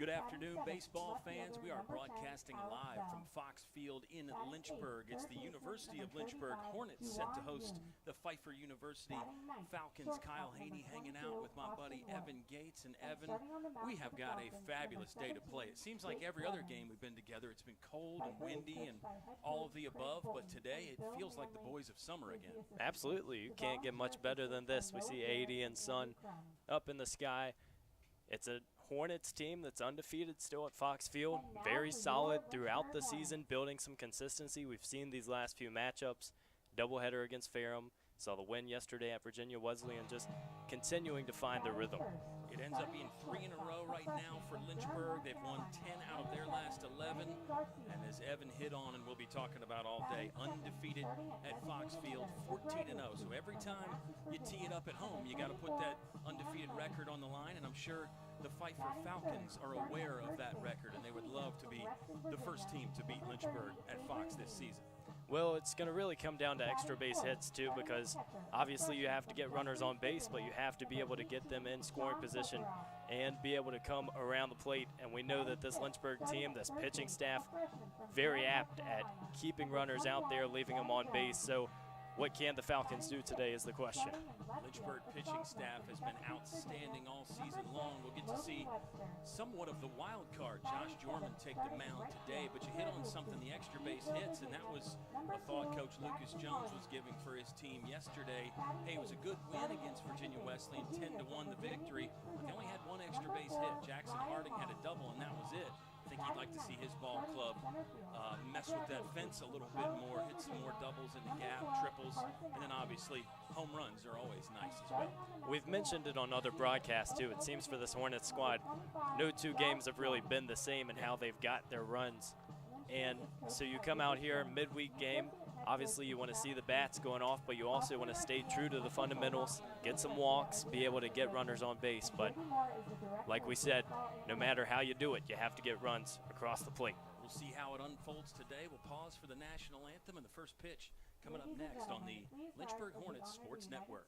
Good afternoon, baseball fans. We are broadcasting live from Fox Field in Lynchburg. It's the University of Lynchburg Hornets set to host the Pfeiffer University Falcons. Kyle Haney hanging out with my buddy Evan Gates. And Evan, we have got a fabulous day to play. It seems like every other game we've been together, it's been cold and windy and all of the above, but today it feels like the boys of summer again. Absolutely. You can't get much better than this. We see 80 and sun up in the sky. It's a Hornets team that's undefeated still at Fox Field. Very solid throughout the season, building some consistency. We've seen these last few matchups. Doubleheader against Ferrum. Saw the win yesterday at Virginia Wesleyan, just continuing to find their rhythm. It ends up being 3 in a row right now for Lynchburg. They've won 10 out of their last 11. And as Evan hit on, and we'll be talking about all day, undefeated at Fox Field, 14-0. So every time you tee it up at home, you got to put that undefeated record on the line. And I'm sure the Pfeiffer Falcons are aware of that record, and they would love to be the first team to beat Lynchburg at Fox this season. Well, it's going to really come down to extra base hits, too, because obviously you have to get runners on base, but you have to be able to get them in scoring position and be able to come around the plate. And we know that this Lynchburg team, this pitching staff, very apt at keeping runners out there, leaving them on base. So what can the Falcons do today is the question. Lynchburg pitching staff has been outstanding all season long. We'll get to see somewhat of the wild card, Josh Jorman, take the mound today, but you hit on something, the extra base hits, and that was a thought Coach Lucas Jones was giving for his team yesterday. Hey, it was a good win against Virginia Wesleyan, 10-1 the victory, but they only had one extra base hit. Jackson Harding had a double, and that was it. I think he'd like to see his ball club mess with that fence a little bit more, hit some more doubles in the gap, triples, and then obviously home runs are always nice as well. We've mentioned it on other broadcasts too. It seems for this Hornets squad, no two games have really been the same in how they've got their runs. And so you come out here, midweek game, obviously you want to see the bats going off, but you also want to stay true to the fundamentals, get some walks, be able to get runners on base. But like we said, no matter how you do it, you have to get runs across the plate. We'll see how it unfolds today. We'll pause for the national anthem and the first pitch coming up next on the Lynchburg Hornets Sports Network.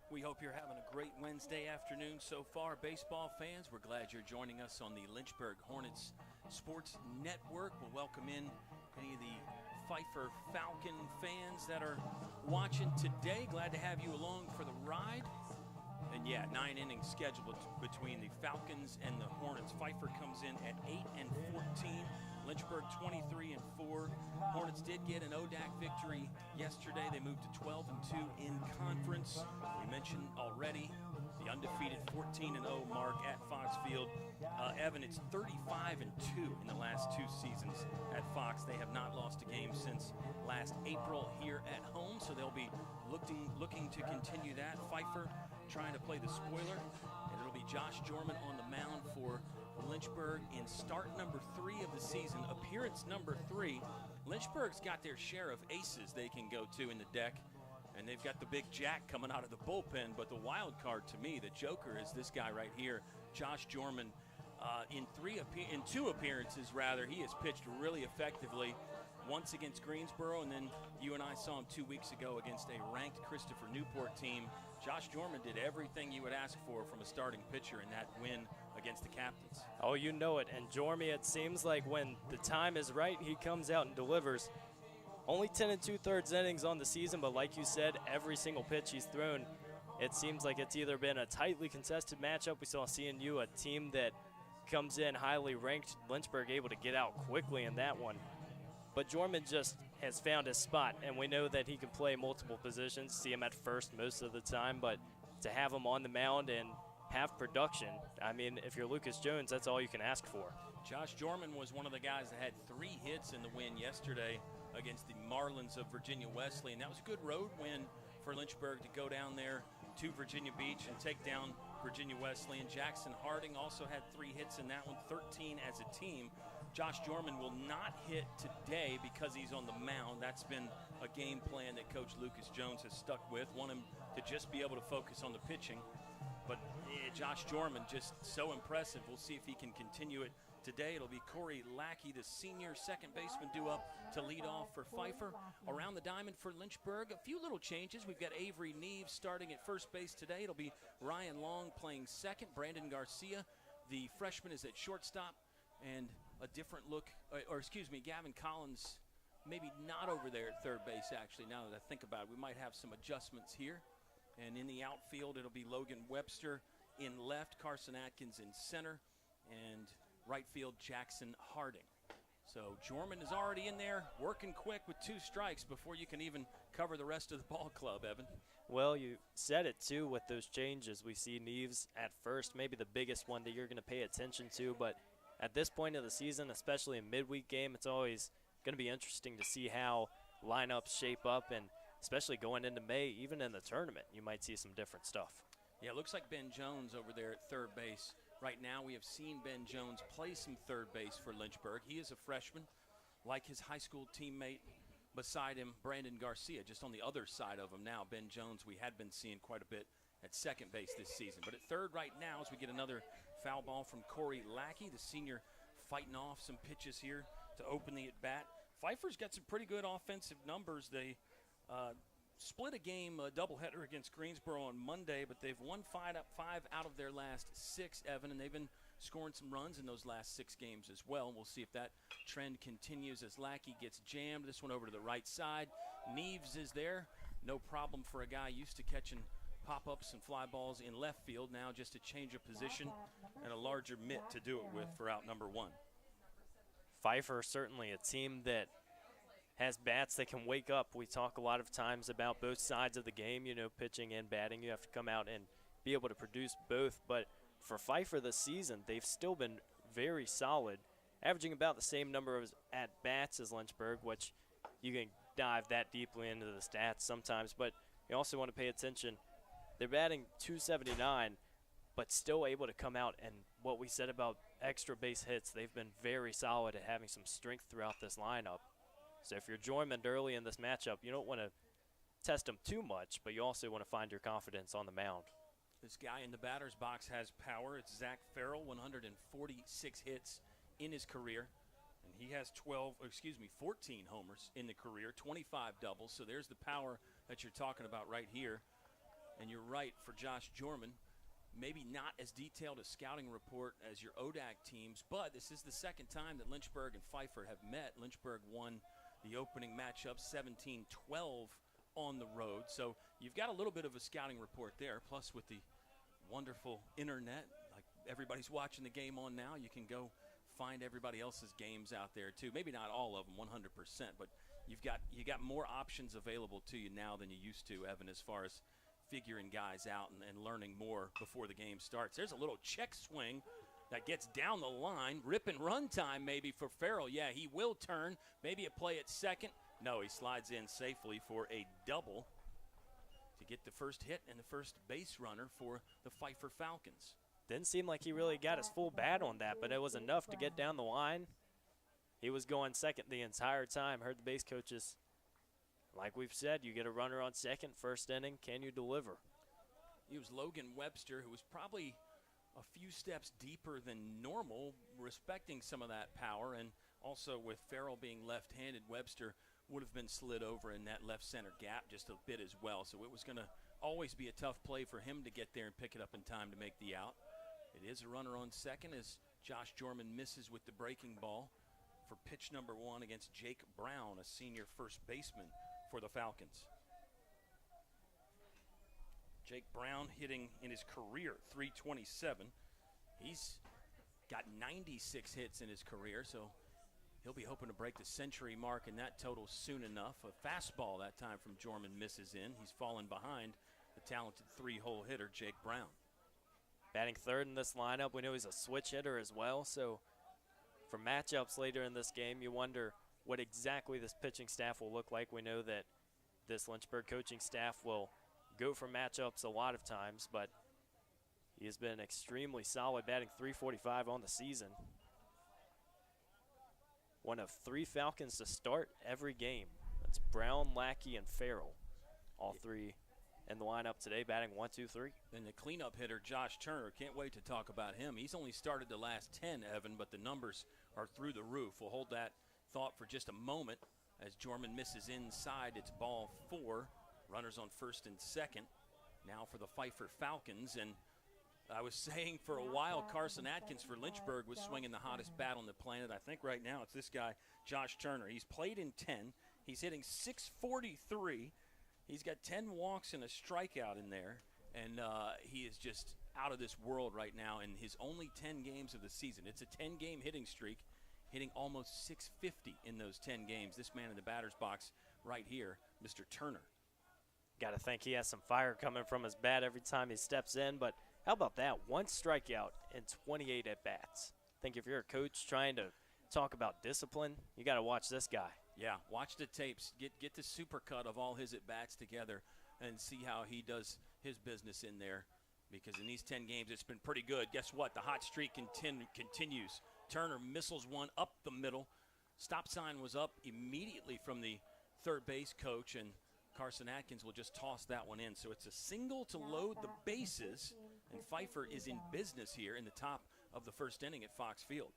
We hope you're having a great Wednesday afternoon so far. Baseball fans, we're glad you're joining us on the Lynchburg Hornets Sports Network. We'll welcome in any of the Pfeiffer Falcon fans that are watching today. Glad to have you along for the ride. And yeah, 9 innings scheduled between the Falcons and the Hornets. Pfeiffer comes in at 8-14. Lynchburg 23-4. Hornets did get an ODAC victory yesterday. They moved to 12-2 in conference. We mentioned already the undefeated 14-0 mark at Fox Field. Evan, it's 35-2 in the last 2 seasons at Fox. They have not lost a game since last April here at home, so they'll be looking to continue that. Pfeiffer trying to play the spoiler, and it'll be Josh Jorman on the mound for Lynchburg in start number 3 of the season, appearance number 3. Lynchburg's got their share of aces they can go to in the deck, and they've got the big jack coming out of the bullpen, but the wild card to me, the joker, is this guy right here, Josh Jorman. In 2 appearances, rather, he has pitched really effectively. once against Greensboro, and then you and I saw him 2 weeks ago against a ranked Christopher Newport team. Josh Jorman did everything you would ask for from a starting pitcher in that win against the Captains. Oh, you know it. And Jormy, it seems like when the time is right, he comes out and delivers. Only 10 2/3 innings on the season, but like you said, every single pitch he's thrown, it seems like it's either been a tightly contested matchup. We saw CNU, a team that comes in highly ranked. Lynchburg able to get out quickly in that one. But Jorman just has found his spot, and we know that he can play multiple positions, see him at first most of the time, but to have him on the mound and have production, I mean, if you're Lucas Jones, that's all you can ask for. Josh Jorman was one of the guys that had 3 hits in the win yesterday against the Marlins of Virginia Wesley, and that was a good road win for Lynchburg to go down there to Virginia Beach and take down Virginia Wesley. And Jackson Harding also had 3 hits in that one, 13 as a team. Josh Jorman will not hit today because he's on the mound. That's been a game plan that Coach Lucas Jones has stuck with. Want him to just be able to focus on the pitching. But Josh Jorman, just so impressive. We'll see if he can continue it today. It'll be Corey Lackey, the senior second baseman, due up to lead off for Pfeiffer. Around the diamond for Lynchburg, a few little changes. We've got Avery Neves starting at first base today. It'll be Ryan Long playing second. Brandon Garcia, the freshman, is at shortstop. And a different look, Gavin Collins, maybe not over there at third base, actually, now that I think about it. We might have some adjustments here. And in the outfield, it'll be Logan Webster in left, Carson Atkins in center, and right field, Jackson Harding. So Jorman is already in there, working quick with 2 strikes before you can even cover the rest of the ball club, Evan. Well, you said it, too, with those changes. We see Neves at first, maybe the biggest one that you're going to pay attention to, but at this point of the season, especially a midweek game, it's always going to be interesting to see how lineups shape up, and especially going into May, even in the tournament, you might see some different stuff. Yeah, it looks like Ben Jones over there at third base. Right now we have seen Ben Jones play some third base for Lynchburg. He is a freshman, like his high school teammate beside him, Brandon Garcia, just on the other side of him now. Ben Jones we had been seeing quite a bit at second base this season. But at third right now, as we get another foul ball from Corey Lackey, the senior, fighting off some pitches here to open the at-bat. Pfeiffer's got some pretty good offensive numbers. They split a game, a doubleheader against Greensboro on Monday, but they've won 5 out of their last 6, Evan, and they've been scoring some runs in those last 6 games as well. And we'll see if that trend continues as Lackey gets jammed. This one over to the right side. Neves is there. No problem for a guy used to catching pop-ups and fly balls in left field. Now just a change of position and a larger mitt to do it with for out number 1. Pfeiffer, certainly a team that has bats that can wake up. We talk a lot of times about both sides of the game, pitching and batting. You have to come out and be able to produce both. But for Pfeiffer this season, they've still been very solid, averaging about the same number of at-bats as Lynchburg, which you can dive that deeply into the stats sometimes. But you also want to pay attention. They're batting .279, but still able to come out, and what we said about extra base hits, they've been very solid at having some strength throughout this lineup. So if you're Jorman early in this matchup, you don't want to test him too much, but you also want to find your confidence on the mound. This guy in the batter's box has power. It's Zach Farrell, 146 hits in his career. And he has 14 homers in the career, 25 doubles. So there's the power that you're talking about right here. And you're right, for Josh Jorman, maybe not as detailed a scouting report as your ODAC teams, but this is the second time that Lynchburg and Pfeiffer have met. Lynchburg won the opening matchup 17-12 on the road. So you've got a little bit of a scouting report there, plus with the wonderful internet, like everybody's watching the game on now, you can go find everybody else's games out there too. Maybe not all of them 100%, but you got more options available to you now than you used to, Evan, as far as figuring guys out and learning more before the game starts. There's a little check swing that gets down the line. Rip and run time maybe for Farrell. Yeah, he will turn. Maybe a play at second. No, he slides in safely for a double to get the first hit and the first base runner for the Pfeiffer Falcons. Didn't seem like he really got his full bat on that, but it was enough to get down the line. He was going second the entire time. Heard the base coaches, like we've said, you get a runner on second, first inning, can you deliver? It was Logan Webster, who was probably a few steps deeper than normal, respecting some of that power, and Also, with Farrell being left-handed, Webster would have been slid over in that left center gap just a bit as well. So it was going to always be a tough play for him to get there and pick it up in time to make the out. It is a runner on second as Josh Jorman misses with the breaking ball for pitch number 1 against Jake Brown, a senior first baseman for the Falcons. Jake Brown hitting in his career .327. He's got 96 hits in his career, so he'll be hoping to break the century mark in that total soon enough. A fastball that time from Jorman misses in. He's fallen behind the talented 3-hole hitter, Jake Brown. Batting third in this lineup, we know he's a switch hitter as well, so for matchups later in this game, you wonder what exactly this pitching staff will look like. We know that this Lynchburg coaching staff will go for matchups a lot of times, but he has been extremely solid, batting .345 on the season. One of 3 Falcons to start every game. That's Brown, Lackey, and Farrell. All 3 in the lineup today, batting 1, 2, 3. And the cleanup hitter, Josh Turner, can't wait to talk about him. He's only started the last 10, Evan, but the numbers are through the roof. We'll hold that thought for just a moment as Jorman misses inside. It's ball 4. Runners on first and second. Now for the Pfeiffer Falcons. And I was saying for a while, Carson Atkins for Lynchburg was swinging the hottest bat on the planet. I think right now it's this guy, Josh Turner. He's played in 10. He's hitting .643. He's got 10 walks and a strikeout in there. And he is just out of this world right now in his only 10 games of the season. It's a 10-game hitting streak, hitting almost .650 in those 10 games. This man in the batter's box right here, Mr. Turner. Got to think he has some fire coming from his bat every time he steps in, but how about that? 1 strikeout and 28 at-bats. I think if you're a coach trying to talk about discipline, you got to watch this guy. Yeah, watch the tapes. Get the supercut of all his at-bats together and see how he does his business in there, because in these 10 games it's been pretty good. Guess what? The hot streak continues. Turner missiles one up the middle. Stop sign was up immediately from the third base coach, and Carson Atkins will just toss that one in. So it's a single to load the bases, and Pfeiffer is in business here in the top of the first inning at Fox Field.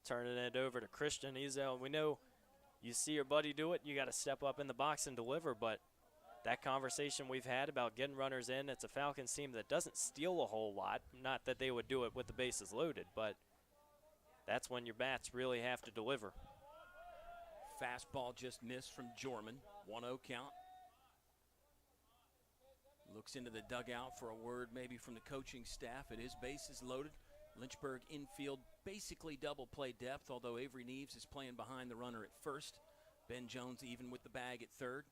Turning it over to Christian Ezel. We know you see your buddy do it, you got to step up in the box and deliver, but that conversation we've had about getting runners in, it's a Falcons team that doesn't steal a whole lot. Not that they would do it with the bases loaded, but that's when your bats really have to deliver. Fastball just missed from Jorman. 1-0 count. Looks into the dugout for a word maybe from the coaching staff. It is bases loaded. Lynchburg infield basically double play depth, although Avery Neves is playing behind the runner at first. Ben Jones even with the bag at third.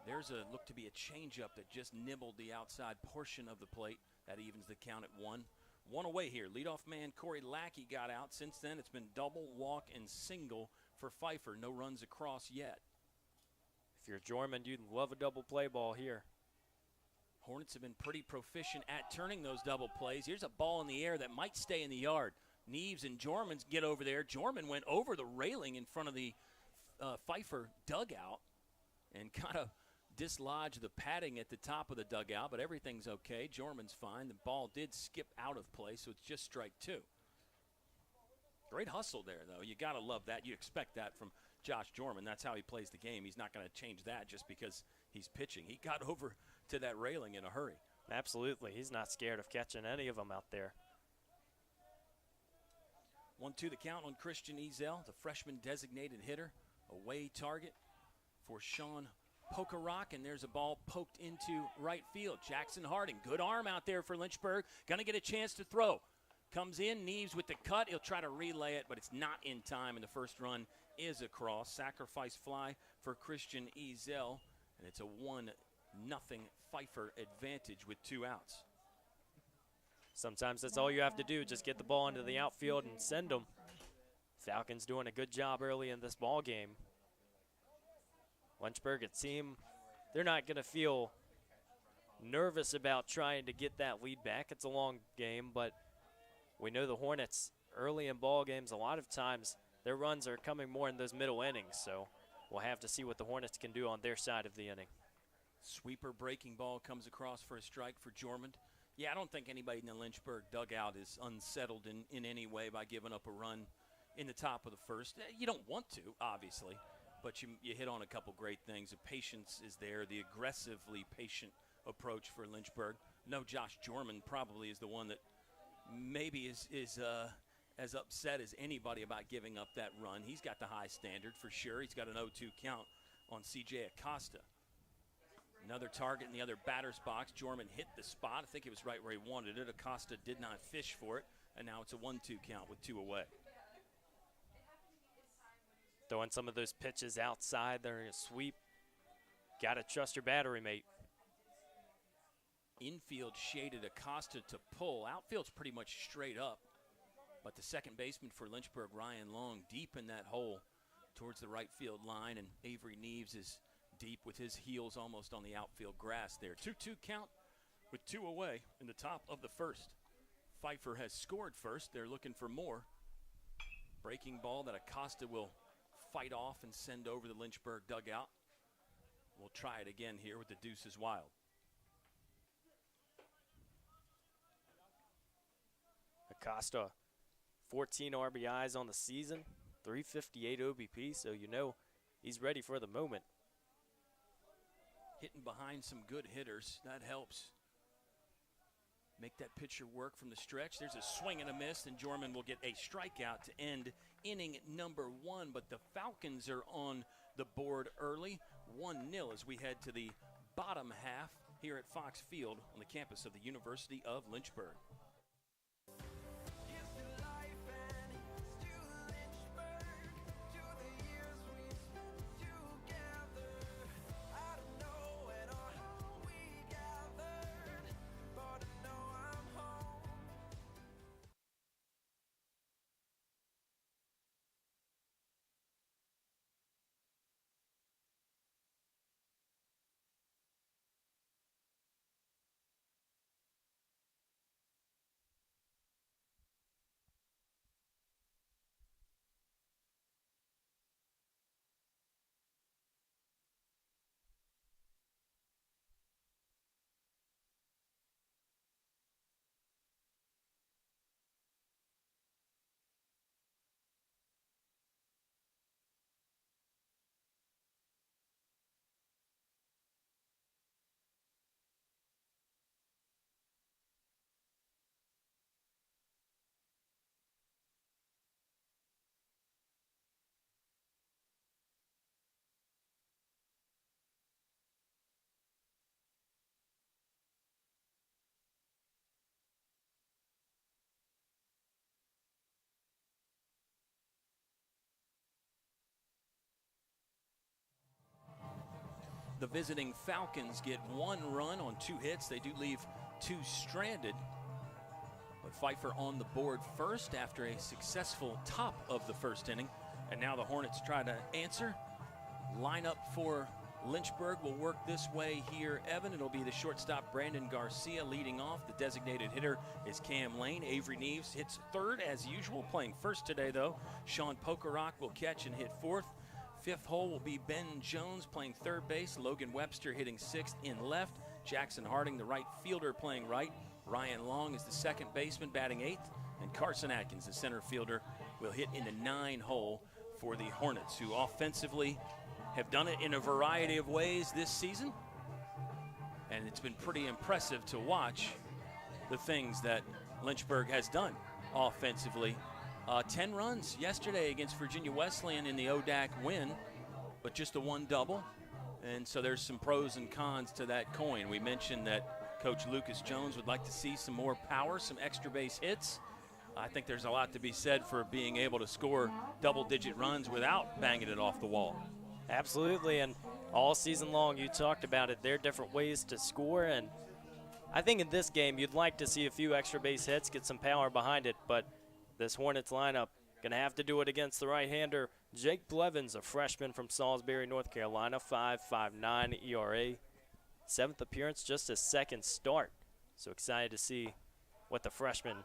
There's a look to be a changeup that just nibbled the outside portion of the plate. That evens the count at 1. 1 away here. Leadoff man Corey Lackey got out. Since then it's been double, walk, and single for Pfeiffer. No runs across yet. If you're Jorman, you'd love a double play ball here. Hornets have been pretty proficient at turning those double plays. Here's a ball in the air that might stay in the yard. Neves and Jorman get over there. Jorman went over the railing in front of the Pfeiffer dugout and kind of dislodged the padding at the top of the dugout, but everything's okay. Jorman's fine. The ball did skip out of play, so it's just strike 2. Great hustle there, though. You got to love that. You expect that from Josh Jorman. That's how he plays the game. He's not going to change that just because he's pitching. He got over to that railing in a hurry. Absolutely. He's not scared of catching any of them out there. 1-2 the count on Christian Ezel, the freshman designated hitter. Away target for Sean Pokerock, and there's a ball poked into right field. Jackson Harding, good arm out there for Lynchburg. Going to get a chance to throw. Comes in, Neves with the cut. He'll try to relay it, but it's not in time, and the first run is across. Sacrifice fly for Christian Ezel, and it's a 1-0 Pfeiffer advantage with 2 outs. Sometimes that's all you have to do, just get the ball into the outfield and send them. Falcons doing a good job early in this ball game. Lynchburg, a team, they're not going to feel nervous about trying to get that lead back. It's a long game, but we know the Hornets early in ball games, a lot of times their runs are coming more in those middle innings, so we'll have to see what the Hornets can do on their side of the inning. Sweeper breaking ball comes across for a strike for Jorman. Yeah, I don't think anybody in the Lynchburg dugout is unsettled in any way by giving up a run in the top of the first. You don't want to, obviously, but you hit on a couple great things. The patience is there, the aggressively patient approach for Lynchburg. No, Josh Jorman probably is the one that maybe is as upset as anybody about giving up that run. He's got the high standard for sure. He's got an 0-2 count on C.J. Acosta. Another target in the other batter's box. Jorman hit the spot. I think it was right where he wanted it. Acosta did not fish for it, and now it's a 1-2 count with 2 away. Throwing some of those pitches outside there, a sweep. Got to trust your battery mate. Infield shaded Acosta to pull. Outfield's pretty much straight up, but the second baseman for Lynchburg, Ryan Long, deep in that hole towards the right field line, and Avery Neves is deep with his heels almost on the outfield grass there. 2-2 count with 2 away in the top of the first. Pfeiffer has scored first. They're looking for more. Breaking ball that Acosta will fight off and send over the Lynchburg dugout. We'll try it again here with the deuces wild. Acosta, 14 RBIs on the season, 358 OBP, so you know he's ready for the moment. Hitting behind some good hitters, that helps. Make that pitcher work from the stretch. There's a swing and a miss, and Jorman will get a strikeout to end inning number 1. But the Falcons are on the board early, 1-0 as we head to the bottom half here at Fox Field on the campus of the University of Lynchburg. The visiting Falcons get 1 run on 2 hits. They do leave 2 stranded. But Pfeiffer on the board first after a successful top of the first inning. And now the Hornets try to answer. Lineup for Lynchburg will work this way here, Evan. It'll be the shortstop Brandon Garcia leading off. The designated hitter is Cam Lane. Avery Neves hits third as usual. Playing first today, though. Sean Pokerock will catch and hit fourth. Fifth hole will be Ben Jones playing third base. Logan Webster hitting sixth in left. Jackson Harding, the right fielder, playing right. Ryan Long is the second baseman batting eighth. And Carson Atkins, the center fielder, will hit in the 9 hole for the Hornets, who offensively have done it in a variety of ways this season. And it's been pretty impressive to watch the things that Lynchburg has done offensively. 10 runs yesterday against Virginia Wesleyan in the ODAC win, but just a 1 double. And so there's some pros and cons to that coin. We mentioned that Coach Lucas Jones would like to see some more power, some extra base hits. I think there's a lot to be said for being able to score double-digit runs without banging it off the wall. Absolutely, and all season long you talked about it. There are different ways to score, and I think in this game you'd like to see a few extra base hits, get some power behind it, but this Hornets lineup going to have to do it against the right-hander. Jake Blevins, a freshman from Salisbury, North Carolina, 5.59 ERA. 7th appearance, just his 2nd start. So excited to see what the freshman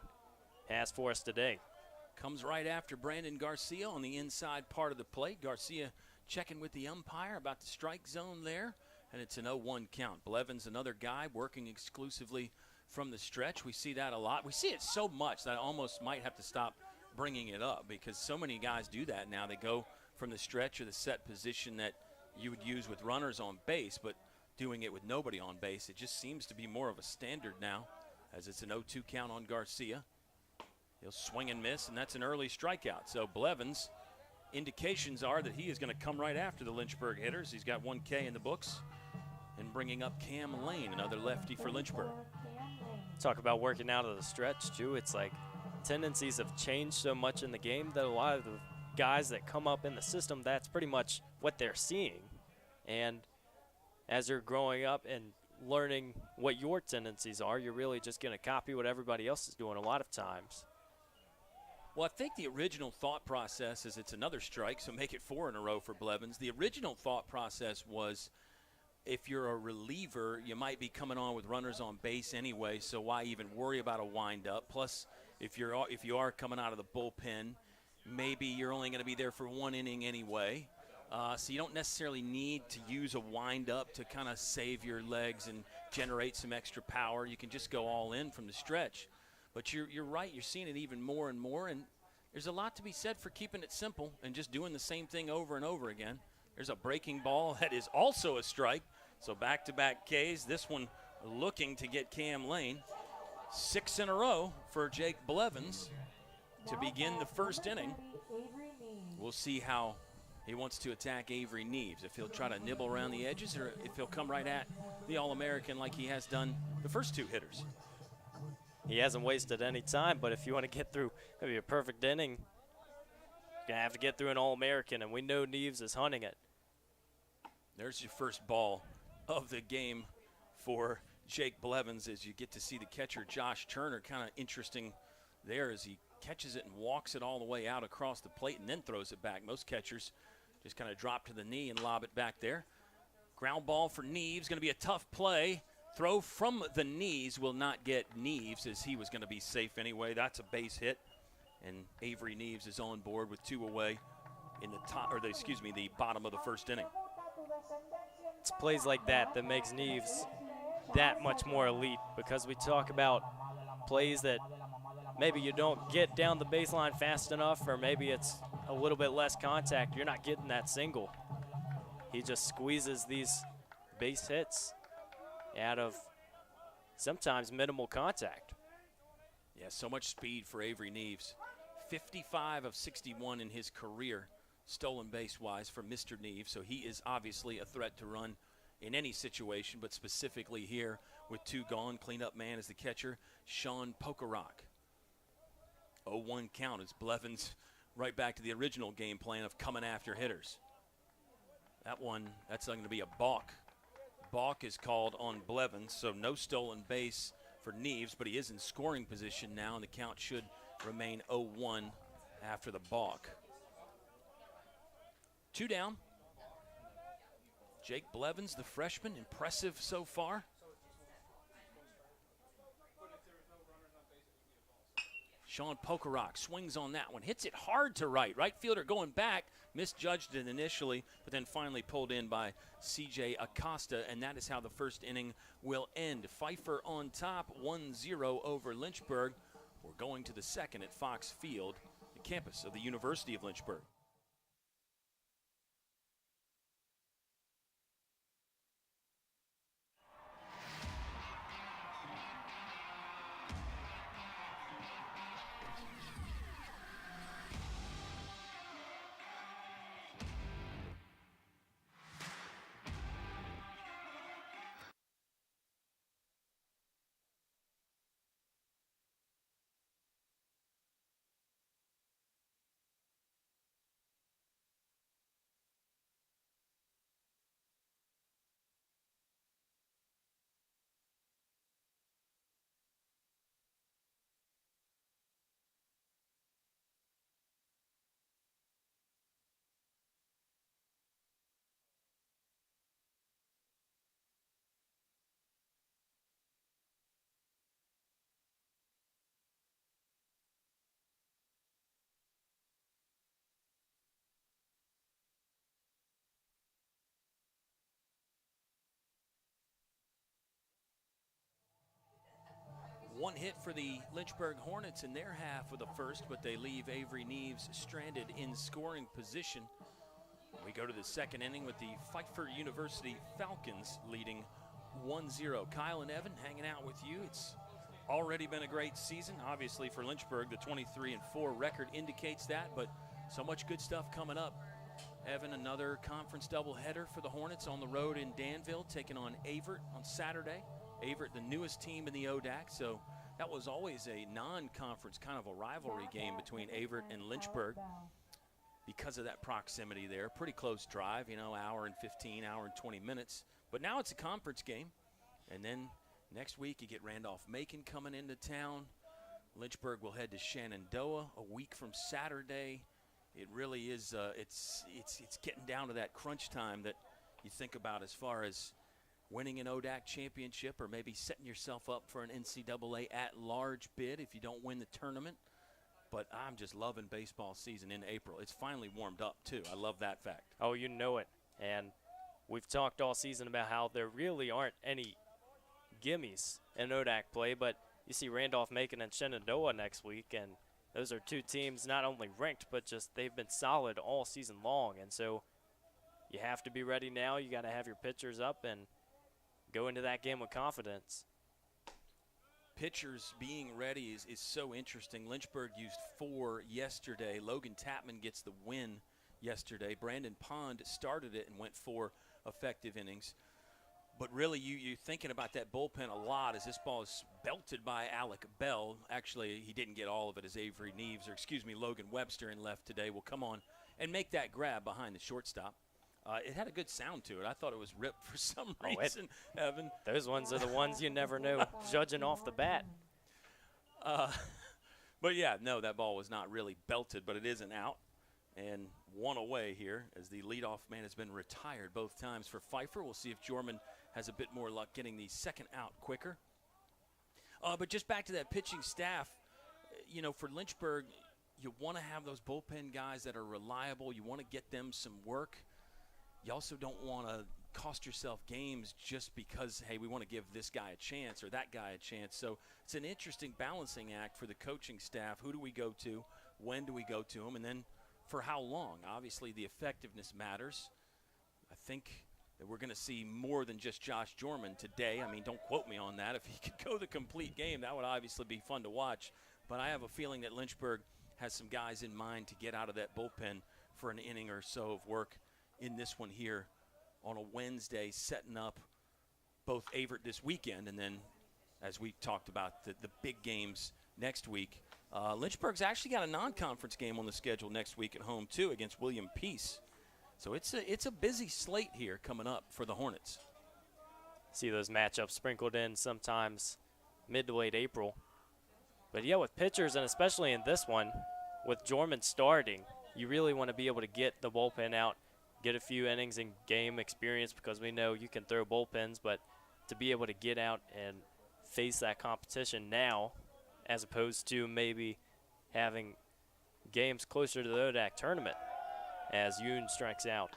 has for us today. Comes right after Brandon Garcia on the inside part of the plate. Garcia checking with the umpire about the strike zone there, and it's an 0-1 count. Blevins, another guy working exclusively from the stretch. We see that a lot. We see it so much that I almost might have to stop bringing it up because so many guys do that now. They go from the stretch or the set position that you would use with runners on base, but doing it with nobody on base, it just seems to be more of a standard now as it's an 0-2 count on Garcia. He'll swing and miss, and that's an early strikeout. So Blevins, indications are that he is going to come right after the Lynchburg hitters. He's got 1 K in the books. And bringing up Cam Lane, another lefty for Lynchburg. Talk about working out of the stretch, too. It's like tendencies have changed so much in the game that a lot of the guys that come up in the system, that's pretty much what they're seeing. And as you're growing up and learning what your tendencies are, you're really just going to copy what everybody else is doing a lot of times. Well, I think the original thought process is it's another strike, so make it 4 in a row for Blevins. The original thought process was if you're a reliever, you might be coming on with runners on base anyway, so why even worry about a windup? Plus, if you are coming out of the bullpen, maybe you're only going to be there for 1 inning anyway. So you don't necessarily need to use a windup to kind of save your legs and generate some extra power. You can just go all in from the stretch. But you're right. You're seeing it even more and more, and there's a lot to be said for keeping it simple and just doing the same thing over and over again. There's a breaking ball that is also a strike. So back-to-back Ks. This one looking to get Cam Lane. 6 in a row for Jake Blevins to begin the first inning. We'll see how he wants to attack Avery Neves, if he'll try to nibble around the edges or if he'll come right at the All-American like he has done the first 2 hitters. He hasn't wasted any time, but if you want to get through maybe a perfect inning, you're going to have to get through an All-American, and we know Neves is hunting it. There's your first ball of the game for Jake Blevins as you get to see the catcher Josh Turner. Kind of interesting there as he catches it and walks it all the way out across the plate and then throws it back. Most catchers just kind of drop to the knee and lob it back there. Ground ball for Neves, going to be a tough play. Throw from the knees will not get Neves as he was going to be safe anyway. That's a base hit, and Avery Neves is on board with 2 away in the bottom of the first inning. It's plays like that that makes Neves that much more elite, because we talk about plays that maybe you don't get down the baseline fast enough, or maybe it's a little bit less contact. You're not getting that single. He just squeezes these base hits out of sometimes minimal contact. Yeah, so much speed for Avery Neves. 55 of 61 in his career, stolen base-wise for Mr. Neves, so he is obviously a threat to run in any situation, but specifically here with 2 gone. Cleanup man is the catcher, Sean Pokerock. 0-1 count as Blevins right back to the original game plan of coming after hitters. That's going to be a balk. Balk is called on Blevins, so no stolen base for Neves, but he is in scoring position now, and the count should remain 0-1 after the balk. 2 down. Jake Blevins, the freshman, impressive so far. Sean Pokerock swings on that one, hits it hard to right. Right fielder going back, misjudged it initially, but then finally pulled in by C.J. Acosta, and that is how the first inning will end. Pfeiffer on top, 1-0 over Lynchburg. We're going to the second at Fox Field, the campus of the University of Lynchburg. One hit for the Lynchburg Hornets in their half of the first, but they leave Avery Neves stranded in scoring position. We go to the second inning with the Pfeiffer University Falcons leading 1-0. Kyle and Evan hanging out with you. It's already been a great season. Obviously for Lynchburg, the 23-4 record indicates that, but so much good stuff coming up. Evan, another conference doubleheader for the Hornets on the road in Danville, taking on Avert on Saturday. Avert, the newest team in the ODAC, so that was always a non-conference kind of a rivalry game between Avert and Lynchburg because of that proximity there. Pretty close drive, hour and 15, hour and 20 minutes. But now it's a conference game. And then next week you get Randolph-Macon coming into town. Lynchburg will head to Shenandoah a week from Saturday. It really is, it's getting down to that crunch time that you think about as far as winning an ODAC championship or maybe setting yourself up for an NCAA at-large bid if you don't win the tournament. But I'm just loving baseball season in April. It's finally warmed up, too. I love that fact. Oh, you know it. And we've talked all season about how there really aren't any gimmies in ODAC play, but you see Randolph-Macon and Shenandoah next week, and those are two teams not only ranked, but just they've been solid all season long. And so you have to be ready now. You got to have your pitchers up and go into that game with confidence. Pitchers being ready is so interesting. Lynchburg used 4 yesterday. Logan Tapman gets the win yesterday. Brandon Pond started it and went 4 effective innings. But really, you're thinking about that bullpen a lot as this ball is belted by Alec Bell. Actually, he didn't get all of it as Avery Neves, Logan Webster in left today will come on and make that grab behind the shortstop. It had a good sound to it. I thought it was ripped for some reason, Evan. Those ones are the ones you never know, judging off the bat. But, yeah, no, that ball was not really belted, but it is an out. And one away here as the leadoff man has been retired both times for Pfeiffer. We'll see if Jorman has a bit more luck getting the second out quicker. But just back to that pitching staff, for Lynchburg, you want to have those bullpen guys that are reliable. You want to get them some work. You also don't want to cost yourself games just because, hey, we want to give this guy a chance or that guy a chance. So it's an interesting balancing act for the coaching staff. Who do we go to? When do we go to them? And then for how long? Obviously, the effectiveness matters. I think that we're going to see more than just Josh Jorman today. I mean, don't quote me on that. If he could go the complete game, that would obviously be fun to watch. But I have a feeling that Lynchburg has some guys in mind to get out of that bullpen for an inning or so of work in this one here on a Wednesday, setting up both Avert this weekend and then, as we talked about, the big games next week. Lynchburg's actually got a non-conference game on the schedule next week at home, too, against William Peace. So it's a busy slate here coming up for the Hornets. See those matchups sprinkled in sometimes mid to late April. But, yeah, with pitchers, and especially in this one, with Jorman starting, you really want to be able to get the bullpen out, get a few innings in game experience, because we know you can throw bullpens, but to be able to get out and face that competition now as opposed to maybe having games closer to the ODAC tournament as Yoon strikes out.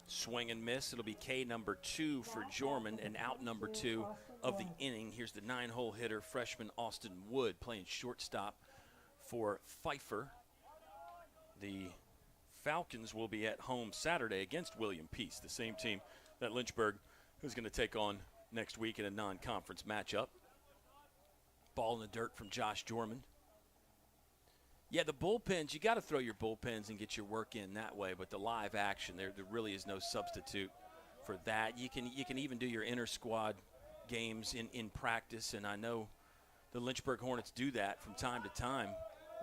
Swing and miss. It'll be K number 2 for Jorman and out number 2 of the inning. Here's the 9-hole hitter, freshman Austin Wood, playing shortstop for Pfeiffer. The Falcons will be at home Saturday against William Peace, the same team that Lynchburg is going to take on next week in a non-conference matchup. Ball in the dirt from Josh Jorman. Yeah, the bullpens, you got to throw your bullpens and get your work in that way, but the live action, there really is no substitute for that. You can even do your inter-squad games in practice, and I know the Lynchburg Hornets do that from time to time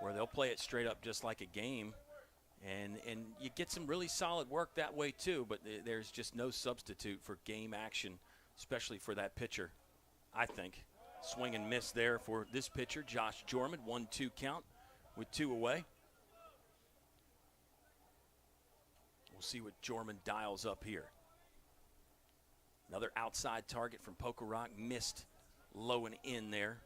where they'll play it straight up just like a game. And you get some really solid work that way too, but there's just no substitute for game action, especially for that pitcher, I think. Swing and miss there for this pitcher, Josh Jorman, 1-2 count with 2 away. We'll see what Jorman dials up here. Another outside target from Poker Rock, missed low and in there.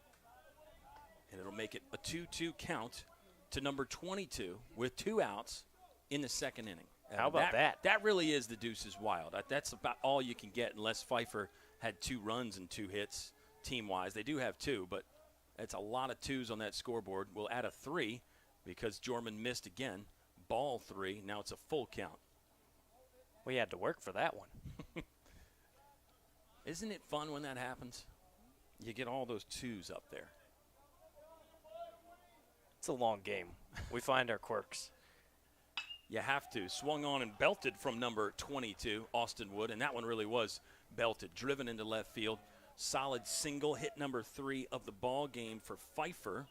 And it'll make it a 2-2 count to number 22 with 2 outs in the second inning. How about that? That really is the deuces wild. That's about all you can get unless Pfeiffer had 2 runs and 2 hits team-wise. They do have 2, but it's a lot of 2s on that scoreboard. We'll add a 3 because Jorman missed again. Ball 3. Now it's a full count. We had to work for that one. Isn't it fun when that happens? You get all those 2s up there. It's a long game. We find our quirks. You have to. Swung on and belted from number 22, Austin Wood, and that one really was belted. Driven into left field. Solid single, hit number 3 of the ball game for Pfeiffer.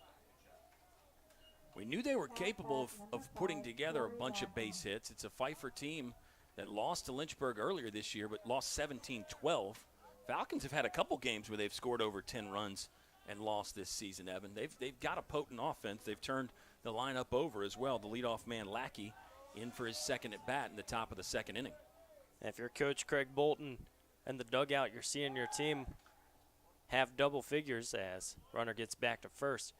We knew they were capable of putting together a bunch of base hits. It's a Pfeiffer team that lost to Lynchburg earlier this year, but lost 17-12. Falcons have had a couple games where they've scored over 10 runs and lost this season, Evan. They've got a potent offense. They've turned the lineup over as well. The leadoff man, Lackey, in for his second at bat in the top of the second inning. If you're Coach Craig Bolton and the dugout, you're seeing your team have double figures as runner gets back to first.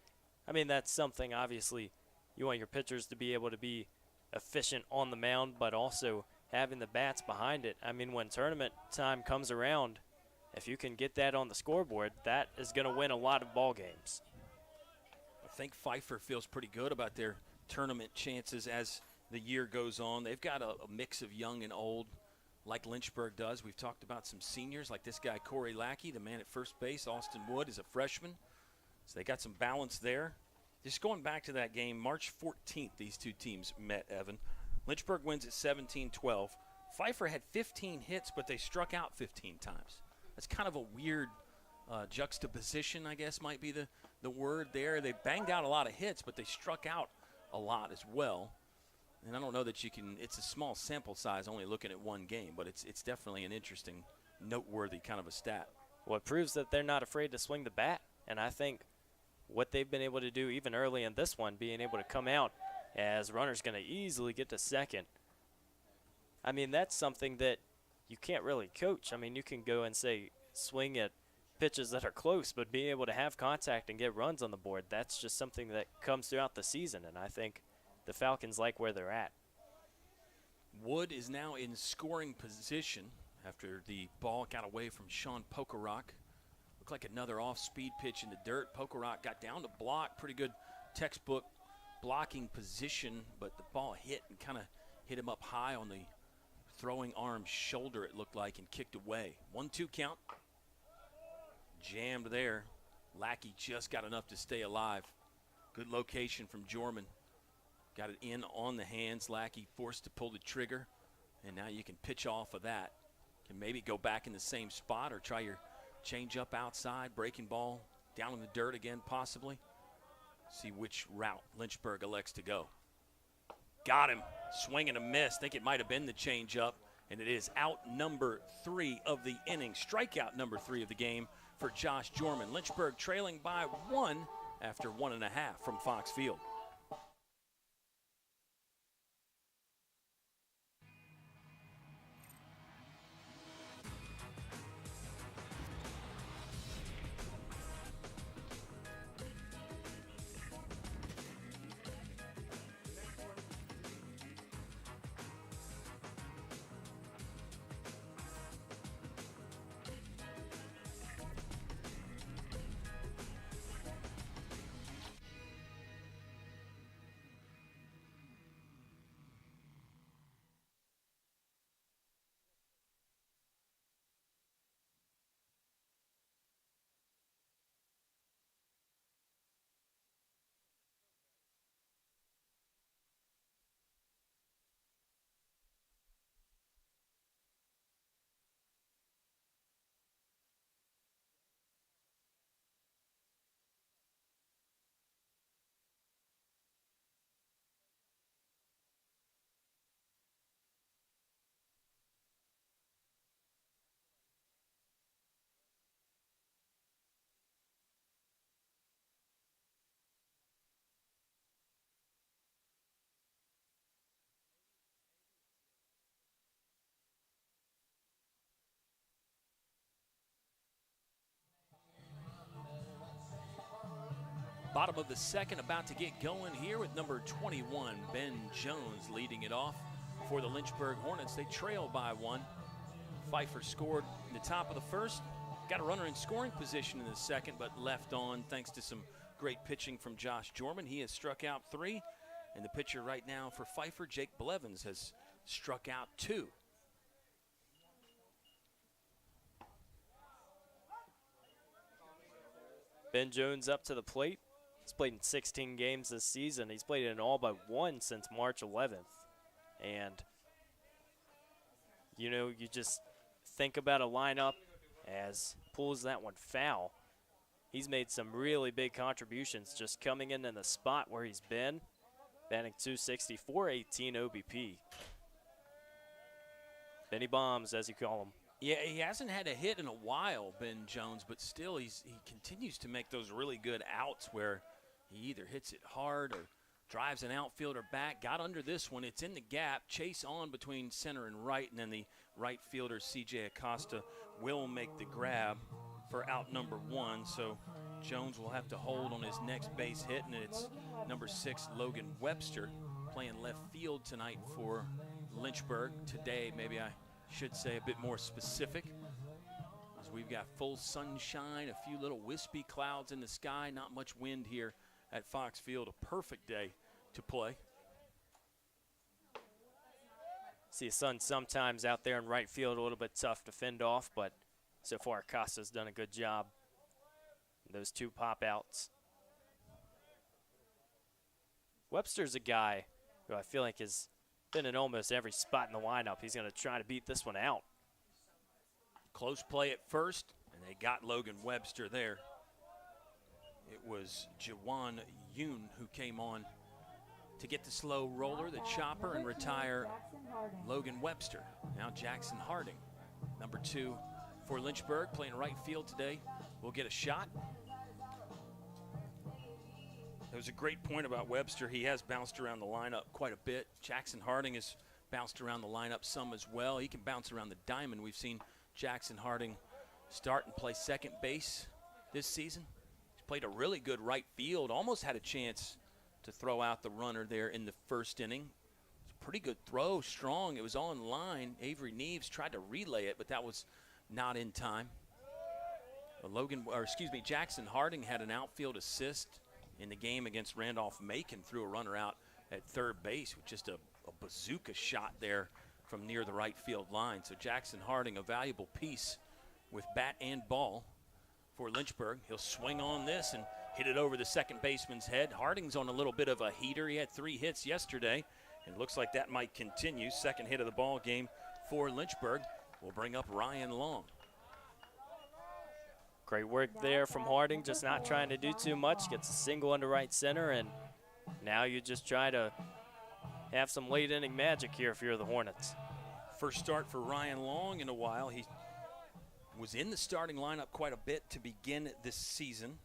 I mean, that's something, obviously, you want your pitchers to be able to be efficient on the mound, but also having the bats behind it. I mean, when tournament time comes around, if you can get that on the scoreboard, that is going to win a lot of ball games. I think Pfeiffer feels pretty good about their tournament chances as the year goes on. They've got a mix of young and old like Lynchburg does. We've talked about some seniors like this guy, Corey Lackey, the man at first base. Austin Wood is a freshman. So they got some balance there. Just going back to that game, March 14th, these two teams met, Evan. Lynchburg wins at 17-12. Pfeiffer had 15 hits, but they struck out 15 times. That's kind of a weird juxtaposition, I guess might be the word there. They banged out a lot of hits, but they struck out a lot as well. And I don't know that you can – it's a small sample size only looking at one game, but it's definitely an interesting, noteworthy kind of a stat. Well, it proves that they're not afraid to swing the bat, and I think what they've been able to do even early in this one, being able to come out as runner's going to easily get to second. I mean, that's something that you can't really coach. I mean, you can go and say swing at pitches that are close, but being able to have contact and get runs on the board, that's just something that comes throughout the season, and I think the Falcons like where they're at. Wood is now in scoring position after the ball got away from Sean Pokerock. Looked like another off-speed pitch in the dirt. Pokerock got down to block. Pretty good textbook blocking position, but the ball hit and kind of hit him up high on the throwing arm shoulder, it looked like, and kicked away. 1-2 count. Jammed there. Lackey just got enough to stay alive. Good location from Jorman. Got it in on the hands. Lackey forced to pull the trigger, and now you can pitch off of that. Can maybe go back in the same spot or try your change up outside, breaking ball down in the dirt again possibly. See which route Lynchburg elects to go. Got him. Swing and a miss. Think it might have been the change up, and it is out number 3 of the inning. Strikeout number 3 of the game for Josh Jorman. Lynchburg trailing by 1 after 1.5 from Fox Field. Bottom of the second, about to get going here with number 21, Ben Jones, leading it off for the Lynchburg Hornets. They trail by 1. Pfeiffer scored in the top of the first, got a runner in scoring position in the second, but left on thanks to some great pitching from Josh Jorman. He has struck out 3, and the pitcher right now for Pfeiffer, Jake Blevins, has struck out 2. Ben Jones up to the plate. He's played in 16 games this season. He's played in all but 1 since March 11th. And, you know, you just think about a lineup as pulls that one foul. He's made some really big contributions just coming in the spot where he's been. Batting .260, .418 OBP. Benny Bombs, as you call him. Yeah, he hasn't had a hit in a while, Ben Jones, but still he continues to make those really good outs where he either hits it hard or drives an outfielder back. Got under this one. It's in the gap. Chase on between center and right, and then the right fielder, C.J. Acosta, will make the grab for out number 1. So Jones will have to hold on his next base hit, and it's number 6, Logan Webster, playing left field tonight for Lynchburg. Today, maybe I should say a bit more specific, as we've got full sunshine, a few little wispy clouds in the sky, not much wind here at Fox Field. A perfect day to play. See the sun sometimes out there in right field, a little bit tough to fend off, but so far Acosta's done a good job. Those 2 pop outs. Webster's a guy who I feel like has been in almost every spot in the lineup. He's going to try to beat this one out. Close play at first, and they got Logan Webster there. It was Jawan Yoon who came on to get the slow roller, the chopper, and retire Logan Webster. Now Jackson Harding, number 2 for Lynchburg, playing right field today, will get a shot. There was a great point about Webster. He has bounced around the lineup quite a bit. Jackson Harding has bounced around the lineup some as well. He can bounce around the diamond. We've seen Jackson Harding start and play second base this season. He's played a really good right field, almost had a chance to throw out the runner there in the first inning. It's a pretty good throw, strong. It was on line. Avery Neves tried to relay it, but that was not in time. Jackson Harding had an outfield assist in the game against Randolph-Macon, threw a runner out at third base with just a bazooka shot there from near the right field line. So Jackson Harding, a valuable piece with bat and ball for Lynchburg. He'll swing on this and hit it over the second baseman's head. Harding's on a little bit of a heater. He had 3 hits yesterday, and it looks like that might continue. Second hit of the ball game for Lynchburg will bring up Ryan Long. Great work there from Harding, just not trying to do too much. Gets a single into right center, and now you just try to have some late inning magic here if you're the Hornets. First start for Ryan Long in a while. He was in the starting lineup quite a bit to begin this season.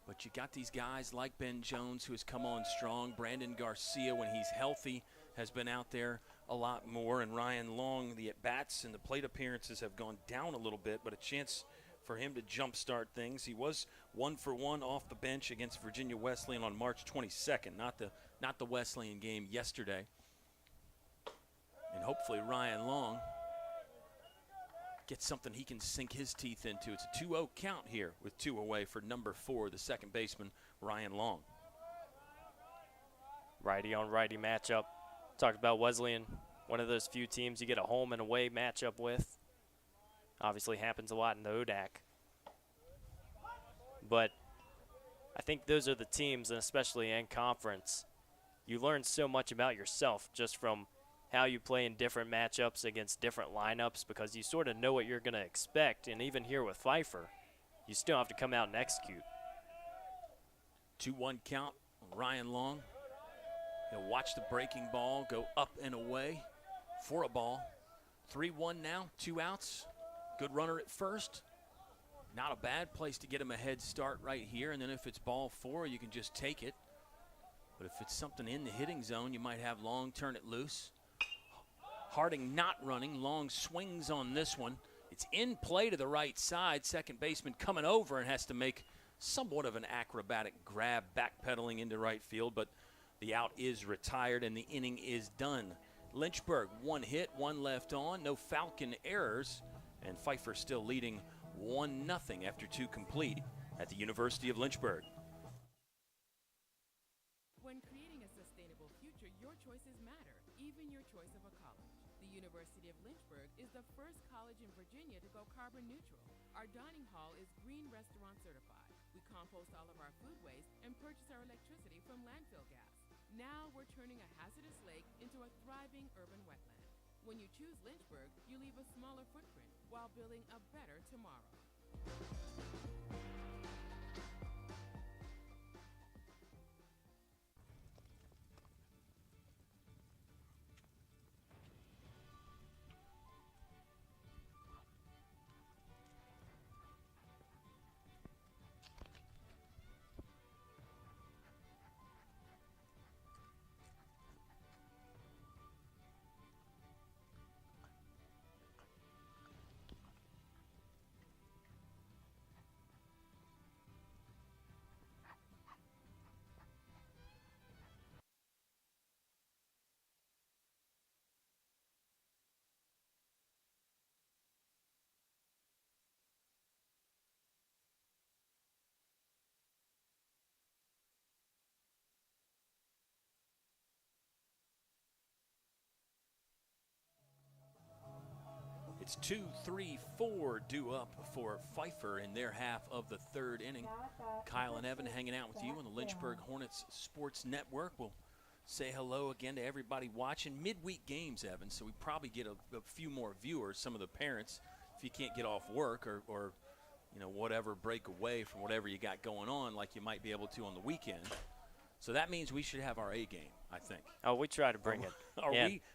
But you got these guys like Ben Jones, who has come on strong. Brandon Garcia, when he's healthy, has been out there a lot more. And Ryan Long, the at-bats and the plate appearances have gone down a little bit, but a chance for him to jumpstart things. He was 1 for 1 off the bench against Virginia Wesleyan on March 22nd, not the Wesleyan game yesterday. And hopefully Ryan Long gets something he can sink his teeth into. It's a 2-0 count here with 2 away for number 4, the second baseman, Ryan Long. Righty on righty matchup. Talked about Wesleyan, one of those few teams you get a home and away matchup with. Obviously happens a lot in the ODAC. But I think those are the teams, and especially in conference, you learn so much about yourself just from how you play in different matchups against different lineups, because you sort of know what you're going to expect. And even here with Pfeiffer, you still have to come out and execute. 2-1 count on Ryan Long. He'll watch the breaking ball go up and away for a ball. 3-1 now, 2 outs. Good runner at first. Not a bad place to get him a head start right here. And then if it's ball 4, you can just take it. But if it's something in the hitting zone, you might have Long turn it loose. Harding not running. Long swings on this one. It's in play to the right side. Second baseman coming over and has to make somewhat of an acrobatic grab, backpedaling into right field. But the out is retired and the inning is done. Lynchburg, 1 hit, 1 left on. No Falcon errors. And Pfeiffer still leading 1-0 after 2 complete at the University of Lynchburg. When creating a sustainable future, your choices matter, even your choice of a college. The University of Lynchburg is the first college in Virginia to go carbon neutral. Our dining hall is Green Restaurant certified. We compost all of our food waste and purchase our electricity from landfill gas. Now we're turning a hazardous lake into a thriving urban wetland. When you choose Lynchburg, you leave a smaller footprint while building a better tomorrow. It's 2-3-4 due up for Pfeiffer in their half of the 3rd inning. Kyle and Evan hanging out with you on the Lynchburg Hornets Sports Network. We'll say hello again to everybody watching. Midweek games, Evan, so we probably get a few more viewers, some of the parents, if you can't get off work or you know, whatever, break away from whatever you got going on like you might be able to on the weekend. So that means we should have our A game, I think. Oh, we try to bring it.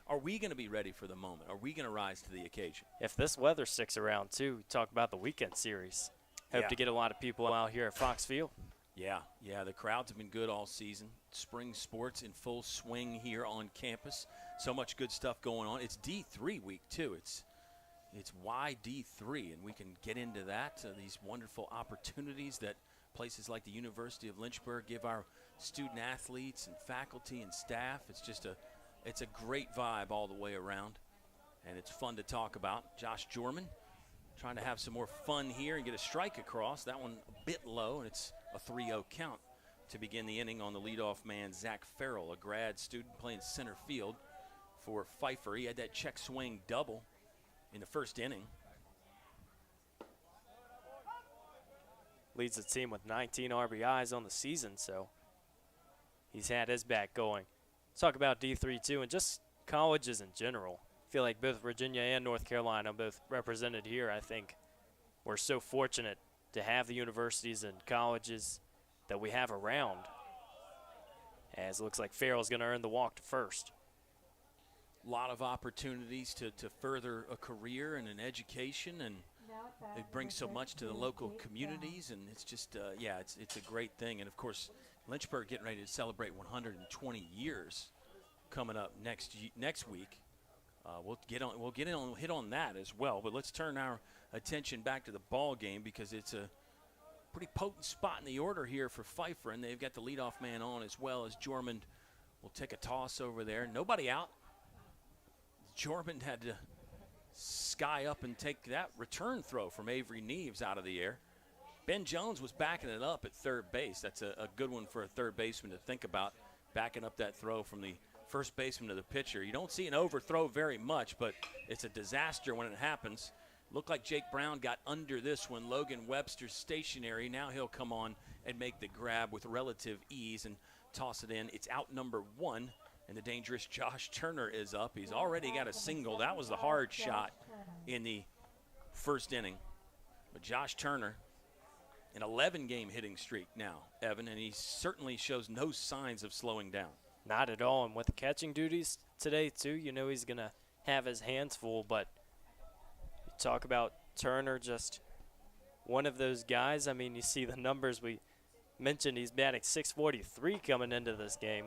Are we going to be ready for the moment? Are we going to rise to the occasion? If this weather sticks around, too, talk about the weekend series. Hope to get a lot of people out here at Fox Field. Yeah, the crowds have been good all season. Spring sports in full swing here on campus. So much good stuff going on. It's D3 week, too. It's YD3, and we can get into that, these wonderful opportunities that places like the University of Lynchburg give our student athletes and faculty and staff. It's a great vibe all the way around, and it's fun to talk about. Josh Jorman trying to have some more fun here and get a strike across. That one a bit low, and it's a 3-0 count to begin the inning on the leadoff man, Zach Farrell, a grad student playing center field for Pfeiffer. He had that check swing double in the 1st inning. Leads the team with 19 RBIs on the season, so he's had his back going. Let's talk about D3 too, and just colleges in general. I feel like both Virginia and North Carolina are both represented here. I think we're so fortunate to have the universities and colleges that we have around, as it looks like Farrell's going to earn the walk to first. A lot of opportunities to further a career and an education, and it brings so much to the local communities, and it's just, it's a great thing. And, of course, Lynchburg getting ready to celebrate 120 years coming up next week. We'll hit on that as well. But let's turn our attention back to the ball game, because it's a pretty potent spot in the order here for Pfeiffer, and they've got the leadoff man on as well, as Jorman will take a toss over there. Nobody out. Jorman had to sky up and take that return throw from Avery Neves out of the air. Ben Jones was backing it up at third base. That's a good one for a third baseman to think about, backing up that throw from the first baseman to the pitcher. You don't see an overthrow very much, but it's a disaster when it happens. Looked like Jake Brown got under this one. Logan Webster's stationary. Now he'll come on and make the grab with relative ease and toss it in. It's out number 1. And the dangerous Josh Turner is up. He's already got a single. That was the hard shot in the 1st inning. But Josh Turner, an 11-game hitting streak now, Evan, and he certainly shows no signs of slowing down. Not at all. And with the catching duties today, too, you know he's going to have his hands full. But you talk about Turner, just one of those guys. I mean, you see the numbers we mentioned. He's batting .643 coming into this game.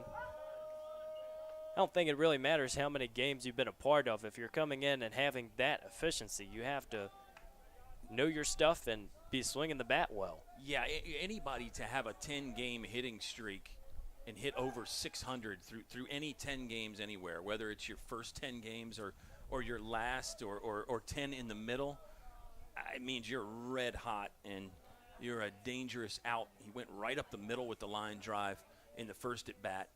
I don't think it really matters how many games you've been a part of. If you're coming in and having that efficiency, you have to know your stuff and be swinging the bat well. Yeah, anybody to have a 10-game hitting streak and hit over 600 through any 10 games anywhere, whether it's your first 10 games or your last or 10 in the middle, it means you're red hot and you're a dangerous out. He went right up the middle with the line drive in the first at bat,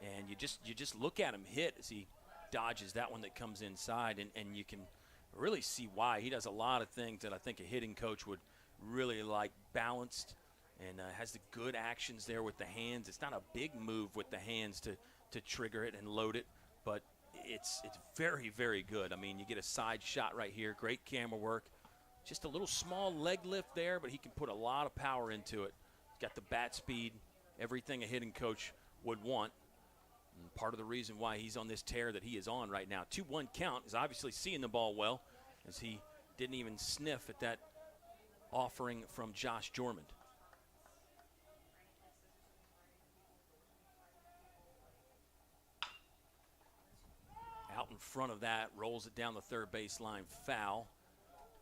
and you just look at him hit as he dodges that one that comes inside, and you can really see why. He does a lot of things that I think a hitting coach would really like, balanced, and has the good actions there with the hands. It's not a big move with the hands to trigger it and load it, but it's very, very good. I mean, you get a side shot right here, great camera work. Just a little small leg lift there, but he can put a lot of power into it. He's got the bat speed, everything a hitting coach would want. And part of the reason why he's on this tear that he is on right now. 2-1 count is obviously seeing the ball well, as he didn't even sniff at that offering from Josh Jormund. Out in front of that, rolls it down the third baseline, foul.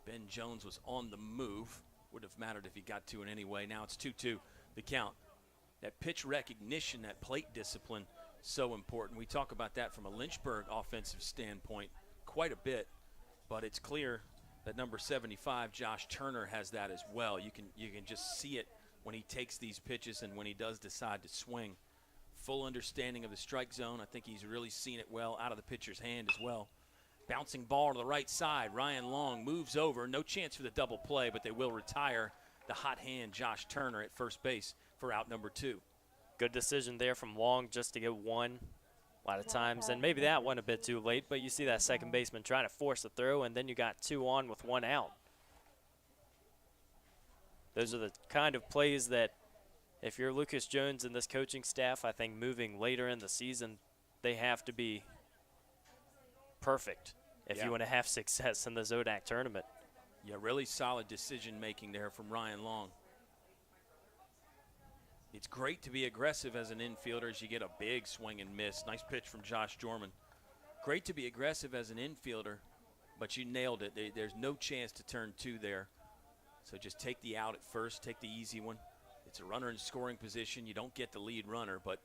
Ben Jones was on the move. Would have mattered if he got to it anyway. Now it's 2-2, the count. That pitch recognition, that plate discipline, so important. We talk about that from a Lynchburg offensive standpoint quite a bit, but it's clear that number 75, Josh Turner, has that as well. You can just see it when he takes these pitches and when he does decide to swing. Full understanding of the strike zone. I think he's really seen it well out of the pitcher's hand as well. Bouncing ball to the right side. Ryan Long moves over. No chance for the double play, but they will retire the hot hand, Josh Turner, at first base for out number 2. Good decision there from Long just to get one a lot of times. And maybe that went a bit too late, but you see that second baseman trying to force a throw, and then you got 2 on with 1 out. Those are the kind of plays that if you're Lucas Jones and this coaching staff, I think moving later in the season, they have to be perfect if you want to have success in the Zodak tournament. Yeah, really solid decision-making there from Ryan Long. It's great to be aggressive as an infielder as you get a big swing and miss. Nice pitch from Josh Jormund. Great to be aggressive as an infielder, but you nailed it. There's no chance to turn 2 there. So just take the out at first, take the easy one. It's a runner in scoring position. You don't get the lead runner, but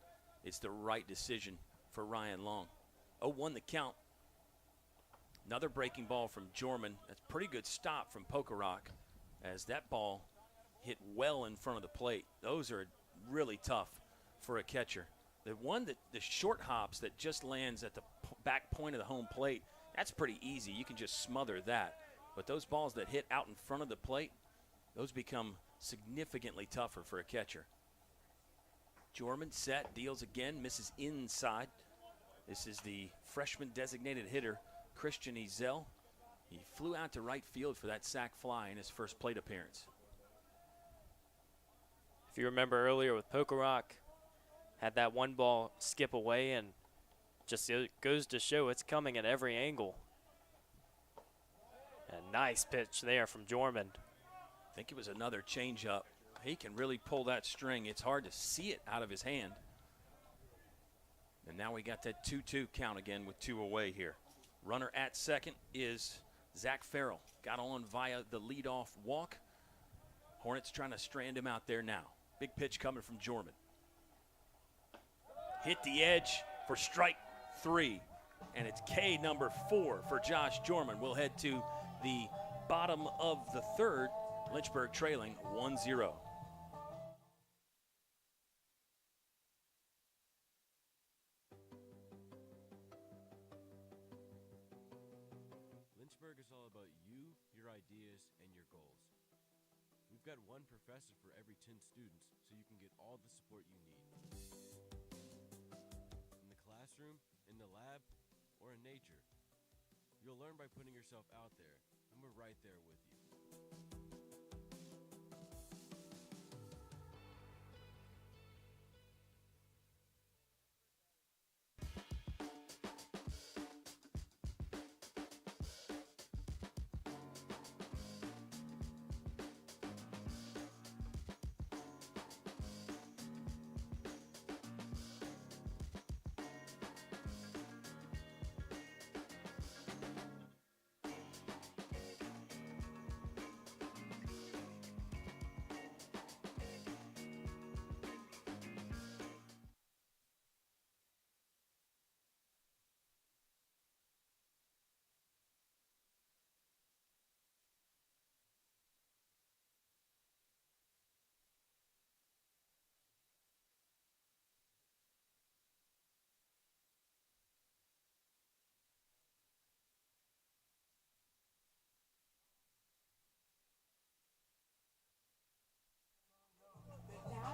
it's the right decision for Ryan Long. 0-1 the count. Another breaking ball from Jormund. That's a pretty good stop from Pokerock as that ball hit well in front of the plate. Those are really tough for a catcher. The one that the short hops that just lands at the back point of the home plate, that's pretty easy. You can just smother that. But those balls that hit out in front of the plate, those become significantly tougher for a catcher. Jormund set, deals again, misses inside. This is the freshman designated hitter, Christian Ezel. He flew out to right field for that sac fly in his first plate appearance. If you remember earlier with Pokerock, had that one ball skip away, and just goes to show it's coming at every angle. A nice pitch there from Jormund. I think it was another changeup. He can really pull that string. It's hard to see it out of his hand. And now we got that 2-2 count again with 2 away here. Runner at second is Zach Farrell. Got on via the leadoff walk. Hornets trying to strand him out there now. Big pitch coming from Jormund. Hit the edge for strike 3. And it's K number 4 for Josh Jormund. We'll head to the bottom of the third. Lynchburg trailing 1-0. Lynchburg is all about you, your ideas, and your goals. We've got one professor for every 10 students, so you can get all the support you need. In the classroom, in the lab, or in nature. You'll learn by putting yourself out there, and we're right there with you.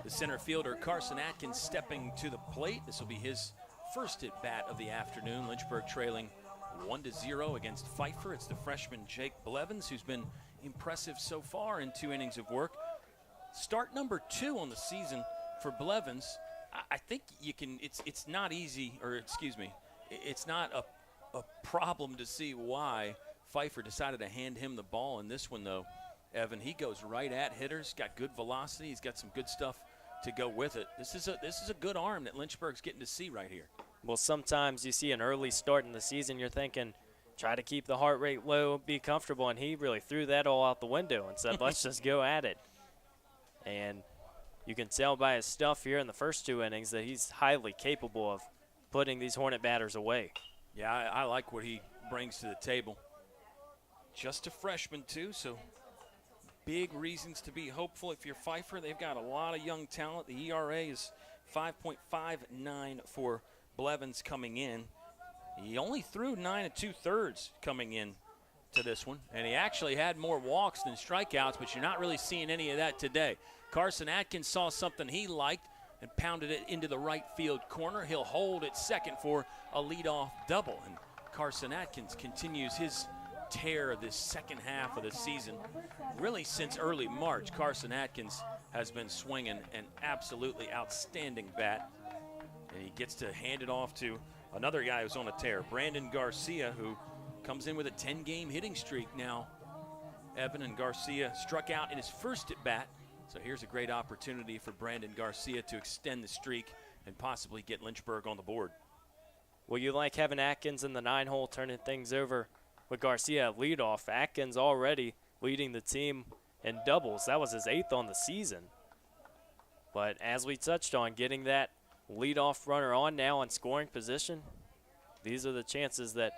The center fielder, Carson Atkins, stepping to the plate. This will be his first at bat of the afternoon. Lynchburg trailing 1-0 against Pfeiffer. It's the freshman Jake Blevins, who's been impressive so far in 2 innings of work. Start number 2 on the season for Blevins. I think you can, it's not easy, or excuse me, it's not a problem to see why Pfeiffer decided to hand him the ball in this one, though. Evan, he goes right at hitters, got good velocity, he's got some good stuff to go with it. This is a good arm that Lynchburg's getting to see right here. Well, sometimes you see an early start in the season, you're thinking, try to keep the heart rate low, be comfortable, and he really threw that all out the window and said, let's just go at it. And you can tell by his stuff here in the first 2 innings that he's highly capable of putting these Hornet batters away. Yeah, I like what he brings to the table. Just a freshman, too, so big reasons to be hopeful if you're Pfeiffer. They've got a lot of young talent. The ERA is 5.59 for Blevins coming in. He only threw 9 2/3 coming in to this one, and he actually had more walks than strikeouts, but you're not really seeing any of that today. Carson Atkins saw something he liked and pounded it into the right field corner. He'll hold at second for a leadoff double, and Carson Atkins continues his tear this second half of the season. Really, since early March, Carson Atkins has been swinging an absolutely outstanding bat, and he gets to hand it off to another guy who's on a tear, Brandon Garcia, who comes in with a 10-game hitting streak now. Evan and Garcia struck out in his first at bat, so here's a great opportunity for Brandon Garcia to extend the streak and possibly get Lynchburg on the board. Well, you like having Atkins in the 9-hole turning things over with Garcia at leadoff. Atkins already leading the team in doubles. That was his 8th on the season. But as we touched on, getting that leadoff runner on now in scoring position, these are the chances that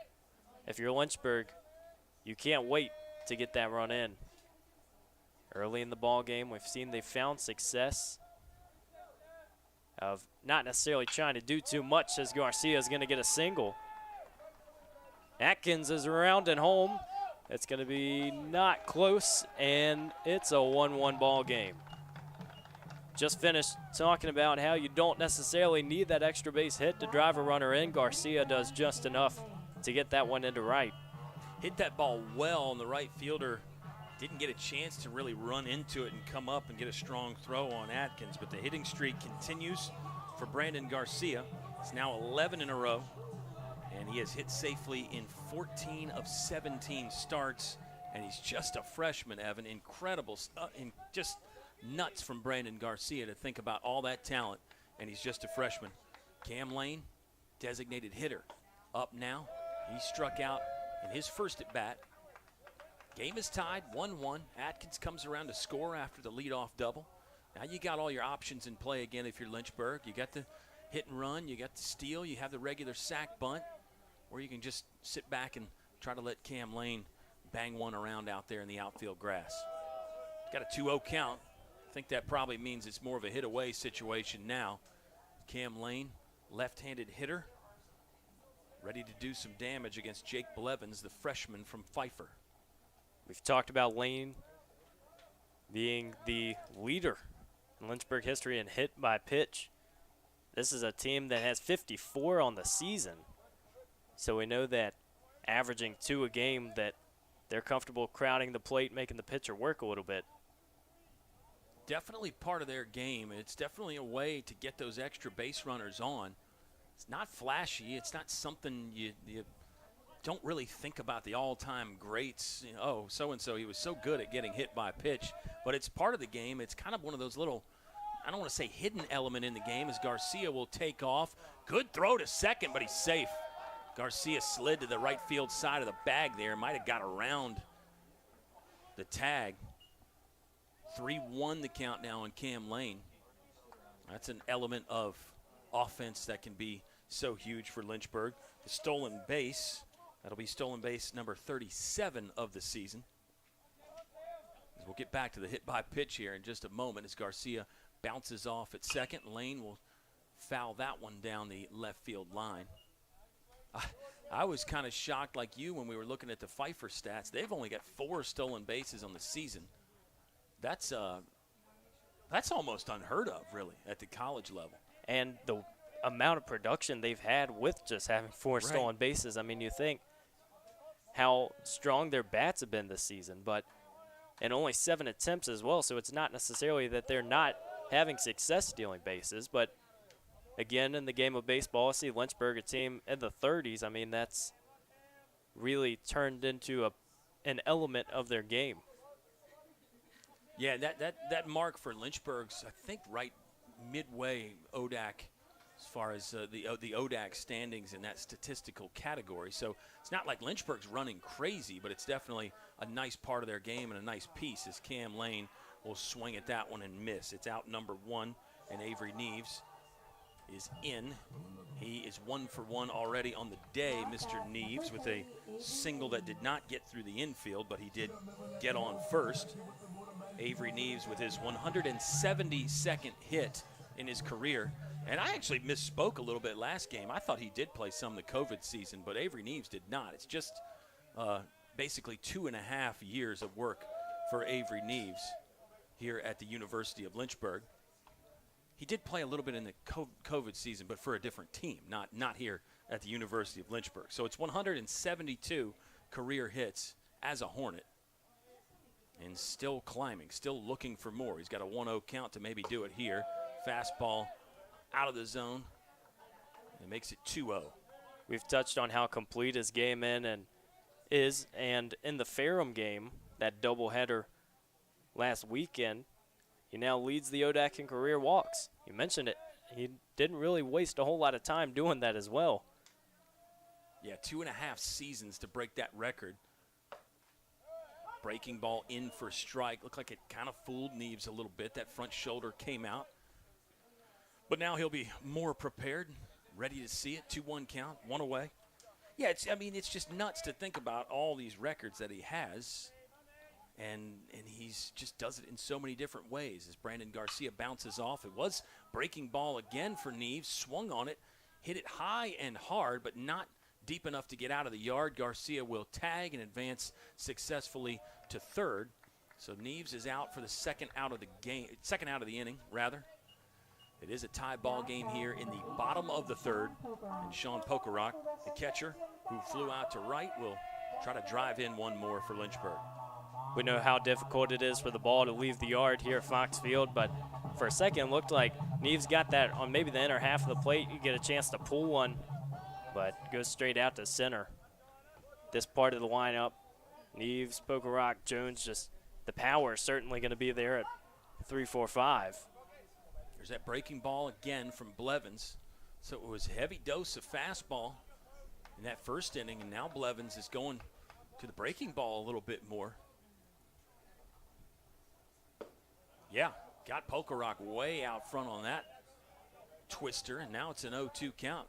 if you're Lynchburg, you can't wait to get that run in. Early in the ball game, we've seen they found success of not necessarily trying to do too much as Garcia is going to get a single. Atkins is around and home. It's going to be not close, and it's a 1-1 ball game. Just finished talking about how you don't necessarily need that extra base hit to drive a runner in. Garcia does just enough to get that one into right. Hit that ball well, and the right fielder didn't get a chance to really run into it and come up and get a strong throw on Atkins, but the hitting streak continues for Brandon Garcia. It's now 11 in a row, and he has hit safely in 14 of 17 starts, and he's just a freshman, Evan. Incredible, just nuts from Brandon Garcia to think about all that talent, and he's just a freshman. Cam Lane, designated hitter, up now. He struck out in his first at bat. Game is tied 1-1. Atkins comes around to score after the leadoff double. Now you got all your options in play again if you're Lynchburg. You got the hit and run, you got the steal, you have the regular sack bunt, or you can just sit back and try to let Cam Lane bang one around out there in the outfield grass. Got a 2-0 count. I think that probably means it's more of a hit-away situation now. Cam Lane, left-handed hitter, ready to do some damage against Jake Blevins, the freshman from Pfeiffer. We've talked about Lane being the leader in Lynchburg history in hit by pitch. This is a team that has 54 on the season. So we know that averaging 2 a game, that they're comfortable crowding the plate, making the pitcher work a little bit. Definitely part of their game. It's definitely a way to get those extra base runners on. It's not flashy. It's not something you don't really think about the all-time greats. You know, oh, so-and-so, he was so good at getting hit by pitch. But it's part of the game. It's kind of one of those little, I don't want to say hidden element in the game, as Garcia will take off. Good throw to second, but he's safe. Garcia slid to the right field side of the bag there. Might have got around the tag. 3-1 the count now on Cam Lane. That's an element of offense that can be so huge for Lynchburg. The stolen base, that'll be stolen base number 37 of the season. As we'll get back to the hit by pitch here in just a moment as Garcia bounces off at second. Lane will foul that one down the left field line. I was kind of shocked like you when we were looking at the Pfeiffer stats. They've only got 4 stolen bases on the season. That's That's almost unheard of, really, at the college level. And the amount of production they've had with just having 4 stolen bases. I mean, you think how strong their bats have been this season, but and only 7 attempts as well, so it's not necessarily that they're not having success stealing bases, but again, in the game of baseball, I see Lynchburg, a team in the 30s. I mean, that's really turned into an element of their game. Yeah, that mark for Lynchburg's, I think, right midway ODAC as far as the ODAC standings in that statistical category. So it's not like Lynchburg's running crazy, but it's definitely a nice part of their game and a nice piece as Cam Lane will swing at that one and miss. It's out number 1, and Avery Neves is in. He is 1 for 1 already on the day, Mr. Neves, with a single that did not get through the infield, but he did get on first. Avery Neves with his 172nd hit in his career. And I actually misspoke a little bit last game. I thought he did play some of the COVID season, but Avery Neves did not. It's just basically 2.5 years of work for Avery Neves here at the University of Lynchburg. He did play a little bit in the COVID season, but for a different team, not here at the University of Lynchburg. So it's 172 career hits as a Hornet. And still climbing, still looking for more. He's got a 1-0 count to maybe do it here. Fastball out of the zone. And it makes it 2-0. We've touched on how complete his game is, and in the Ferrum game, that doubleheader last weekend, he now leads the ODAC in career walks. You mentioned it. He didn't really waste a whole lot of time doing that as well. Yeah, 2.5 seasons to break that record. Breaking ball in for a strike. Looked like it kind of fooled Neves a little bit. That front shoulder came out. But now he'll be more prepared, ready to see it. 2-1 count, 1 away. Yeah, it's just nuts to think about all these records that he has. And he's just does it in so many different ways. As Brandon Garcia bounces off, it was breaking ball again for Neves. Swung on it, hit it high and hard, but not deep enough to get out of the yard. Garcia will tag and advance successfully to third. So Neves is out for the second out of the inning, rather. It is a tie ball game here in the bottom of the third. And Sean Pokerock, the catcher, who flew out to right, will try to drive in one more for Lynchburg. We know how difficult it is for the ball to leave the yard here at Fox Field, but for a second it looked like Neves got that on maybe the inner half of the plate. You get a chance to pull one, but goes straight out to center. This part of the lineup, Neves, Pokerock, Jones, just the power is certainly going to be there at 3-4-5. There's that breaking ball again from Blevins. So it was a heavy dose of fastball in that first inning, and now Blevins is going to the breaking ball a little bit more. Yeah, got Pokerock way out front on that twister, and now it's an 0-2 count.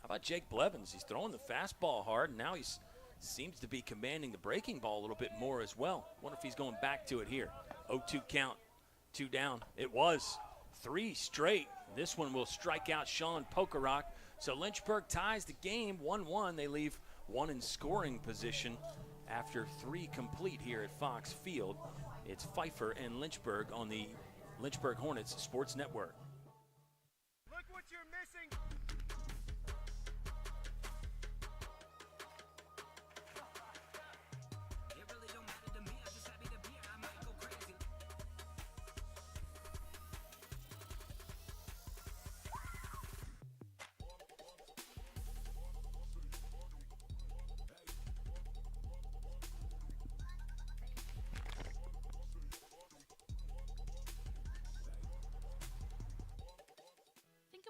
How about Jake Blevins? He's throwing the fastball hard, and now he seems to be commanding the breaking ball a little bit more as well. Wonder if he's going back to it here. 0-2 count, 2 down. It was 3 straight. This one will strike out Sean Pokerock. So Lynchburg ties the game 1-1. They leave 1 in scoring position after 3 complete here at Fox Field. It's Pfeiffer and Lynchburg on the Lynchburg Hornets Sports Network. Look what you're missing.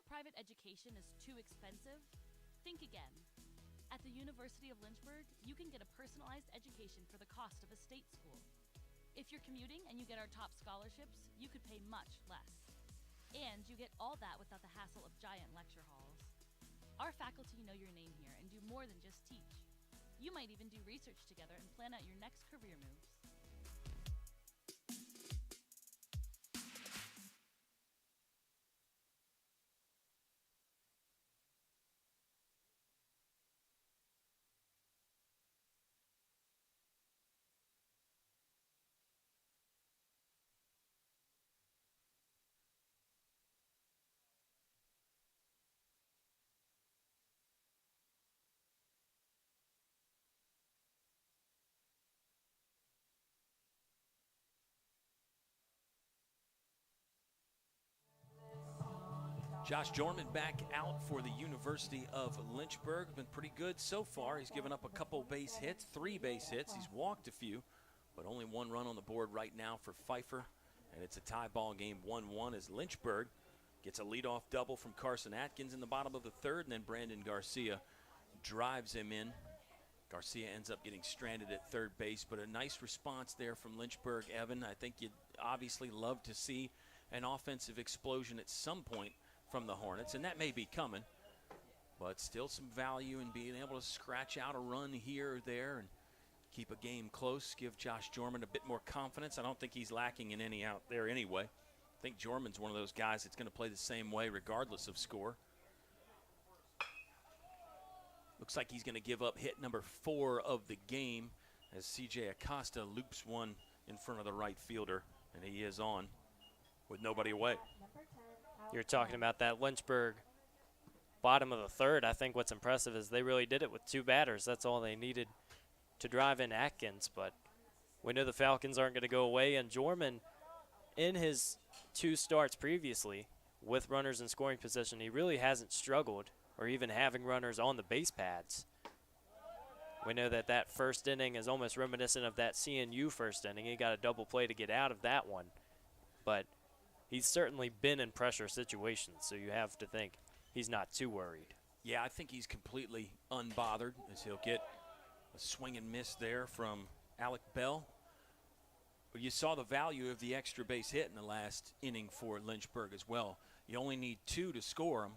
Private education is too expensive? Think again. At the University of Lynchburg, you can get a personalized education for the cost of a state school. If you're commuting and you get our top scholarships, you could pay much less. And you get all that without the hassle of giant lecture halls. Our faculty know your name here and do more than just teach. You might even do research together and plan out your next career moves. Josh Jorman back out for the University of Lynchburg. Been pretty good so far. He's given up a couple base hits, 3 base hits. He's walked a few, but only 1 run on the board right now for Pfeiffer. And it's a tie ball game, 1-1, as Lynchburg gets a leadoff double from Carson Atkins in the bottom of the 3rd, and then Brandon Garcia drives him in. Garcia ends up getting stranded at 3rd base, but a nice response there from Lynchburg. Evan, I think you'd obviously love to see an offensive explosion at some point from the Hornets, and that may be coming, but still some value in being able to scratch out a run here or there and keep a game close, give Josh Jorman a bit more confidence. I don't think he's lacking in any out there anyway. I think Jorman's one of those guys that's going to play the same way regardless of score. Looks like he's going to give up hit number 4 of the game as C.J. Acosta loops one in front of the right fielder, and he is on with nobody away. You're talking about that Lynchburg bottom of the 3rd. I think what's impressive is they really did it with 2 batters. That's all they needed to drive in Atkins, but we know the Falcons aren't going to go away, and Jorman, in his 2 starts previously with runners in scoring position, he really hasn't struggled or even having runners on the base pads. We know that that first inning is almost reminiscent of that CNU first inning. He got a double play to get out of that one, but he's certainly been in pressure situations, so you have to think he's not too worried. Yeah, I think he's completely unbothered as he'll get a swing and miss there from Alec Bell. But you saw the value of the extra base hit in the last inning for Lynchburg as well. You only need 2 to score them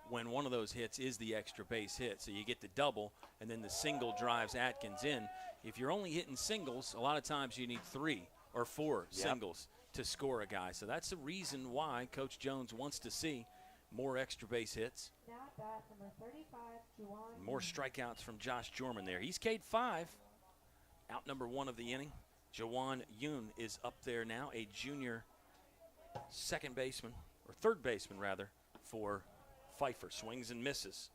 when one of those hits is the extra base hit. So you get the double, and then the single drives Atkins in. If you're only hitting singles, a lot of times you need 3 or 4 singles to score a guy. So that's the reason why Coach Jones wants to see more extra base hits. Now at bat, number 35, Juwan. More strikeouts from Josh Jorman there. He's K'd 5. Out number 1 of the inning. Jawan Yoon is up there now, a junior second baseman, or third baseman rather, for Pfeiffer. Swings and misses.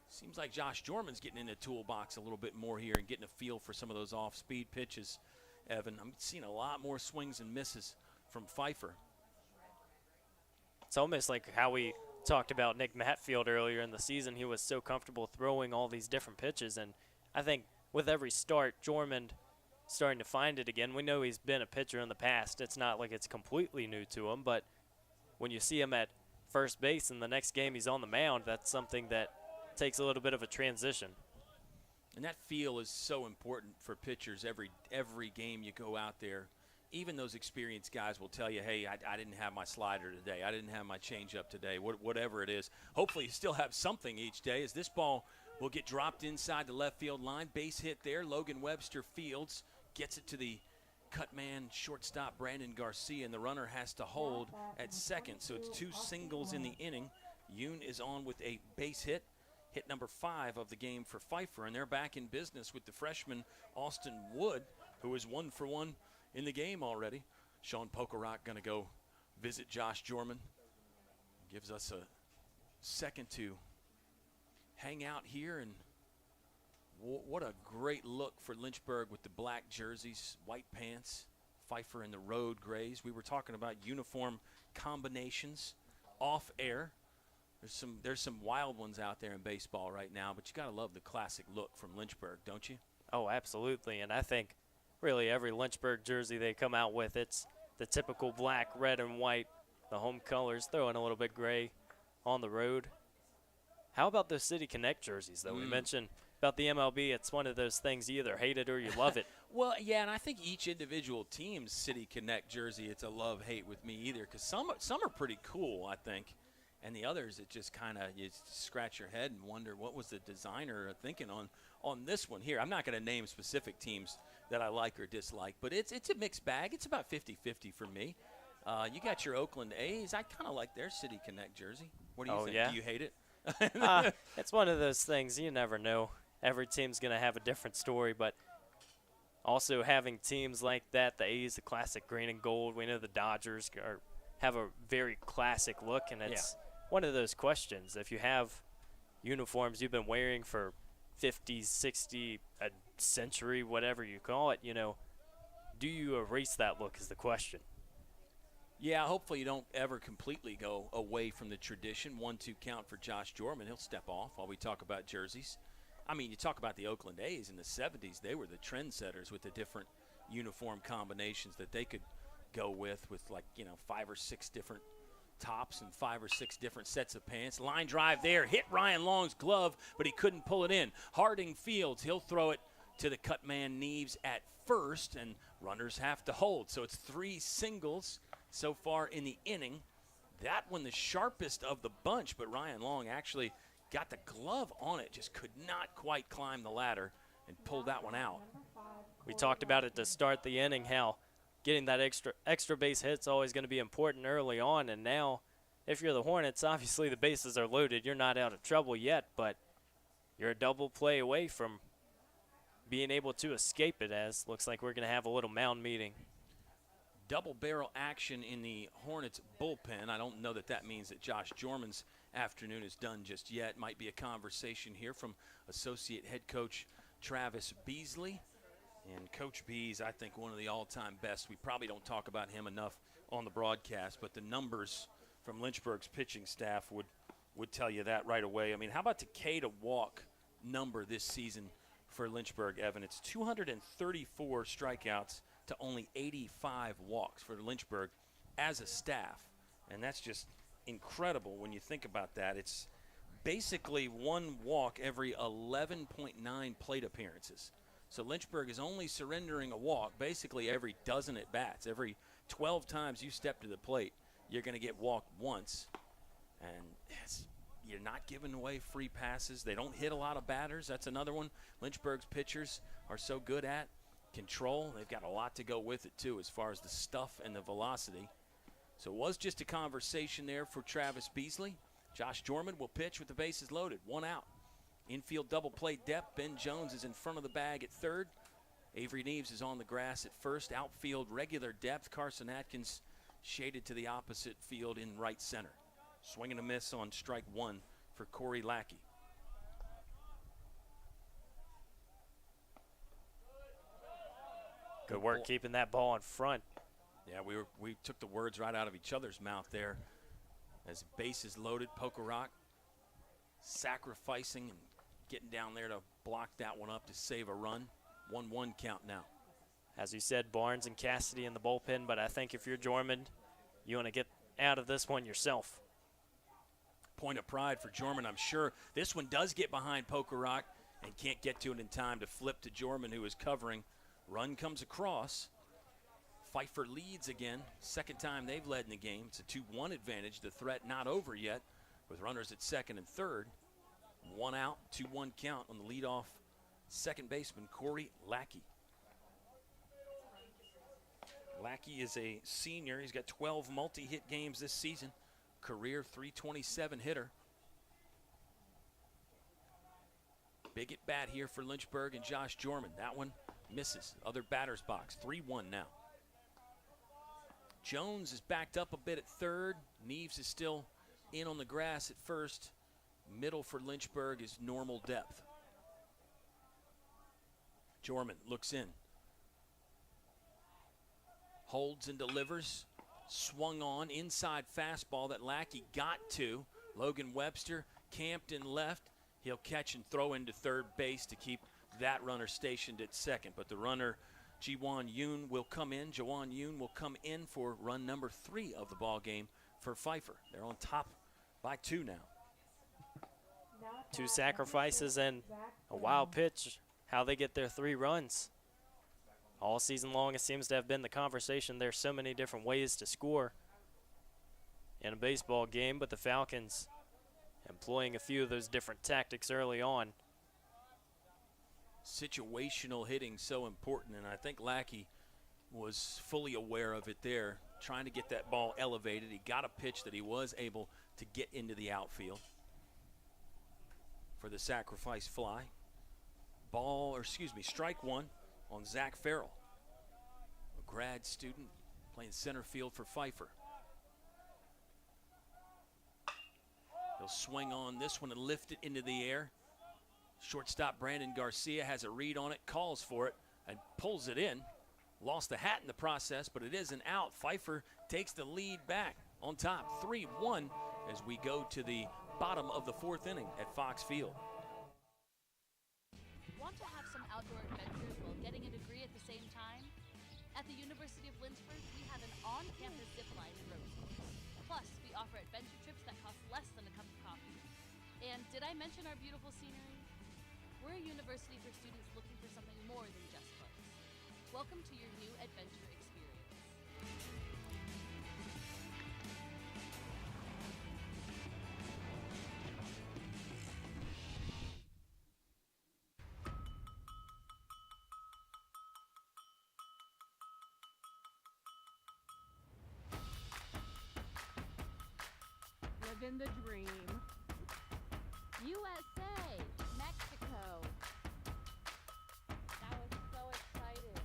Seems like Josh Jorman's getting in the toolbox a little bit more here and getting a feel for some of those off-speed pitches, Evan. I'm seeing a lot more swings and misses from Pfeiffer. It's almost like how we talked about Nick Matfield earlier in the season. He was so comfortable throwing all these different pitches, and I think with every start, Jorman starting to find it again. We know he's been a pitcher in the past. It's not like it's completely new to him, but when you see him at first base in the next game he's on the mound, that's something that takes a little bit of a transition. And that feel is so important for pitchers every game you go out there. Even those experienced guys will tell you, hey, I didn't have my slider today. I didn't have my changeup today, whatever it is. Hopefully you still have something each day, as this ball will get dropped inside the left field line. Base hit there. Logan Webster fields, gets it to the cut man, shortstop Brandon Garcia, and the runner has to hold at second. So it's 2 singles in the inning. Yoon is on with a base hit. Hit number 5 of the game for Pfeiffer, and they're back in business with the freshman Austin Wood, who is 1 for 1 in the game already. Sean Pokerok going to go visit Josh Jorman. Gives us a second to hang out here, and what a great look for Lynchburg with the black jerseys, white pants, Pfeiffer in the road grays. We were talking about uniform combinations off air. There's some wild ones out there in baseball right now, but you got to love the classic look from Lynchburg, don't you? Oh, absolutely, and I think really every Lynchburg jersey they come out with, it's the typical black, red, and white, the home colors, throw in a little bit gray on the road. How about those City Connect jerseys, though? We mentioned about the MLB, it's one of those things you either hate it or you love it. Well, yeah, and I think each individual team's City Connect jersey, it's a love-hate with me either, because some are pretty cool, I think, and the others, it just kind of, you scratch your head and wonder what was the designer thinking on this one here. I'm not going to name specific teams that I like or dislike, but it's a mixed bag. It's about 50-50 for me. You got your Oakland A's. I kind of like their City Connect jersey. What do you think? Yeah? Do you hate it? It's one of those things you never know. Every team's going to have a different story, but also having teams like that, the A's, the classic green and gold. We know the Dodgers have a very classic look, and it's one of those questions. If you have uniforms you've been wearing for 50, 60, a century, whatever you call it, do you erase that look is the question. Yeah, hopefully you don't ever completely go away from the tradition. 1-2 count for Josh Jorman. He'll step off while we talk about jerseys. I mean, you talk about the Oakland A's in the 70s. They were the trendsetters with the different uniform combinations that they could go with like, 5 or 6 different tops and 5 or 6 different sets of pants. Line drive there, hit Ryan Long's glove, but he couldn't pull it in. Harding fields, he'll throw it to the cut man Neves at first, and runners have to hold. So it's 3 singles so far in the inning. That one the sharpest of the bunch, but Ryan Long actually got the glove on it, just could not quite climb the ladder and pulled that one out. We talked about it to start the inning, how getting that extra base hit's always going to be important early on, and now if you're the Hornets, obviously the bases are loaded. You're not out of trouble yet, but you're a double play away from being able to escape it, as looks like we're going to have a little mound meeting. Double barrel action in the Hornets bullpen. I don't know that means that Josh Jorman's afternoon is done just yet. Might be a conversation here from associate head coach Travis Beasley. And Coach Bees, I think, one of the all-time best. We probably don't talk about him enough on the broadcast, but the numbers from Lynchburg's pitching staff would tell you that right away. I mean, how about the K to walk number this season for Lynchburg, Evan? It's 234 strikeouts to only 85 walks for Lynchburg as a staff. And that's just incredible when you think about that. It's basically 1 walk every 11.9 plate appearances. So Lynchburg is only surrendering a walk basically every dozen at bats. Every 12 times you step to the plate, you're going to get walked once. And you're not giving away free passes. They don't hit a lot of batters. That's another one Lynchburg's pitchers are so good at. Control. They've got a lot to go with it, too, as far as the stuff and the velocity. So it was just a conversation there for Travis Beasley. Josh Jorman will pitch with the bases loaded. 1 out. Infield double play depth. Ben Jones is in front of the bag at third. Avery Neves is on the grass at first. Outfield regular depth. Carson Atkins shaded to the opposite field in right center. Swing and a miss on strike 1 for Corey Lackey. Good work keeping that ball in front. Yeah, we took the words right out of each other's mouth there. As base is loaded, Poker sacrificing and getting down there to block that one up to save a run. 1-1 count now. As you said, Barnes and Cassidy in the bullpen, but I think if you're Jorman, you want to get out of this one yourself. Point of pride for Jorman, I'm sure. This one does get behind Poker and can't get to it in time to flip to Jorman, who is covering. Run comes across. Pfeiffer leads again. Second time they've led in the game. It's a 2-1 advantage. The threat not over yet with runners at second and third. 1 out, 2-1 count on the leadoff second baseman, Corey Lackey. Lackey is a senior. He's got 12 multi-hit games this season. Career .327 hitter. Big at bat here for Lynchburg and Josh Jorman. That one misses. Other batter's box. 3-1 now. Jones is backed up a bit at third. Neves is still in on the grass at first. Middle for Lynchburg is normal depth. Jorman looks in. Holds and delivers. Swung on. Inside fastball that Lackey got to. Logan Webster camped in left. He'll catch and throw into third base to keep that runner stationed at second. But the runner, Jiwon Yoon, will come in. Jawan Yoon will come in for run number 3 of the ball game for Pfeiffer. They're on top by 2 now. 2 sacrifices and a wild pitch. How they get their 3 runs. All season long, it seems to have been the conversation. There's so many different ways to score in a baseball game, but the Falcons employing a few of those different tactics early on. Situational hitting so important, and I think Lackey was fully aware of it there, trying to get that ball elevated. He got a pitch that he was able to get into the for the sacrifice fly. Strike 1 on Zach Farrell, a grad student playing center field for Pfeiffer. He'll swing on this one and lift it into the air. Shortstop Brandon Garcia has a read on it, calls for it, and pulls it in. lost the hat in the process, but it is an out. Pfeiffer takes the lead back on top 3-1 as we go to the bottom of the 4th inning at Fox Field. Want to have some outdoor adventures while getting a degree at the same time? At the University of Lynchburg, we have an on-campus zip line and ropes course. Plus, we offer adventure trips that cost less than a cup of coffee. And did I mention our beautiful scenery? We're a university for students looking for something more than just books. Welcome to your new adventure experience. Living the dream. USA, Mexico. That was so exciting.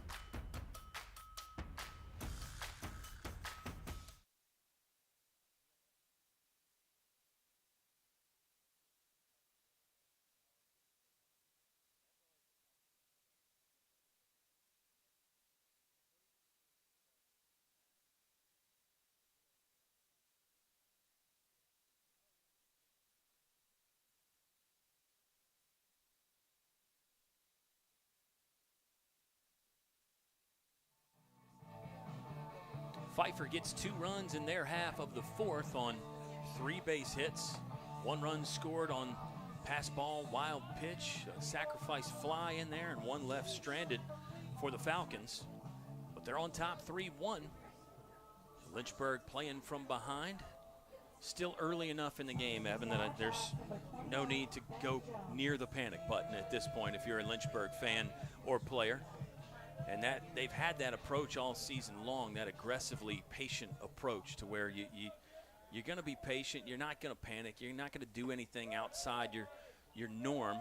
Pfeiffer gets 2 runs in their half of the 4th on 3 base hits. 1 run scored on pass ball, wild pitch, a sacrifice fly in there, and 1 left stranded for the Falcons. But they're on top 3-1. Lynchburg playing from behind. Still early enough in the game, Evan, that there's no need to go near the panic button at this point if you're a Lynchburg fan or player. And that they've had that approach all season long, that aggressively patient approach to where you're going to be patient, you're not going to panic, you're not going to do anything outside your norm,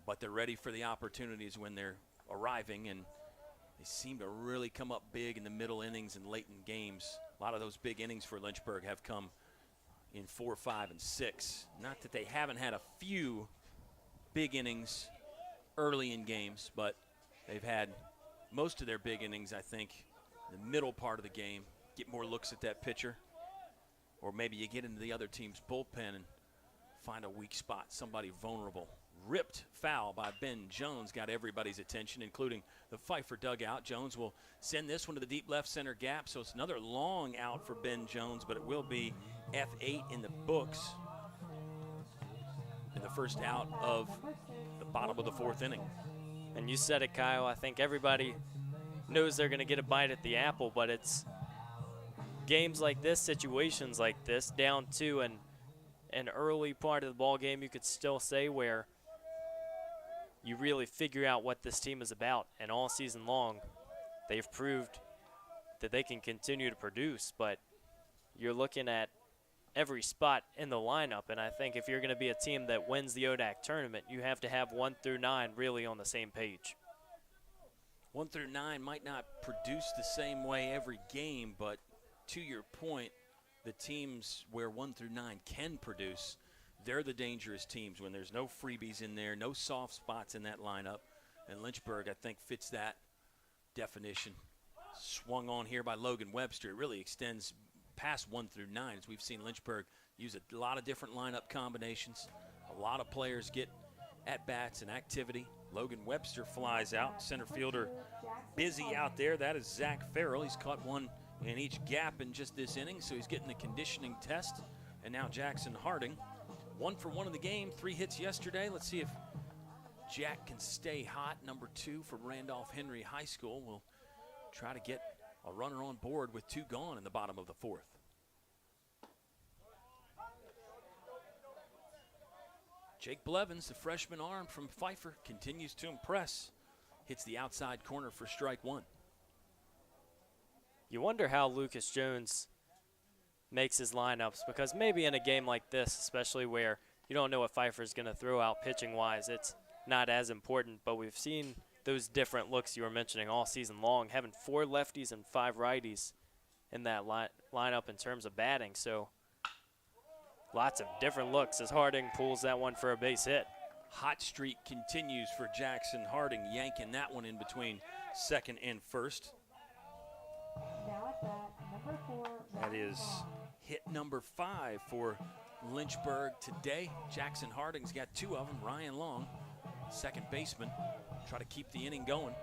but they're ready for the opportunities when they're arriving, and they seem to really come up big in the middle innings and late in games. A lot of those big innings for Lynchburg have come in 4, 5, and 6. Not that they haven't had a few big innings early in games, but they've had most of their big innings, I think, in the middle part of the game, get more looks at that pitcher. Or maybe you get into the other team's bullpen and find a weak spot, somebody vulnerable. Ripped foul by Ben Jones got everybody's attention, including the Pfeiffer dugout. Jones will send this one to the deep left center gap, so it's another long out for Ben Jones, but it will be F8 in the books. And the first out of the bottom of the 4th inning. And you said it, Kyle. I think everybody knows they're going to get a bite at the apple, but it's games like this, situations like this, down to an early part of the ball game, you could still say, where you really figure out what this team is about. And all season long, they've proved that they can continue to produce, but you're looking at every spot in the lineup, and I think if you're going to be a team that wins the ODAC tournament, you have to have 1 through 9 really on the same page. 1 through 9 might not produce the same way every game, but to your point, the teams where 1 through 9 can produce, they're the dangerous teams when there's no freebies in there, no soft spots in that lineup, and Lynchburg, I think, fits that definition. Swung on here by Logan Webster. It really extends past 1 through 9, as we've seen Lynchburg use a lot of different lineup combinations. A lot of players get at-bats and activity. Logan Webster flies out. Center fielder busy out there. That is Zach Farrell. He's caught one in each gap in just this inning, so he's getting the conditioning test. And now Jackson Harding, 1 for 1 in the game, 3 hits yesterday. Let's see if Jack can stay hot. Number 2 from Randolph Henry High School. We'll try to get a runner on board with 2 gone in the bottom of the 4th. Jake Blevins, the freshman arm from Pfeiffer, continues to impress. Hits the outside corner for strike 1. You wonder how Lucas Jones makes his lineups, because maybe in a game like this, especially where you don't know what Pfeiffer's going to throw out pitching-wise, it's not as important, but we've seen those different looks you were mentioning all season long, having 4 lefties and 5 righties in that lineup in terms of batting. So lots of different looks as Harding pulls that one for a base hit. Hot streak continues for Jackson Harding, yanking that one in between second and first. Number 4, That is hit number 5 for Lynchburg today. Jackson Harding's got 2 of them. Ryan Long, second baseman, try to keep the inning going.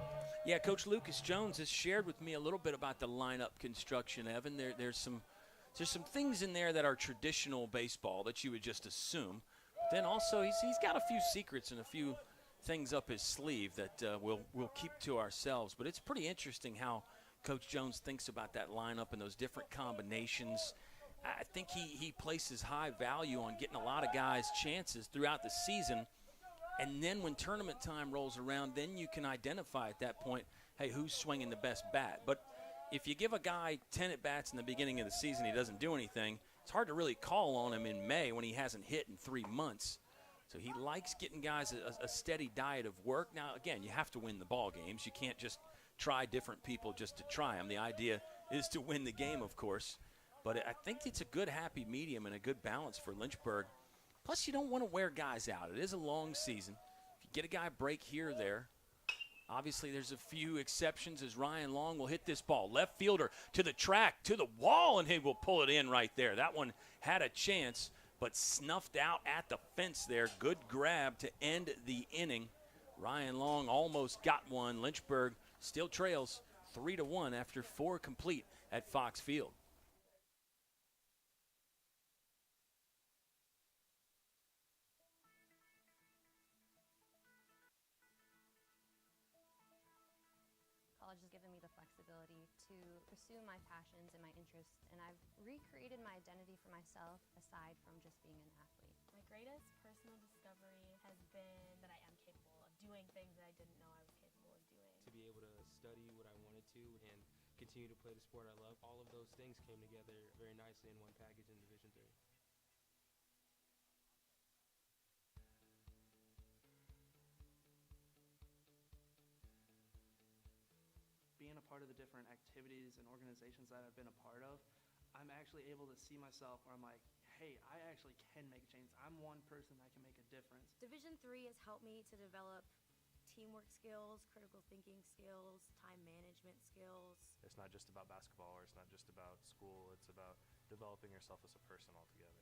Yeah, Coach Lucas Jones has shared with me a little bit about the lineup construction, Evan. There's some things in there that are traditional baseball that you would just assume. But then also he's got a few secrets and a few things up his sleeve that we'll keep to ourselves. But it's pretty interesting how Coach Jones thinks about that lineup and those different combinations. I think he places high value on getting a lot of guys chances throughout the season. And then when tournament time rolls around, then you can identify at that point, hey, who's swinging the best bat. But if you give a guy 10 at-bats in the beginning of the season, he doesn't do anything, it's hard to really call on him in May when he hasn't hit in 3 months. So he likes getting guys a steady diet of work. Now, again, you have to win the ball games. You can't just try different people just to try them. The idea is to win the game, of course. But I think it's a good happy medium and a good balance for Lynchburg. Plus, you don't want to wear guys out. It is a long season. If you get a guy break here or there, obviously there's a few exceptions as Ryan Long will hit this ball. Left fielder to the track, to the wall, and he will pull it in right there. That one had a chance, but snuffed out at the fence there. Good grab to end the inning. Ryan Long almost got one. Lynchburg still trails 3-1 after 4 complete at Fox Field. College has given me the flexibility to pursue my passions and my interests, and I've recreated my identity for myself aside from just being an athlete. My greatest personal discovery has been that I am capable of doing things that I didn't know I was capable of doing. To be able to study what I wanted to and continue to play the sport I love, all of those things came together very nicely in one package in Division III. Being a part of the different activities and organizations that I've been a part of, I'm actually able to see myself where I'm like, hey, I actually can make a change. I'm one person that can make a difference. Division III has helped me to develop teamwork skills, critical thinking skills, time management skills. It's not just about basketball, or it's not just about school. It's about developing yourself as a person altogether.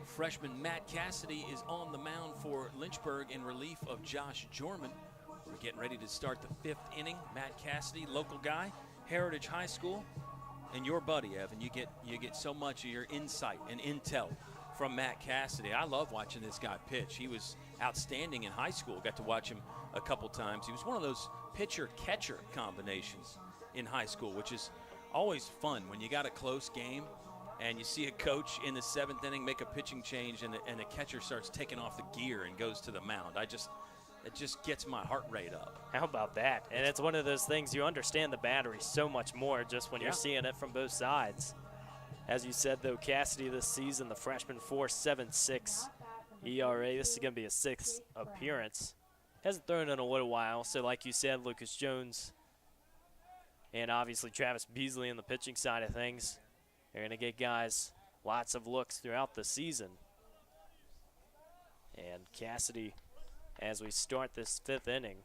Freshman Matt Cassidy is on the mound for Lynchburg in relief of Josh Jorman. We're getting ready to start the 5th inning. Matt Cassidy, local guy, Heritage High School, and your buddy, Evan. You get so much of your insight and intel from Matt Cassidy. I love watching this guy pitch. He was outstanding in high school. Got to watch him a couple times. He was one of those pitcher-catcher combinations in high school, which is always fun when you got a close game and you see a coach in the 7th inning make a pitching change and the catcher starts taking off the gear and goes to the mound. It just gets my heart rate up. How about that? And it's one of those things, you understand the battery so much more just when you're seeing it from both sides. As you said, though, Cassidy this season, the freshman, 4.76 ERA. This is going to be his 6th appearance. Hasn't thrown in a little while, so like you said, Lucas Jones and obviously Travis Beasley on the pitching side of things, they're going to get guys lots of looks throughout the season. And Cassidy, as we start this 5th inning,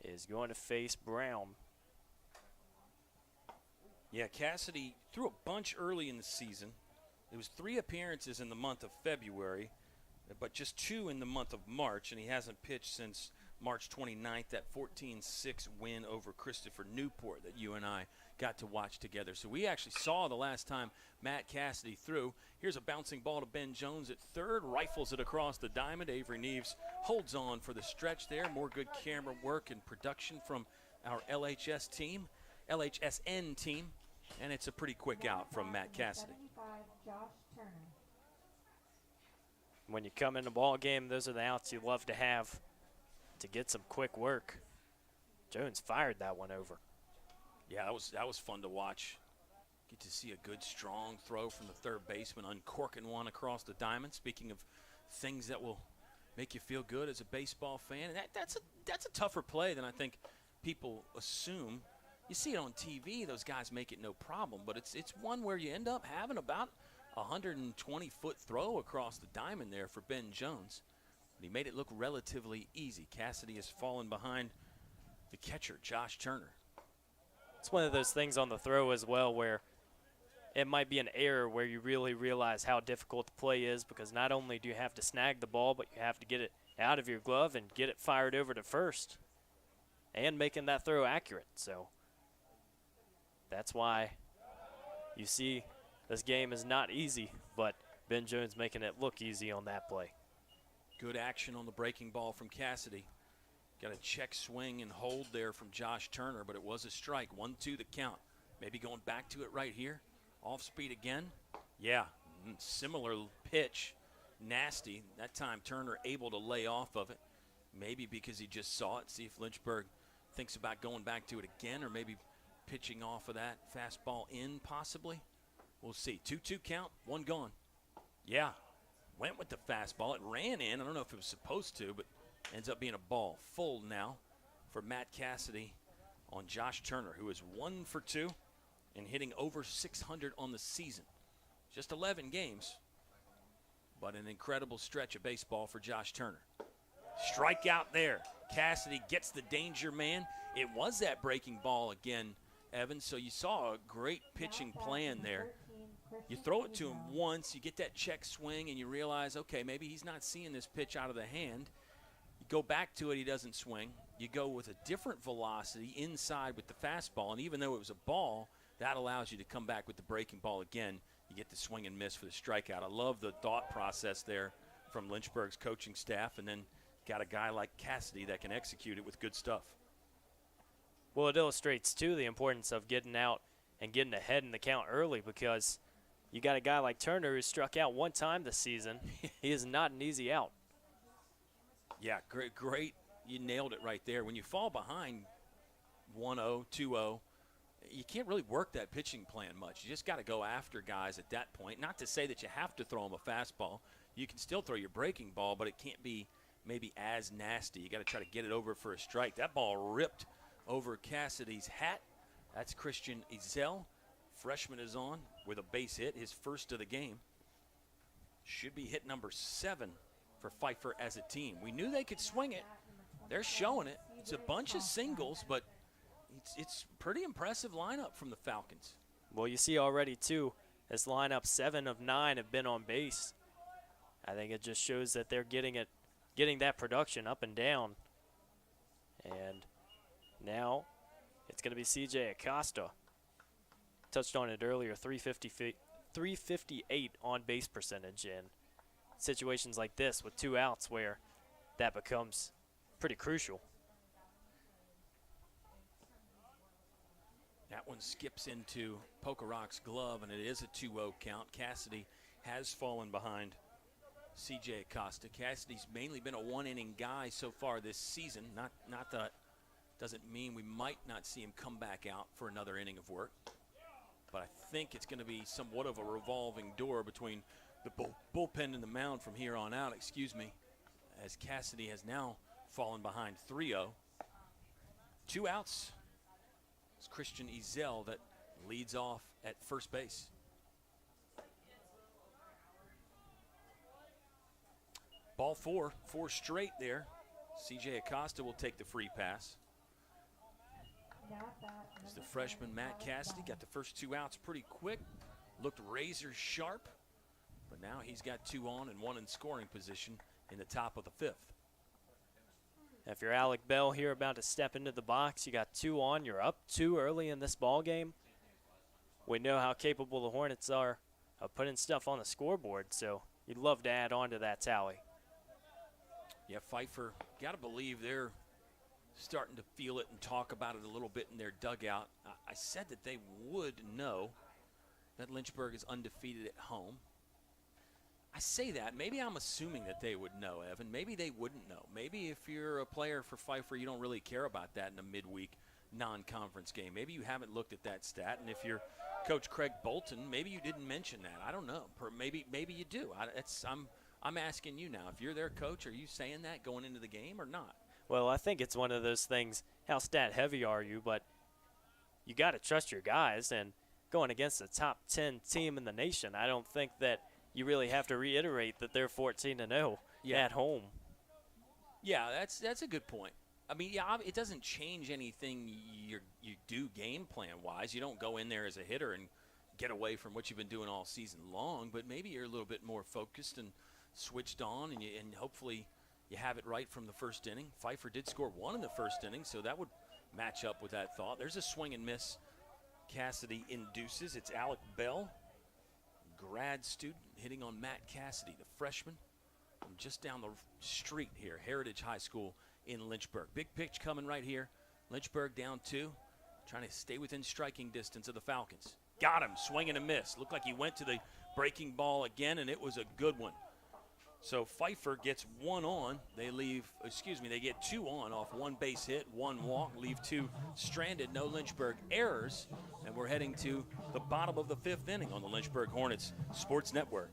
is going to face Brown. Yeah, Cassidy threw a bunch early in the season. There was 3 appearances in the month of February, but just 2 in the month of March, and he hasn't pitched since March 29th, that 14-6 win over Christopher Newport that you and I got to watch together. So we actually saw the last time Matt Cassidy threw. Here's a bouncing ball to Ben Jones at third, rifles it across the diamond. Avery Neves holds on for the stretch there. More good camera work and production from our LHSN team, and it's a pretty quick out from Matt Cassidy. When you come in the ball game, those are the outs you love to have to get some quick work. Jones fired that one over. Yeah, that was fun to watch. Get to see a good, strong throw from the third baseman, uncorking one across the diamond. Speaking of things that will make you feel good as a baseball fan. And that's a tougher play than I think people assume. You see it on TV, those guys make it no problem, but it's one where you end up having about a 120-foot throw across the diamond there for Ben Jones. But he made it look relatively easy. Cassidy has fallen behind the catcher, Josh Turner. It's one of those things on the throw as well where it might be an error where you really realize how difficult the play is, because not only do you have to snag the ball, but you have to get it out of your glove and get it fired over to first and making that throw accurate. So that's why you see this game is not easy, but Ben Jones making it look easy on that play. Good action on the breaking ball from Cassidy. Got a check swing and hold there from Josh Turner, but it was a strike. 1-2 the count. Maybe going back to it right here. Off speed again. Yeah, similar pitch. Nasty. That time Turner able to lay off of it. Maybe because he just saw it. See if Lynchburg thinks about going back to it again, or maybe pitching off of that fastball in possibly. We'll see. 2-2 count, one gone. Yeah, went with the fastball. It ran in. I don't know if it was supposed to, but ends up being a ball. Full now for Matt Cassidy on Josh Turner, who is 1 for 2 and hitting over 600 on the season. Just 11 games, but an incredible stretch of baseball for Josh Turner. Strikeout there. Cassidy gets the danger man. It was that breaking ball again, Evan, so you saw a great pitching plan there. You throw it to him once, you get that check swing, and you realize, okay, maybe he's not seeing this pitch out of the hand. You go back to it, he doesn't swing. You go with a different velocity inside with the fastball, and even though it was a ball, that allows you to come back with the breaking ball again. You get the swing and miss for the strikeout. I love the thought process there from Lynchburg's coaching staff, and then got a guy like Cassidy that can execute it with good stuff. Well, it illustrates, too, the importance of getting out and getting ahead in the count early, because you got a guy like Turner who struck out one time this season. He is not an easy out. Yeah, great. You nailed it right there. When you fall behind 1-0, 2-0, you can't really work that pitching plan much. You just got to go after guys at that point. Not to say that you have to throw them a fastball. You can still throw your breaking ball, but it can't be maybe as nasty. You got to try to get it over for a strike. That ball ripped over Cassidy's hat. That's Christian Ezel. Freshman is on with a base hit, his first of the game. Should be hit number 7 for Pfeiffer as a team. We knew they could swing it. They're showing it. It's a bunch of singles, but it's pretty impressive lineup from the Falcons. Well, you see already, too, this lineup, 7 of 9 have been on base. I think it just shows that they're getting that production up and down. And now it's going to be C.J. Acosta. Touched on it earlier, 358 on base percentage, and situations like this with 2 outs where that becomes pretty crucial. That one skips into Pokerok's glove, and it is a 2-0 count. Cassidy has fallen behind C.J. Acosta. Cassidy's mainly been a 1-inning guy so far this season. Not that doesn't mean we might not see him come back out for another inning of work. But I think it's going to be somewhat of a revolving door between the bullpen and the mound from here on out, as Cassidy has now fallen behind 3-0. 2 outs. It's Christian Ezel that leads off at first base. Ball 4 straight there. C.J. Acosta will take the free pass. As the freshman Matt Cassidy got the first 2 outs pretty quick. Looked razor sharp. But now he's got 2 on and 1 in scoring position in the top of the 5th. If you're Alec Bell here about to step into the box, you got 2 on. You're up 2 early in this ball game. We know how capable the Hornets are of putting stuff on the scoreboard, so you'd love to add on to that tally. Yeah, Pfeiffer, got to believe they're starting to feel it and talk about it a little bit in their dugout. I said that they would know that Lynchburg is undefeated at home. I say that. Maybe I'm assuming that they would know, Evan. Maybe they wouldn't know. Maybe if you're a player for Pfeiffer, you don't really care about that in a midweek non-conference game. Maybe you haven't looked at that stat. And if you're Coach Craig Bolton, maybe you didn't mention that. I don't know. Maybe you do. I'm asking you now, if you're their coach, are you saying that going into the game or not? Well, I think it's one of those things, how stat heavy are you, but you got to trust your guys, and going against the top 10 team in the nation, I don't think that you really have to reiterate that they're 14-0 at home. Yeah, that's a good point. I mean, yeah, it doesn't change anything you do game plan-wise. You don't go in there as a hitter and get away from what you've been doing all season long, but maybe you're a little bit more focused and switched on, and hopefully you have it right from the first inning. Pfeiffer did score 1 in the first inning, so that would match up with that thought. There's a swing and miss. Cassidy induces. It's Alec Bell, grad student, hitting on Matt Cassidy, the freshman, from just down the street here, Heritage High School in Lynchburg. Big pitch coming right here. Lynchburg down 2, trying to stay within striking distance of the Falcons. Got him, swing and a miss. Looked like he went to the breaking ball again, and it was a good one. So Pfeiffer gets 1 on. They get 2 on off 1 base hit, 1 walk, leave 2 stranded, no Lynchburg errors. And we're heading to the bottom of the 5th inning on the Lynchburg Hornets Sports Network.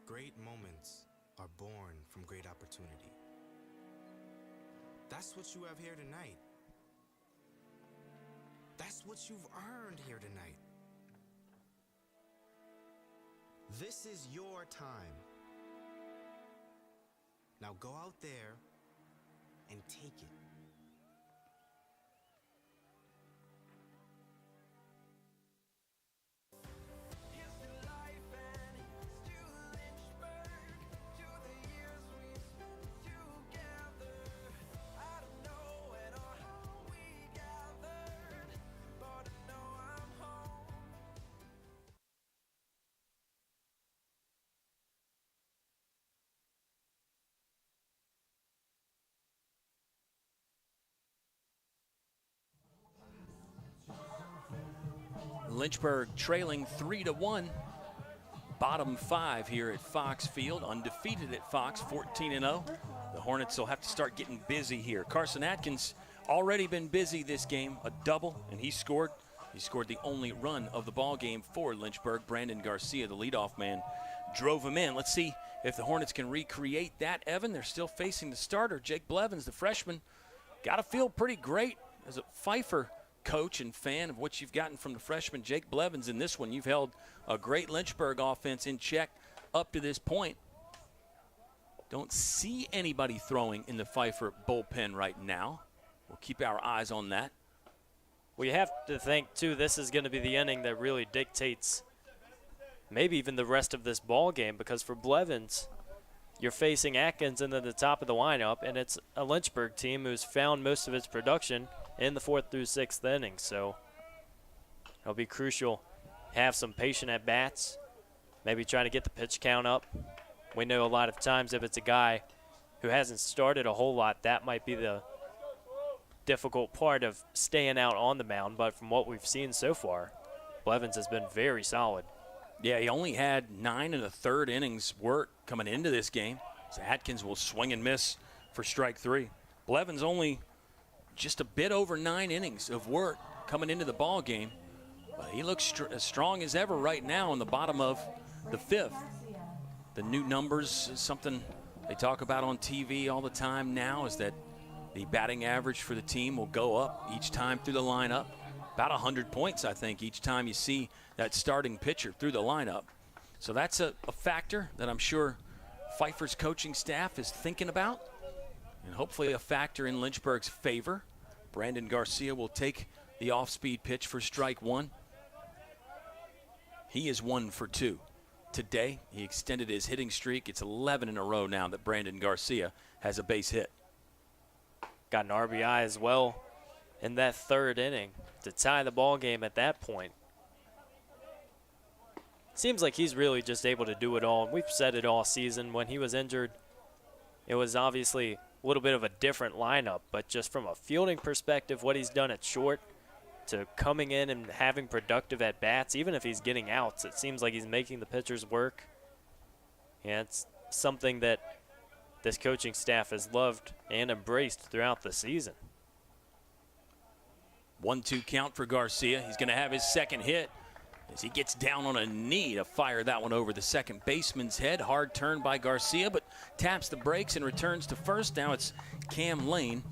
Great moments are born from great opportunity. That's what you have here tonight. That's what you've earned here tonight. This is your time. Now go out there and take it. Lynchburg trailing 3-1. Bottom 5 here at Fox Field, undefeated at Fox, 14-0. The Hornets will have to start getting busy here. Carson Atkins already been busy this game, a double, and he scored. He scored the only run of the ball game for Lynchburg. Brandon Garcia, the leadoff man, drove him in. Let's see if the Hornets can recreate that, Evan. They're still facing the starter, Jake Blevins, the freshman. Got to feel pretty great as a Pfeiffer coach and fan of what you've gotten from the freshman Jake Blevins in this one. You've held a great Lynchburg offense in check up to this point. Don't see anybody throwing in the Pfeiffer bullpen right now. We'll keep our eyes on that. We have to think, too, this is going to be the inning that really dictates maybe even the rest of this ball game, because for Blevins, you're facing Atkins into the top of the lineup, and it's a Lynchburg team who's found most of its production in the 4th through 6th innings. So it'll be crucial. Have some patient at-bats, maybe trying to get the pitch count up. We know a lot of times if it's a guy who hasn't started a whole lot, that might be the difficult part of staying out on the mound. But from what we've seen so far, Blevins has been very solid. Yeah, he only had 9 1/3 innings work coming into this game. So Atkins will swing and miss for strike 3. Blevins only just a bit over 9 innings of work coming into the ball game. But he looks as strong as ever right now in the bottom of the 5th. The new numbers is something they talk about on TV all the time now, is that the batting average for the team will go up each time through the lineup. About 100 points, I think, each time you see that starting pitcher through the lineup. So that's a factor that I'm sure Pfeiffer's coaching staff is thinking about, and hopefully a factor in Lynchburg's favor. Brandon Garcia will take the off-speed pitch for strike 1. He is 1 for 2. Today, he extended his hitting streak. It's 11 in a row now that Brandon Garcia has a base hit. Got an RBI as well in that 3rd inning to tie the ball game at that point. Seems like he's really just able to do it all. We've said it all season. When he was injured, it was obviously a little bit of a different lineup, but just from a fielding perspective, what he's done at short, to coming in and having productive at-bats, even if he's getting outs. It seems like he's making the pitchers work. And it's something that this coaching staff has loved and embraced throughout the season. 1-2 count for Garcia. He's going to have his second hit as he gets down on a knee to fire that one over the second baseman's head. Hard turn by Garcia, but taps the brakes and returns to first. Now it's Cam Lane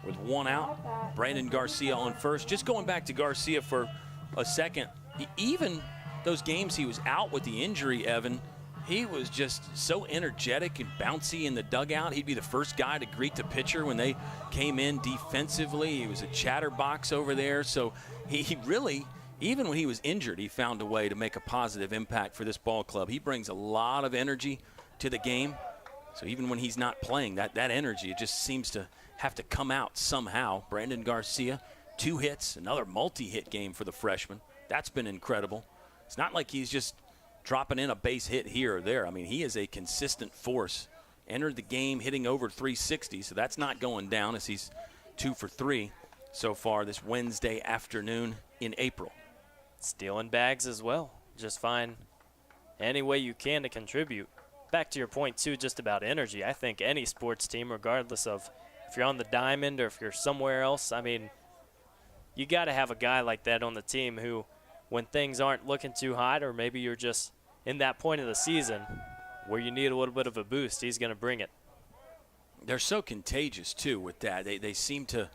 with one out. Brandon Garcia on first. Just going back to Garcia for a second, even those games he was out with the injury, Evan, he was just so energetic and bouncy in the dugout. He'd be the first guy to greet the pitcher when they came in defensively. He was a chatterbox over there. So he really, even when he was injured, he found a way to make a positive impact for this ball club. He brings a lot of energy to the game. So even when he's not playing, that energy, it just seems to have to come out somehow. Brandon Garcia, 2 hits, another multi-hit game for the freshman. That's been incredible. It's not like he's just dropping in a base hit here or there. I mean, he is a consistent force. Entered the game hitting over 360, so that's not going down as he's 2 for 3 so far this Wednesday afternoon in April. Stealing bags as well. Just find any way you can to contribute. Back to your point, too, just about energy. I think any sports team, regardless of if you're on the diamond or if you're somewhere else, I mean, you got to have a guy like that on the team who, when things aren't looking too hot, or maybe you're just in that point of the season where you need a little bit of a boost, he's going to bring it. They're so contagious, too, with that. They seem to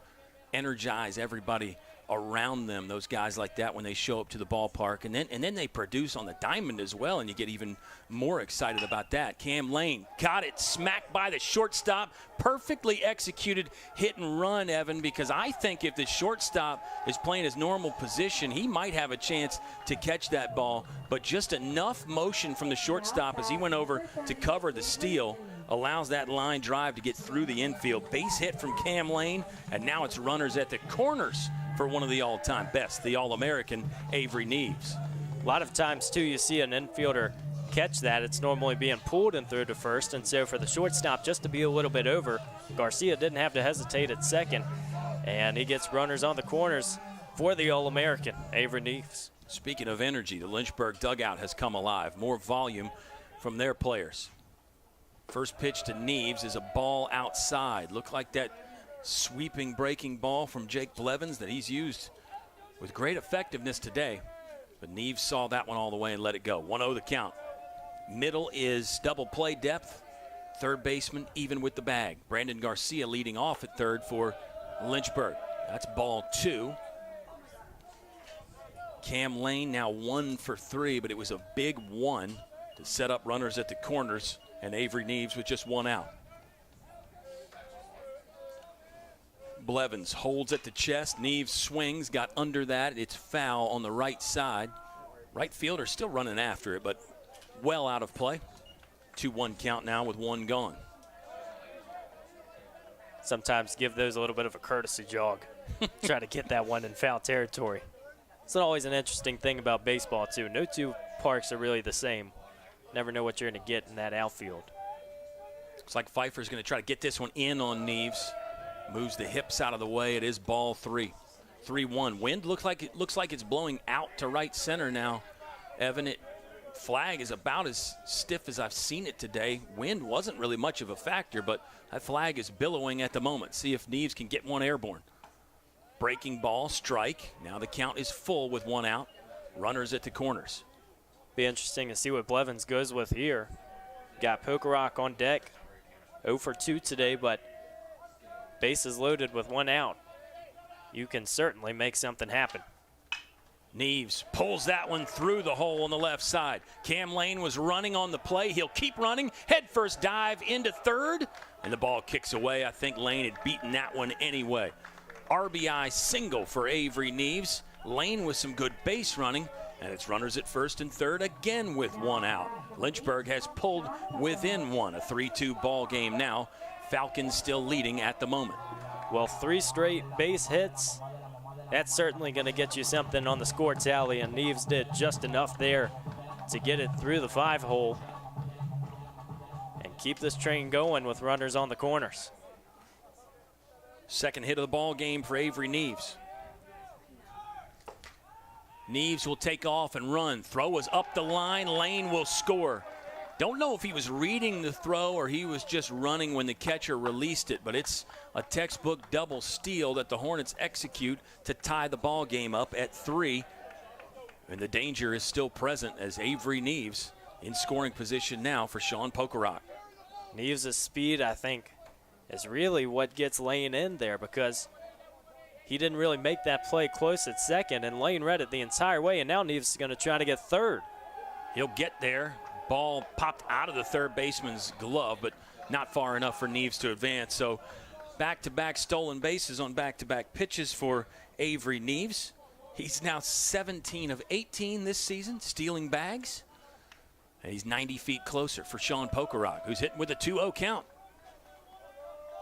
energize everybody around them, those guys like that, when they show up to the ballpark. And then they produce on the diamond as well, and you get even more excited about that. Cam Lane got it, smacked by the shortstop. Perfectly executed hit and run, Evan, because I think if the shortstop is playing his normal position, he might have a chance to catch that ball. But just enough motion from the shortstop as he went over to cover the steal allows that line drive to get through the infield. Base hit from Cam Lane, and now it's runners at the corners for one of the all-time best, the All-American Avery Neves. A lot of times, too, you see an infielder catch that. It's normally being pulled in third to first, and so for the shortstop just to be a little bit over, Garcia didn't have to hesitate at second, and he gets runners on the corners for the All-American Avery Neves. Speaking of energy, the Lynchburg dugout has come alive. More volume from their players. First pitch to Neves is a ball outside. Looked like that sweeping breaking ball from Jake Blevins that he's used with great effectiveness today. But Neves saw that one all the way and let it go. 1-0 the count. Middle is double play depth. Third baseman even with the bag. Brandon Garcia leading off at third for Lynchburg. That's ball 2. Cam Lane now 1 for 3, but it was a big one to set up runners at the corners, and Avery Neves with just 1 out. Blevins holds at the chest. Neves swings, got under that. It's foul on the right side. Right fielder still running after it, but well out of play. 2-1 count now with 1 gone. Sometimes give those a little bit of a courtesy jog. Try to get that one in foul territory. It's always an interesting thing about baseball, too. No two parks are really the same. Never know what you're going to get in that outfield. Looks like Pfeiffer's going to try to get this one in on Neves. Moves the hips out of the way. It is ball 3. 3-1. Wind looks like it's blowing out to right center now. Evan, flag is about as stiff as I've seen it today. Wind wasn't really much of a factor, but that flag is billowing at the moment. See if Neves can get one airborne. Breaking ball, strike. Now the count is full with 1 out. Runners at the corners. Be interesting to see what Blevins goes with here. Got Pokerock on deck. 0 for 2 today, but bases loaded with 1 out. You can certainly make something happen. Neves pulls that one through the hole on the left side. Cam Lane was running on the play. He'll keep running. Head first dive into third. And the ball kicks away. I think Lane had beaten that one anyway. RBI single for Avery Neves. Lane with some good base running. And it's runners at first and third again with 1 out. Lynchburg has pulled within 1. A 3-2 ball game now. Falcons still leading at the moment. Well, 3 straight base hits. That's certainly going to get you something on the score tally, and Neves did just enough there to get it through the 5-hole and keep this train going with runners on the corners. Second hit of the ball game for Avery Neves. Neves will take off and run. Throw is up the line. Lane will score. Don't know if he was reading the throw or he was just running when the catcher released it, but it's a textbook double steal that the Hornets execute to tie the ball game up at 3. And the danger is still present as Avery Neves in scoring position now for Sean Pokerock. Neves' speed, I think, is really what gets Lane in there, because he didn't really make that play close at second, and Lane read it the entire way, and now Neves is going to try to get third. He'll get there. Ball popped out of the third baseman's glove, but not far enough for Neves to advance. So back-to-back stolen bases on back-to-back pitches for Avery Neves. He's now 17 of 18 this season, stealing bags. And he's 90 feet closer for Sean Pokerock, who's hitting with a 2-0 count.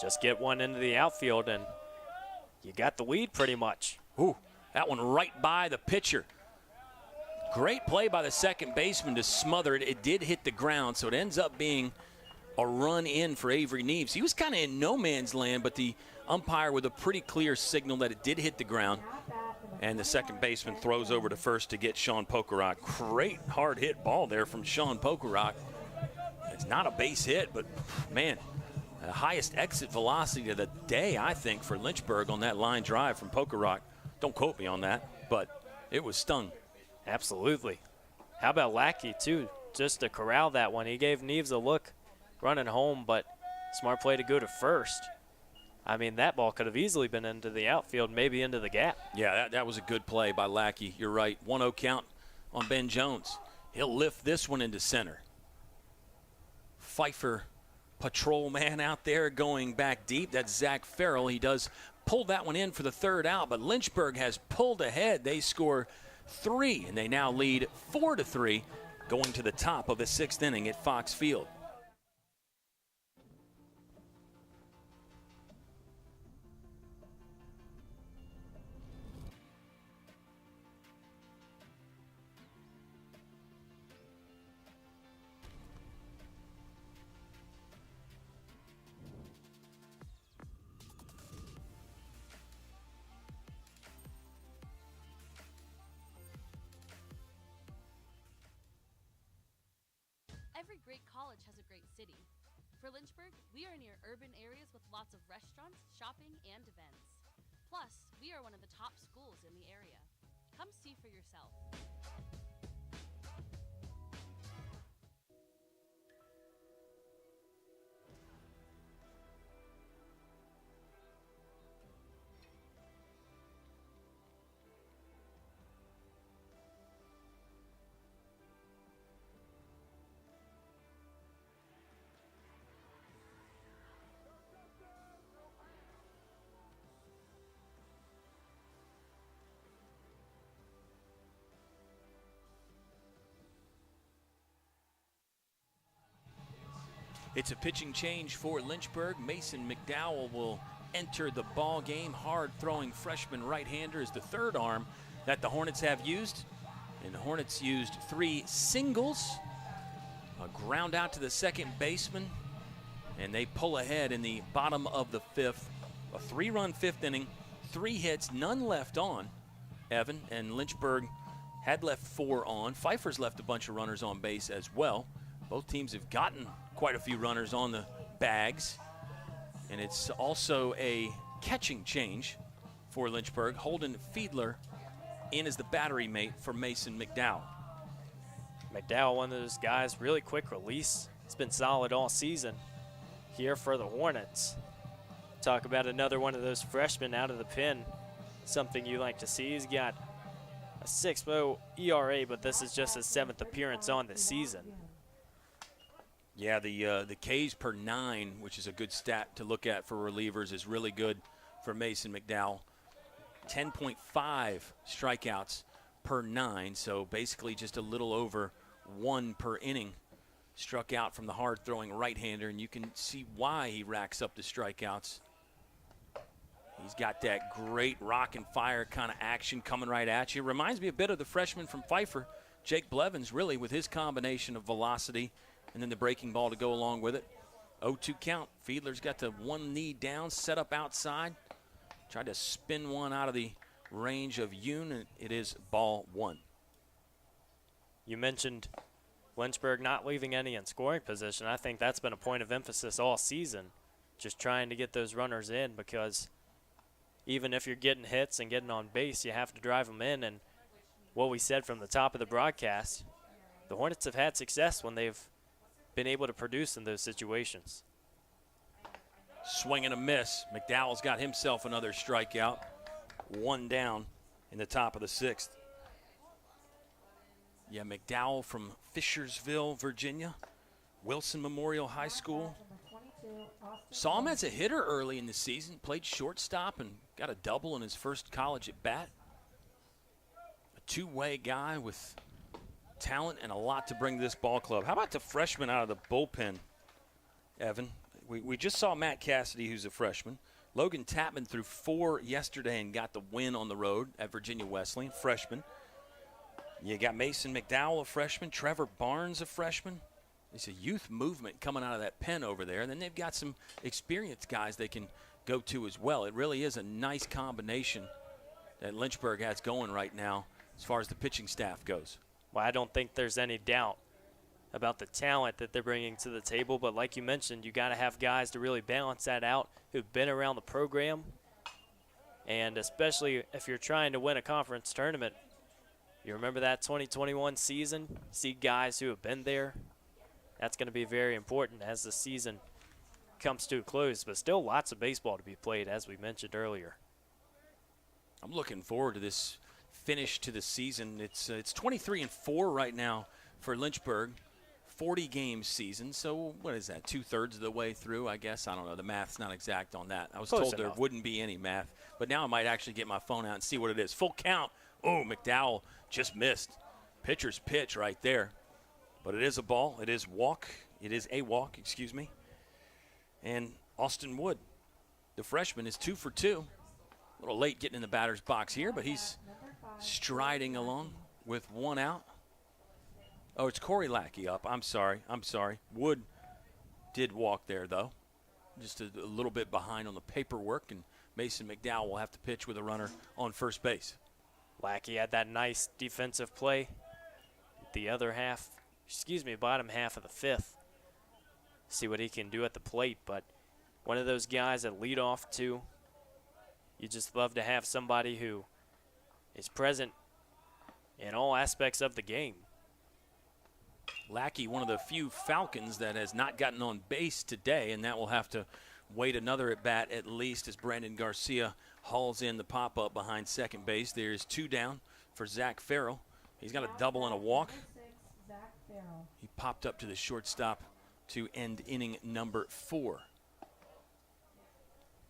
Just get one into the outfield, and you got the lead pretty much. Ooh, that one right by the pitcher. Great play by the second baseman to smother it. It did hit the ground, so it ends up being a run in for Avery Neves. He was kind of in no man's land, but the umpire with a pretty clear signal that it did hit the ground. And the second baseman throws over to first to get Sean Pokerock. Great hard hit ball there from Sean Pokerock. It's not a base hit, but man, the highest exit velocity of the day, I think, for Lynchburg on that line drive from Pokerock. Don't quote me on that, but it was stung. Absolutely. How about Lackey, too? Just to corral that one. He gave Neves a look running home, but smart play to go to first. I mean, that ball could have easily been into the outfield, maybe into the gap. Yeah, that was a good play by Lackey. You're right. 1-0 count on Ben Jones. He'll lift this one into center. Pfeiffer, patrol man out there going back deep. That's Zach Farrell. He does pull that one in for the third out, but Lynchburg has pulled ahead. They score 3, and they now lead 4-3 going to the top of the 6th inning at Fox Field. Every great college has a great city. For Lynchburg, we are near urban areas with lots of restaurants, shopping, and events. Plus, we are one of the top schools in the area. Come see for yourself. It's a pitching change for Lynchburg. Mason McDowell will enter the ball game. Hard-throwing freshman right-hander is the third arm that the Hornets have used. And the Hornets used 3 singles, a ground out to the second baseman, and they pull ahead in the bottom of the 5th. A 3-run 5th inning, 3 hits, none left on, Evan, and Lynchburg had left 4 on. Pfeiffer's left a bunch of runners on base as well. Both teams have gotten quite a few runners on the bags. And it's also a catching change for Lynchburg. Holden Fiedler in as the battery mate for Mason McDowell. McDowell, one of those guys, really quick release. It's been solid all season here for the Hornets. Talk about another one of those freshmen out of the pen. Something you like to see. He's got a 6.0 ERA, but this is just his 7th appearance on the season. Yeah, the Ks per 9, which is a good stat to look at for relievers, is really good for Mason McDowell. 10.5 strikeouts per 9, so basically just a little over 1 per inning. Struck out from the hard-throwing right-hander, and you can see why he racks up the strikeouts. He's got that great rock and fire kind of action coming right at you. Reminds me a bit of the freshman from Pfeiffer, Jake Blevins, really, with his combination of velocity and then the breaking ball to go along with it. 0-2 count. Fiedler's got the one knee down, set up outside. Tried to spin one out of the range of Yoon, and it is ball one. You mentioned Lynchburg not leaving any in scoring position. I think that's been a point of emphasis all season, just trying to get those runners in, because even if you're getting hits and getting on base, you have to drive them in. And what we said from the top of the broadcast, the Hornets have had success when they've been able to produce in those situations. Swing and a miss. McDowell's got himself another strikeout. One down in the top of the sixth. Yeah, McDowell from Fishersville, Virginia. Wilson Memorial High School. Saw him as a hitter early in the season. Played shortstop and got a double in his first college at bat. A two-way guy with talent and a lot to bring to this ball club. How about the freshman out of the bullpen, Evan? We just saw Matt Cassidy, who's a freshman. Logan Tapman threw 4 yesterday and got the win on the road at Virginia Wesleyan, freshman. You got Mason McDowell, a freshman. Trevor Barnes, a freshman. It's a youth movement coming out of that pen over there. And then they've got some experienced guys they can go to as well. It really is a nice combination that Lynchburg has going right now as far as the pitching staff goes. Well, I don't think there's any doubt about the talent that they're bringing to the table. But like you mentioned, you got to have guys to really balance that out who've been around the program. And especially if you're trying to win a conference tournament, you remember that 2021 season, see guys who have been there. That's going to be very important as the season comes to a close. But still lots of baseball to be played, as we mentioned earlier. I'm looking forward to this finish to the season. It's 23-4 right now for Lynchburg. 40 games season, so what is that, 2/3 of the way through, I guess? I don't know. The math's not exact on that. I was Close told enough. there wouldn't be any math, but now I might actually get my phone out and see what it is. Full count. Oh, McDowell just missed. Pitcher's pitch right there. But it is a ball. It is walk. It is a walk, excuse me. And Austin Wood, the freshman, is 2 for 2. A little late getting in the batter's box here, but he's striding along with one out. Oh, it's Corey Lackey up. I'm sorry. Wood did walk there, though. Just a little bit behind on the paperwork, and Mason McDowell will have to pitch with a runner on first base. Lackey had that nice defensive play. The bottom half of the fifth. See what he can do at the plate, but one of those guys that lead off too. You just love to have somebody who is present in all aspects of the game. Lackey, one of the few Falcons that has not gotten on base today, and that will have to wait another at bat at least as Brandon Garcia hauls in the pop-up behind second base. There's 2 down for Zach Farrell. He's got a double and a walk. He popped up to the shortstop to end inning number 4.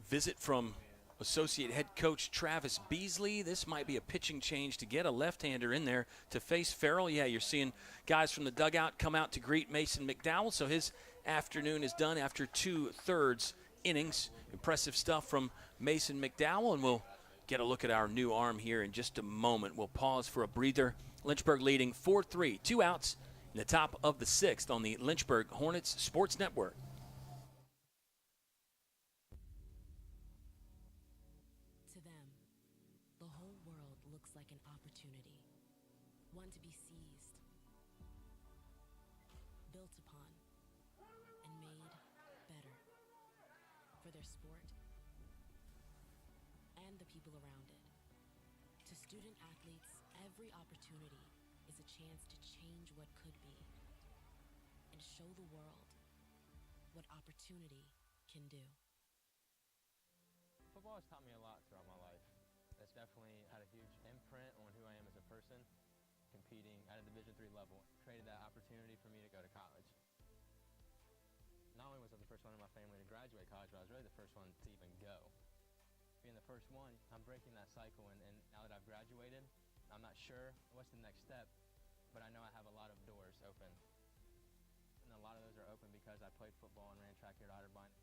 Visit from Associate Head Coach Travis Beasley. This might be a pitching change to get a left-hander in there to face Farrell. Yeah, you're seeing guys from the dugout come out to greet Mason McDowell. So his afternoon is done after 2/3 innings. Impressive stuff from Mason McDowell, and we'll get a look at our new arm here in just a moment. We'll pause for a breather. Lynchburg leading 4-3, 2 outs in the top of the 6th on the Lynchburg Hornets Sports Network. To them, the whole world looks like an opportunity, one to be seized, built upon, and made better for their sport and the people around it. To student athletes, every opportunity is a chance to change what could be and show the world what opportunity can do. Football has taught me a lot throughout my life. It's definitely had a huge imprint on who I am as a person. Competing at a Division III level created that opportunity for me to go to college. Not only was I the first one in my family to graduate college, but I was really the first one to even go. Being the first one, I'm breaking that cycle, and now that I've graduated, I'm not sure what's the next step, but I know I have a lot of doors open. And a lot of those are open because I played football and ran track here at Otterbein.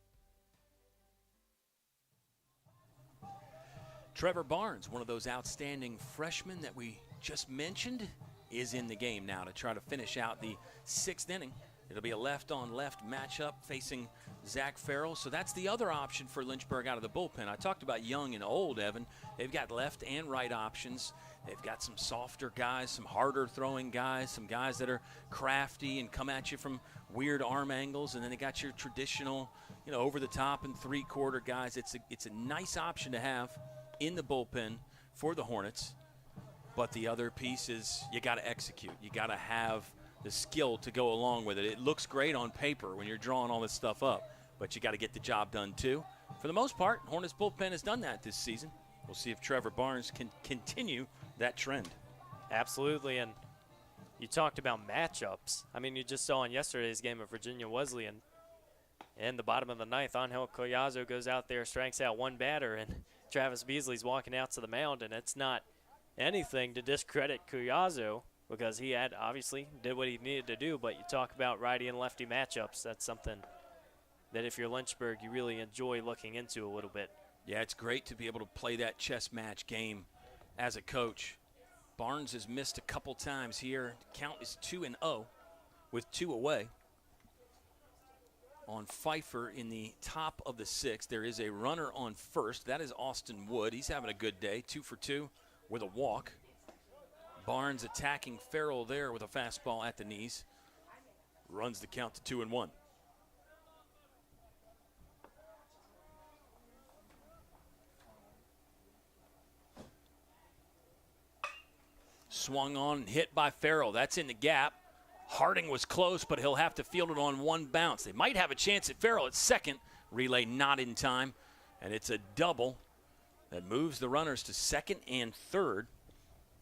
Trevor Barnes, one of those outstanding freshmen that we just mentioned, is in the game now to try to finish out the 6th inning. It'll be a left-on-left matchup facing Zach Farrell. So that's the other option for Lynchburg out of the bullpen. I talked about young and old, Evan. They've got left and right options. They've got some softer guys, some harder throwing guys, some guys that are crafty and come at you from weird arm angles. And then they got your traditional, over the top and three-quarter guys. It's a nice option to have in the bullpen for the Hornets. But the other piece is you got to execute. You got to have the skill to go along with it. It looks great on paper when you're drawing all this stuff up, but you got to get the job done too. For the most part, Hornets bullpen has done that this season. We'll see if Trevor Barnes can continue that trend. Absolutely, and you talked about matchups. I mean, you just saw in yesterday's game of Virginia Wesleyan, in the bottom of the ninth, Angel Collazo goes out there, strikes out one batter, and Travis Beasley's walking out to the mound, and it's not anything to discredit Collazo, because he had obviously did what he needed to do. But you talk about righty and lefty matchups. That's something that if you're Lynchburg, you really enjoy looking into a little bit. Yeah, it's great to be able to play that chess match game as a coach. Barnes has missed a couple times here. Count is 2-0 with 2 away. On Pfeiffer in the top of the sixth, there is a runner on first. That is Austin Wood. He's having a good day, 2 for 2 with a walk. Barnes attacking Farrell there with a fastball at the knees. Runs the count to 2-1. Swung on and hit by Farrell. That's in the gap. Harding was close, but he'll have to field it on one bounce. They might have a chance at Farrell at second. Relay not in time, and it's a double that moves the runners to second and third.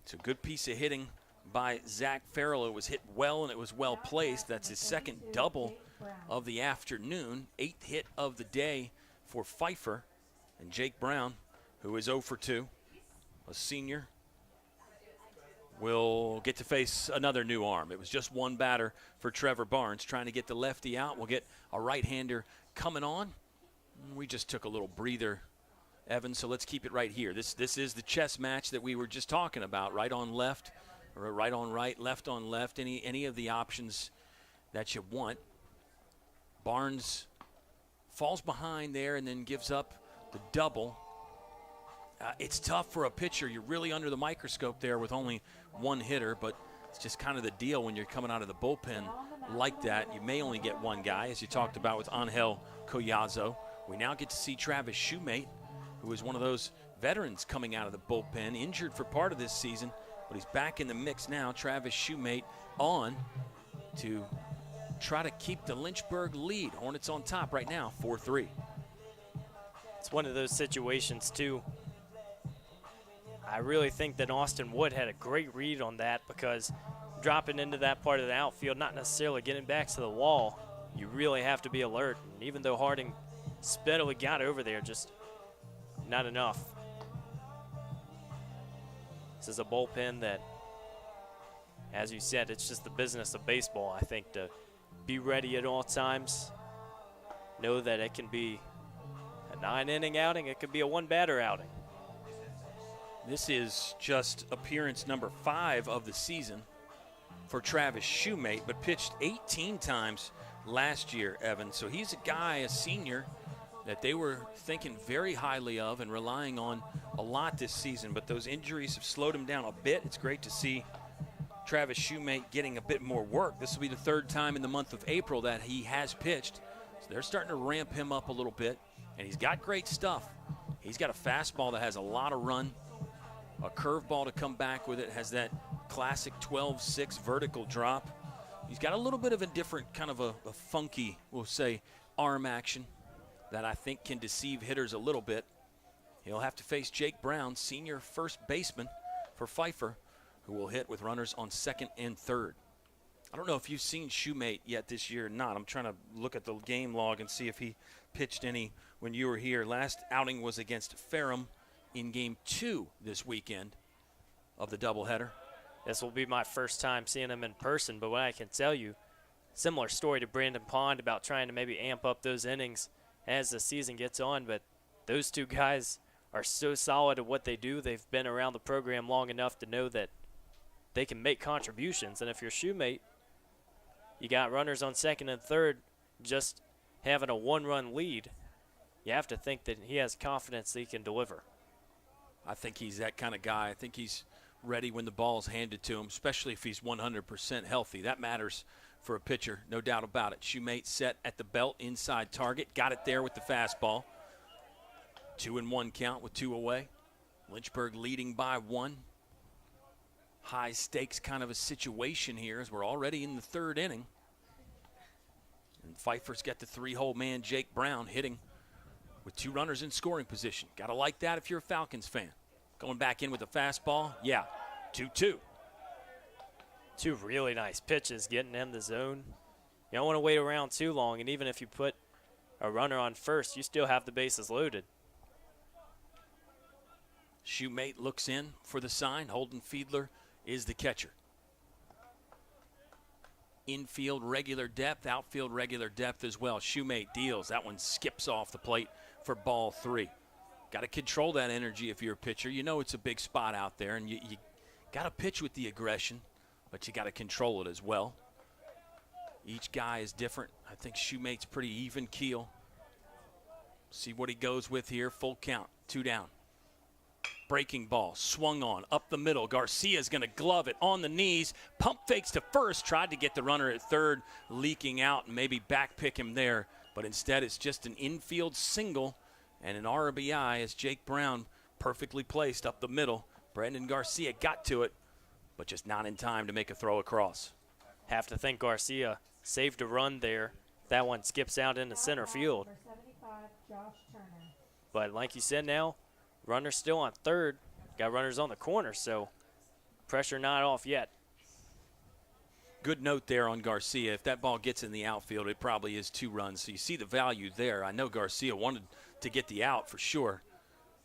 It's a good piece of hitting by Zach Farrell. It was hit well, and it was well placed. That's his second double of the afternoon, 8th hit of the day for Pfeiffer. And Jake Brown, who is 0 for 2, a senior, will get to face another new arm. It was just one batter for Trevor Barnes trying to get the lefty out. We'll get a right-hander coming on. We just took a little breather, Evan, so let's keep it right here. This is the chess match that we were just talking about, right on left, or right on right, left on left, any of the options that you want. Barnes falls behind there and then gives up the double. It's tough for a pitcher. You're really under the microscope there with only one hitter, but it's just kind of the deal when you're coming out of the bullpen like that. You may only get one guy, as you talked about with Angel Collazo. We now get to see Travis Shoemate, who is one of those veterans coming out of the bullpen, injured for part of this season, but he's back in the mix now. Travis Shoemate on to try to keep the Lynchburg lead. Hornets on top right now, 4-3. It's one of those situations, too. I really think that Austin Wood had a great read on that, because dropping into that part of the outfield, not necessarily getting back to the wall, you really have to be alert. And even though Harding speedily got over there, just not enough. This is a bullpen that, as you said, it's just the business of baseball. I think to be ready at all times, know that it can be a 9-inning outing, it could be a one-batter outing. This is just appearance number 5 of the season for Travis Shoemate, but pitched 18 times last year, Evan. So he's a guy, a senior, that they were thinking very highly of and relying on a lot this season, but those injuries have slowed him down a bit. It's great to see Travis Shoemate getting a bit more work. This will be the 3rd time in the month of April that he has pitched, so they're starting to ramp him up a little bit, and he's got great stuff. He's got a fastball that has a lot of run, a curveball to come back with it, has that classic 12-6 vertical drop. He's got a little bit of a different kind of a funky, we'll say, arm action that I think can deceive hitters a little bit. He'll have to face Jake Brown, senior first baseman for Pfeiffer, who will hit with runners on second and third. I don't know if you've seen Shoemate yet this year or not. I'm trying to look at the game log and see if he pitched any when you were here. Last outing was against Ferrum in Game 2 this weekend of the doubleheader. This will be my first time seeing him in person, but what I can tell you, similar story to Brandon Pond about trying to maybe amp up those innings as the season gets on, but those two guys are so solid at what they do. They've been around the program long enough to know that they can make contributions, and if you're Shoemate, you got runners on second and third just having a one-run lead, you have to think that he has confidence that he can deliver. I think he's that kind of guy. I think he's ready when the ball's handed to him, especially if he's 100% healthy. That matters for a pitcher, no doubt about it. Shoemate set at the belt, inside target. Got it there with the fastball. 2-1 count with 2 away. Lynchburg leading by 1. High stakes kind of a situation here as we're already in the 3rd inning. And Pfeiffer's got the 3-hole man, Jake Brown, hitting with 2 runners in scoring position. Got to like that if you're a Falcons fan. Going back in with a fastball. Yeah, 2-2. 2 really nice pitches getting in the zone. You don't want to wait around too long, and even if you put a runner on first, you still have the bases loaded. Shoemate looks in for the sign. Holden Fiedler is the catcher. Infield regular depth, outfield regular depth as well. Shoemate deals. That one skips off the plate for ball 3. Got to control that energy if you're a pitcher. You know it's a big spot out there, and you got to pitch with the aggression, but you got to control it as well. Each guy is different. I think Shoemate's pretty even keel. See what he goes with here. Full count, 2 down. Breaking ball, swung on, up the middle. Garcia's going to glove it on the knees. Pump fakes to first, tried to get the runner at third, leaking out and maybe back pick him there. But instead it's just an infield single and an RBI as Jake Brown perfectly placed up the middle. Brandon Garcia got to it, but just not in time to make a throw across. Have to think Garcia saved a run there. That one skips out into center field. But like you said now, runner's still on third. Got runners on the corner, so pressure not off yet. Good note there on Garcia. If that ball gets in the outfield, it probably is 2 runs. So you see the value there. I know Garcia wanted to get the out for sure,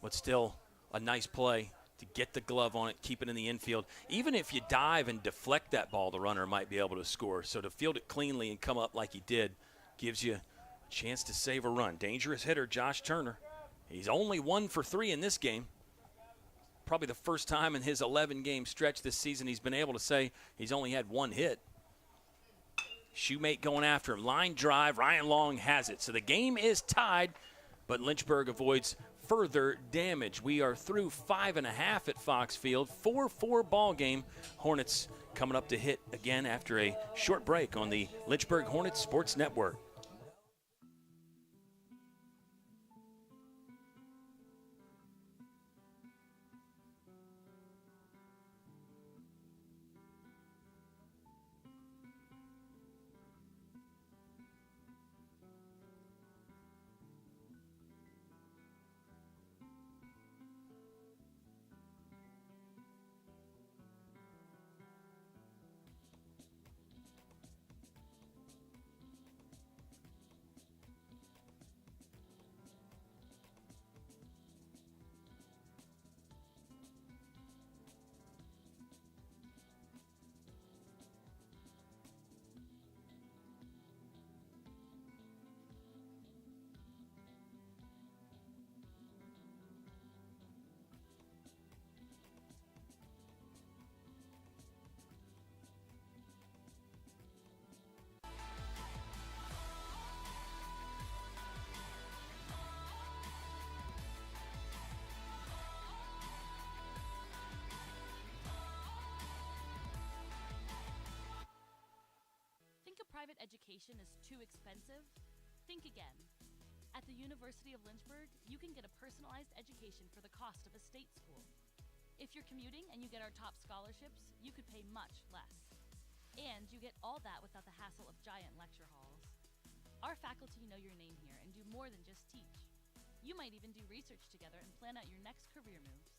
but still a nice play to get the glove on it, keep it in the infield. Even if you dive and deflect that ball, the runner might be able to score. So to field it cleanly and come up like he did gives you a chance to save a run. Dangerous hitter, Josh Turner. He's only 1 for 3 in this game. Probably the first time in his 11-game stretch this season he's been able to say he's only had 1 hit. Shoemate going after him. Line drive. Ryan Long has it. So the game is tied, but Lynchburg avoids further damage. We are through 5.5 at Fox Field. 4-4 ball game. Hornets coming up to hit again after a short break on the Lynchburg Hornets Sports Network. Private education is too expensive? Think again. At the University of Lynchburg, you can get a personalized education for the cost of a state school. If you're commuting and you get our top scholarships, you could pay much less. And you get all that without the hassle of giant lecture halls. Our faculty know your name here and do more than just teach. You might even do research together and plan out your next career moves.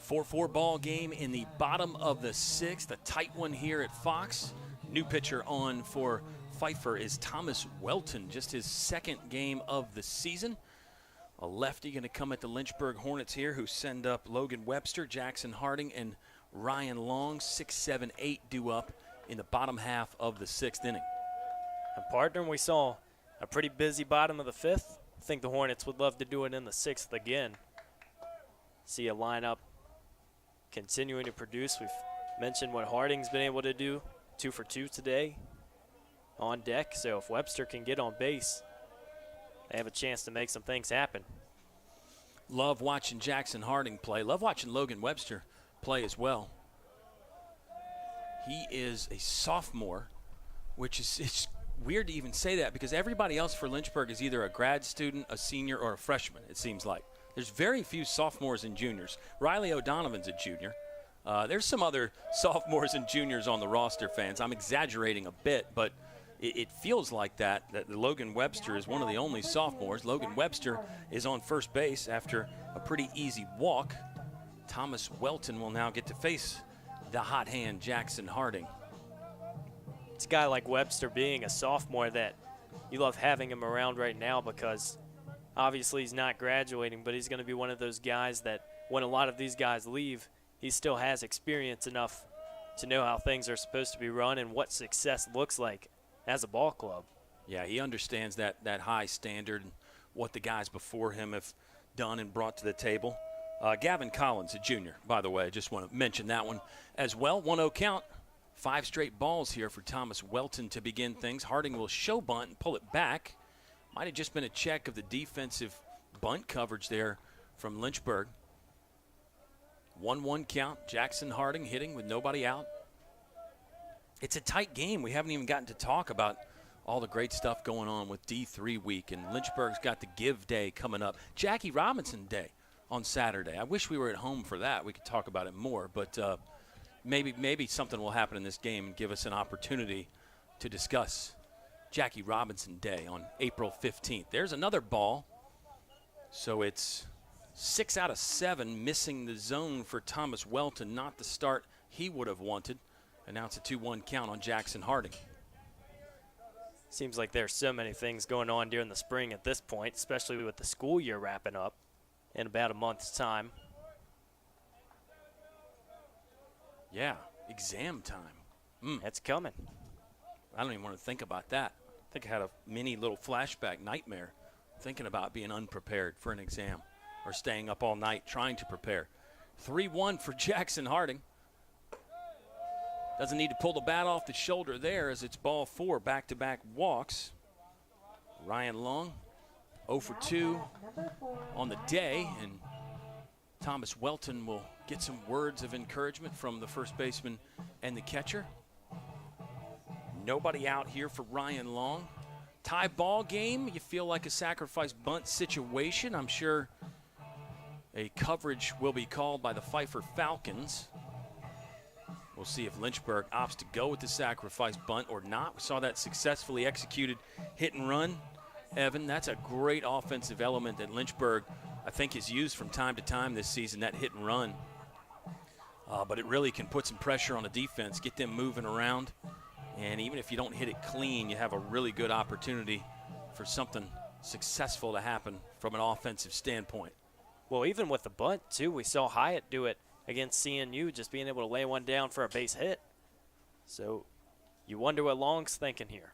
4-4 ball game in the bottom of the 6th. A tight one here at Fox. New pitcher on for Pfeiffer is Thomas Welton, just his 2nd game of the season. A lefty going to come at the Lynchburg Hornets here, who send up Logan Webster, Jackson Harding, and Ryan Long. 6, 7, 8 due up in the bottom half of the 6th inning. And partner, we saw a pretty busy bottom of the 5th. I think the Hornets would love to do it in the 6th again. see a lineup continuing to produce. We've mentioned what Harding's been able to do, 2 for 2 today on deck. So if Webster can get on base, they have a chance to make some things happen. Love watching Jackson Harding play. Love watching Logan Webster play as well. He is a sophomore, which is it's weird to even say that because everybody else for Lynchburg is either a grad student, a senior, or a freshman, it seems like. There's very few sophomores and juniors. Riley O'Donovan's a junior. There's some other sophomores and juniors on the roster, fans. I'm exaggerating a bit, but it feels like that Logan Webster is one of the only sophomores. Logan Webster is on first base after a pretty easy walk. Thomas Welton will now get to face the hot hand Jackson Harding. It's a guy like Webster being a sophomore that you love having him around right now because obviously he's not graduating, but he's going to be one of those guys that when a lot of these guys leave, he still has experience enough to know how things are supposed to be run and what success looks like as a ball club. Yeah, he understands that high standard and what the guys before him have done and brought to the table. Gavin Collins, a junior, by the way. I just want to mention that one as well. 1-0 count. 5 straight balls here for Thomas Welton to begin things. Harding will show bunt and pull it back. Might have just been a check of the defensive bunt coverage there from Lynchburg. 1-1 count. Jackson Harding hitting with nobody out. It's a tight game. We haven't even gotten to talk about all the great stuff going on with D3 week, and Lynchburg's got the Give Day coming up. Jackie Robinson Day on Saturday. I wish we were at home for that. We could talk about it more, but maybe something will happen in this game and give us an opportunity to discuss Jackie Robinson Day on April 15th. There's another ball. So it's 6 out of 7 missing the zone for Thomas Welton, not the start he would have wanted. And now it's a 2-1 count on Jackson Harding. Seems like there's so many things going on during the spring at this point, especially with the school year wrapping up in about a month's time. Yeah, exam time. It's coming. I don't even want to think about that. I think I had a mini little flashback nightmare thinking about being unprepared for an exam or staying up all night trying to prepare. 3-1 for Jackson Harding. Doesn't need to pull the bat off the shoulder there as it's ball 4, back-to-back walks. Ryan Long, 0 for 2 on the day, and Thomas Welton will get some words of encouragement from the first baseman and the catcher. Nobody out here for Ryan Long. Tie ball game, you feel like a sacrifice bunt situation. I'm sure a coverage will be called by the Pfeiffer Falcons. We'll see if Lynchburg opts to go with the sacrifice bunt or not. We saw that successfully executed hit and run. Evan, that's a great offensive element that Lynchburg, I think, has used from time to time this season, that hit and run. But it really can put some pressure on the defense, get them moving around. And even if you don't hit it clean, you have a really good opportunity for something successful to happen from an offensive standpoint. Well, even with the bunt, too, we saw Hyatt do it against CNU, just being able to lay one down for a base hit. So you wonder what Long's thinking here.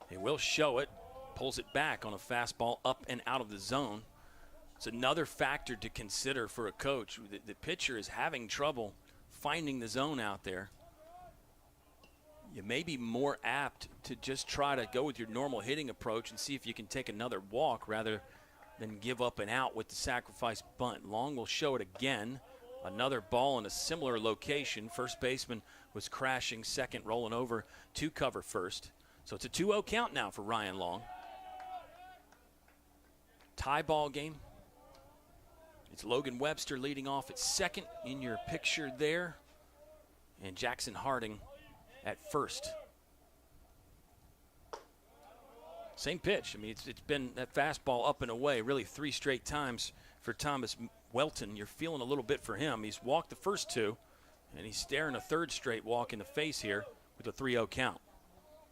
He will show it, pulls it back on a fastball up and out of the zone. It's another factor to consider for a coach. The pitcher is having trouble finding the zone out there. You may be more apt to just try to go with your normal hitting approach and see if you can take another walk rather than give up and out with the sacrifice bunt. Long will show it again. Another ball in a similar location. First baseman was crashing second, rolling over to cover first. So it's a 2-0 count now for Ryan Long. Tie ball game. It's Logan Webster leading off at second in your picture there. And Jackson Harding at first. Same pitch. I mean, it's been that fastball up and away really 3 straight times for Thomas Welton. You're feeling a little bit for him. He's walked the first 2, and he's staring a 3rd straight walk in the face here with a 3-0 count.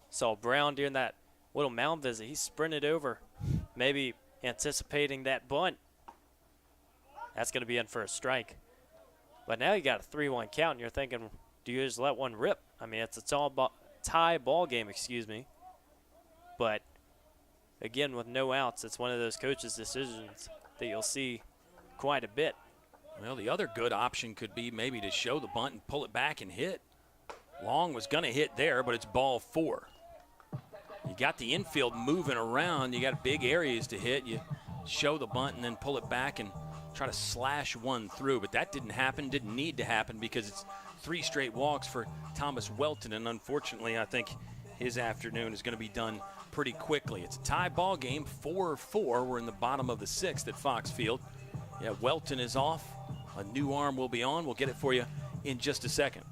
Saw Brown during that little mound visit. He sprinted over, maybe anticipating that bunt. That's going to be in for a strike. But now you got a 3-1 count, and you're thinking, do you just let one rip? I mean, it's a tie ball game, But, again, with no outs, it's one of those coaches' decisions that you'll see quite a bit. Well, the other good option could be maybe to show the bunt and pull it back and hit. Long was going to hit there, but it's ball 4. You got the infield moving around. You got big areas to hit. You show the bunt and then pull it back and try to slash one through. But that didn't happen, didn't need to happen, because it's 3 straight walks for Thomas Welton. And unfortunately, I think his afternoon is going to be done pretty quickly. It's a tie ball game, 4-4. We're in the bottom of the 6th at Fox Field. Yeah, Welton is off. A new arm will be on. We'll get it for you in just a second.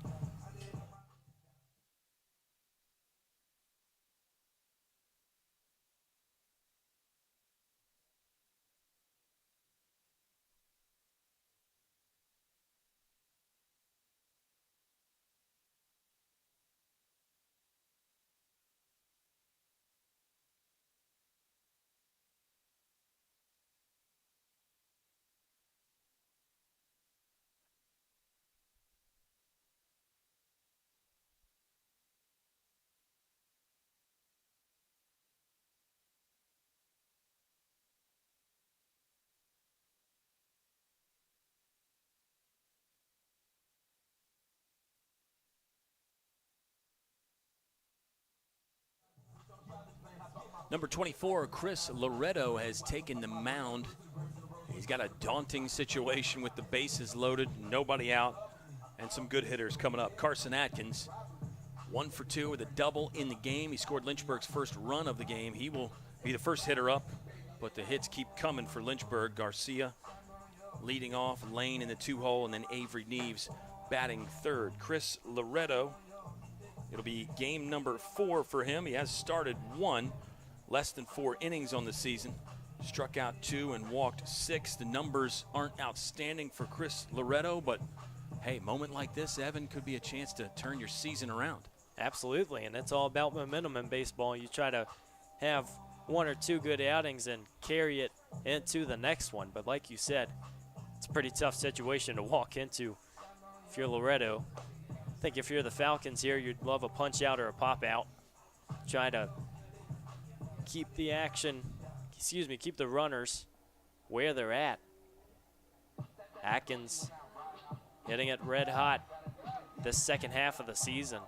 Number 24, Chris Loretto, has taken the mound. He's got a daunting situation with the bases loaded, nobody out, and some good hitters coming up. Carson Atkins, 1 for 2 with a double in the game. He scored Lynchburg's first run of the game. He will be the first hitter up, but the hits keep coming for Lynchburg. Garcia leading off, Lane in the 2-hole, and then Avery Neves batting third. Chris Loretto, it'll be game number 4 for him. He has started 1. Less than 4 innings on the season. Struck out 2 and walked 6. The numbers aren't outstanding for Chris Loretto, but hey, moment like this, Evan, could be a chance to turn your season around. Absolutely, and it's all about momentum in baseball. You try to have 1 or 2 good outings and carry it into the next one. But like you said, it's a pretty tough situation to walk into if you're Loretto. I think if you're the Falcons here, you'd love a punch out or a pop out. Try to keep the action, keep the runners where they're at. Atkins hitting it red hot this second half of the season.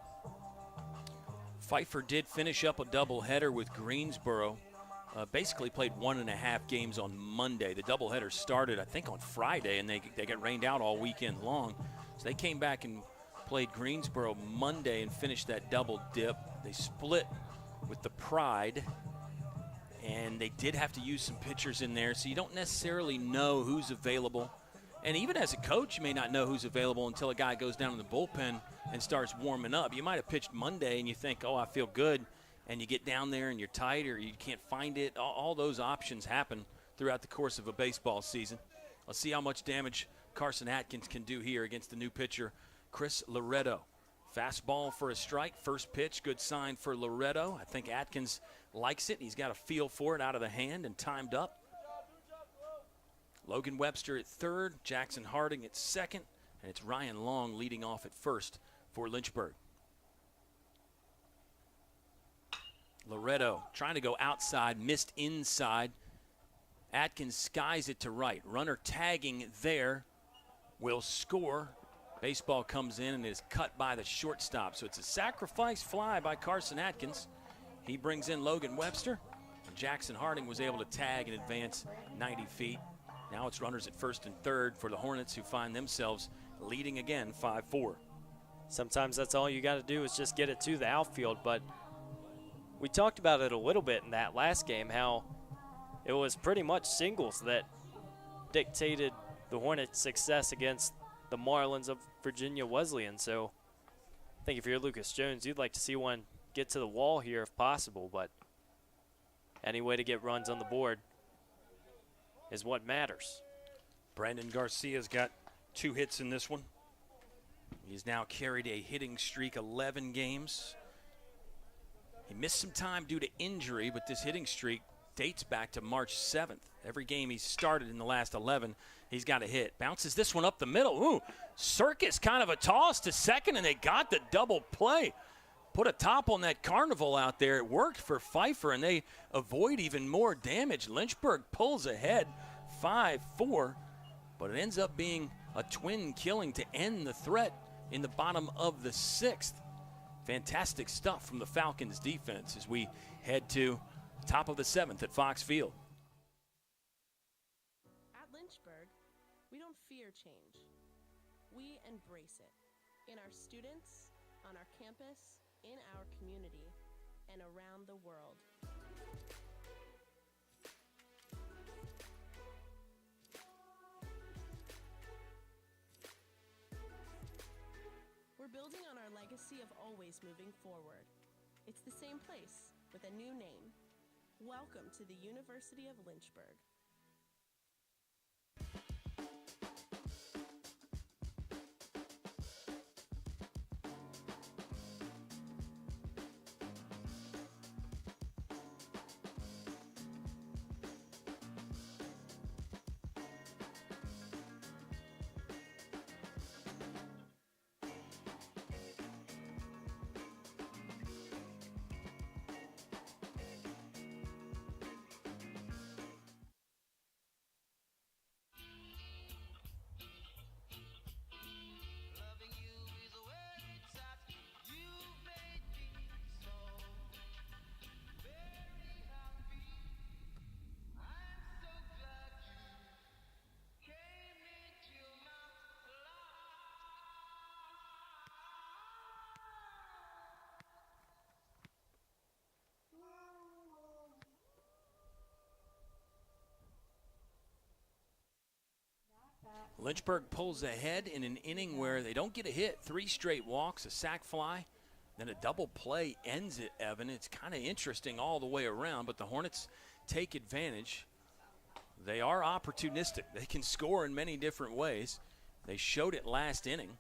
Pfeiffer did finish up a doubleheader with Greensboro. Basically played 1.5 games on Monday. The doubleheader started, I think, on Friday, and they got rained out all weekend long. So they came back and played Greensboro Monday and finished that double dip. They split with the Pride, and they did have to use some pitchers in there, so you don't necessarily know who's available. And even as a coach, you may not know who's available until a guy goes down in the bullpen and starts warming up. You might have pitched Monday and you think, oh, I feel good, and you get down there and you're tight or you can't find it. All those options happen throughout the course of a baseball season. Let's see how much damage Carson Atkins can do here against the new pitcher, Chris Loretto. Fastball for a strike, first pitch, good sign for Loretto. I think Atkins likes it. He's got a feel for it out of the hand and timed up. Logan Webster at third, Jackson Harding at second, and it's Ryan Long leading off at first for Lynchburg. Loretto trying to go outside, missed inside. Atkins skies it to right. Runner tagging there will score. Baseball comes in and is cut by the shortstop. So it's a sacrifice fly by Carson Atkins. He brings in Logan Webster. Jackson Harding was able to tag and advance 90 feet. Now it's runners at first and third for the Hornets, who find themselves leading again 5-4. Sometimes that's all you got to do is just get it to the outfield. But we talked about it a little bit in that last game, how it was pretty much singles that dictated the Hornets' success against the Marlins of Virginia Wesleyan. So I think if you're Lucas Jones, you'd like to see one get to the wall here if possible, but any way to get runs on the board is what matters. Brandon Garcia's got 2 hits in this one. He's now carried a hitting streak 11 games. He missed some time due to injury, but this hitting streak dates back to March 7th. Every game he's started in the last 11, he's got a hit. Bounces this one up the middle. Ooh, circus kind of a toss to second, and they got the double play. Put a top on that Carnival out there. It worked for Pfeiffer, and they avoid even more damage. Lynchburg pulls ahead 5-4, but it ends up being a twin killing to end the threat in the bottom of the 6th. Fantastic stuff from the Falcons defense as we head to top of the 7th at Fox Field. At Lynchburg, we don't fear change. We embrace it in our students, on our campus, in our community, and around the world. We're building on our legacy of always moving forward. It's the same place with a new name. Welcome to the University of Lynchburg. Lynchburg pulls ahead in an inning where they don't get a hit. 3 straight walks, a sac fly, then a double play ends it, Evan. It's kind of interesting all the way around, but the Hornets take advantage. They are opportunistic. They can score in many different ways. They showed it last inning.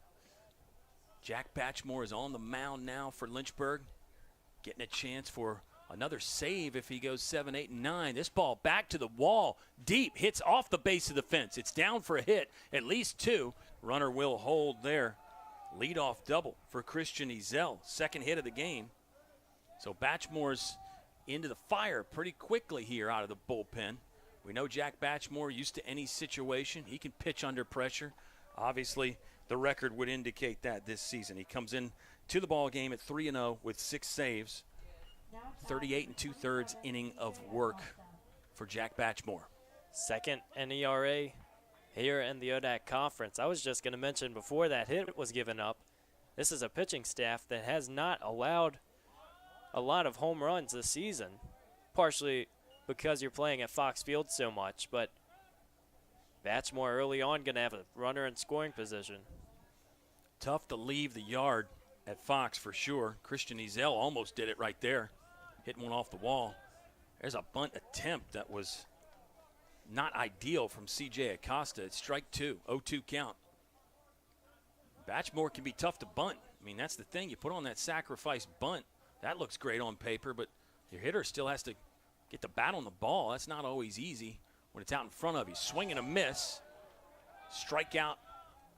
Jack Batchmore is on the mound now for Lynchburg, getting a chance for another save if he goes 7, 8, and 9. This ball back to the wall, deep, hits off the base of the fence. It's down for a hit, at least 2. Runner will hold there. Leadoff double for Christian Ezel, second hit of the game. So Batchmore's into the fire pretty quickly here out of the bullpen. We know Jack Batchmore used to any situation. He can pitch under pressure. Obviously, the record would indicate that this season. He comes in to the ball game at 3-0 with 6 saves. 38 2/3 inning of work for Jack Batchmore. Second NERA here in the ODAC Conference. I was just going to mention before that hit was given up, this is a pitching staff that has not allowed a lot of home runs this season, partially because you're playing at Fox Field so much, but Batchmore early on going to have a runner in scoring position. Tough to leave the yard at Fox for sure. Christian Ezel almost did it right there. Hitting one off the wall. There's a bunt attempt that was not ideal from C.J. Acosta. It's strike 2, 0-2 count. Batchmore can be tough to bunt. I mean, that's the thing. You put on that sacrifice bunt. That looks great on paper, but your hitter still has to get the bat on the ball. That's not always easy when it's out in front of you. Swing and a miss. Strikeout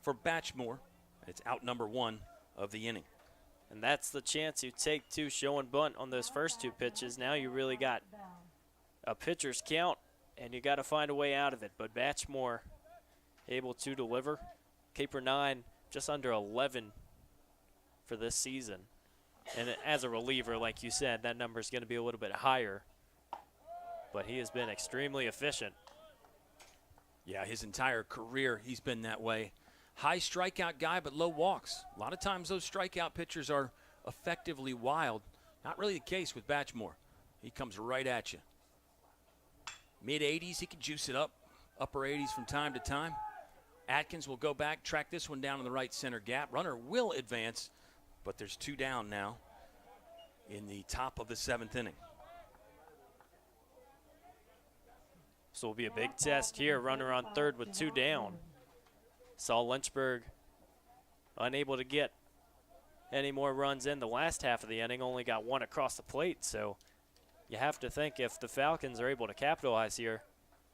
for Batchmore. It's out number 1 of the inning. And that's the chance you take, too, showing bunt on those first 2 pitches. Now you really got a pitcher's count, and you got to find a way out of it. But Batchmore able to deliver. Caper 9 just under 11 for this season. And as a reliever, like you said, that number is going to be a little bit higher. But he has been extremely efficient. Yeah, his entire career he's been that way. High strikeout guy, but low walks. A lot of times those strikeout pitchers are effectively wild. Not really the case with Batchmore. He comes right at you. Mid-80s, he can juice it up. Upper 80s from time to time. Atkins will go back, track this one down in the right center gap. Runner will advance, but there's 2 down now in the top of the 7th inning. So it'll be a big test here. Runner on third with 2 down. Saw Lynchburg unable to get any more runs in the last half of the inning, only got 1 across the plate. So you have to think if the Falcons are able to capitalize here,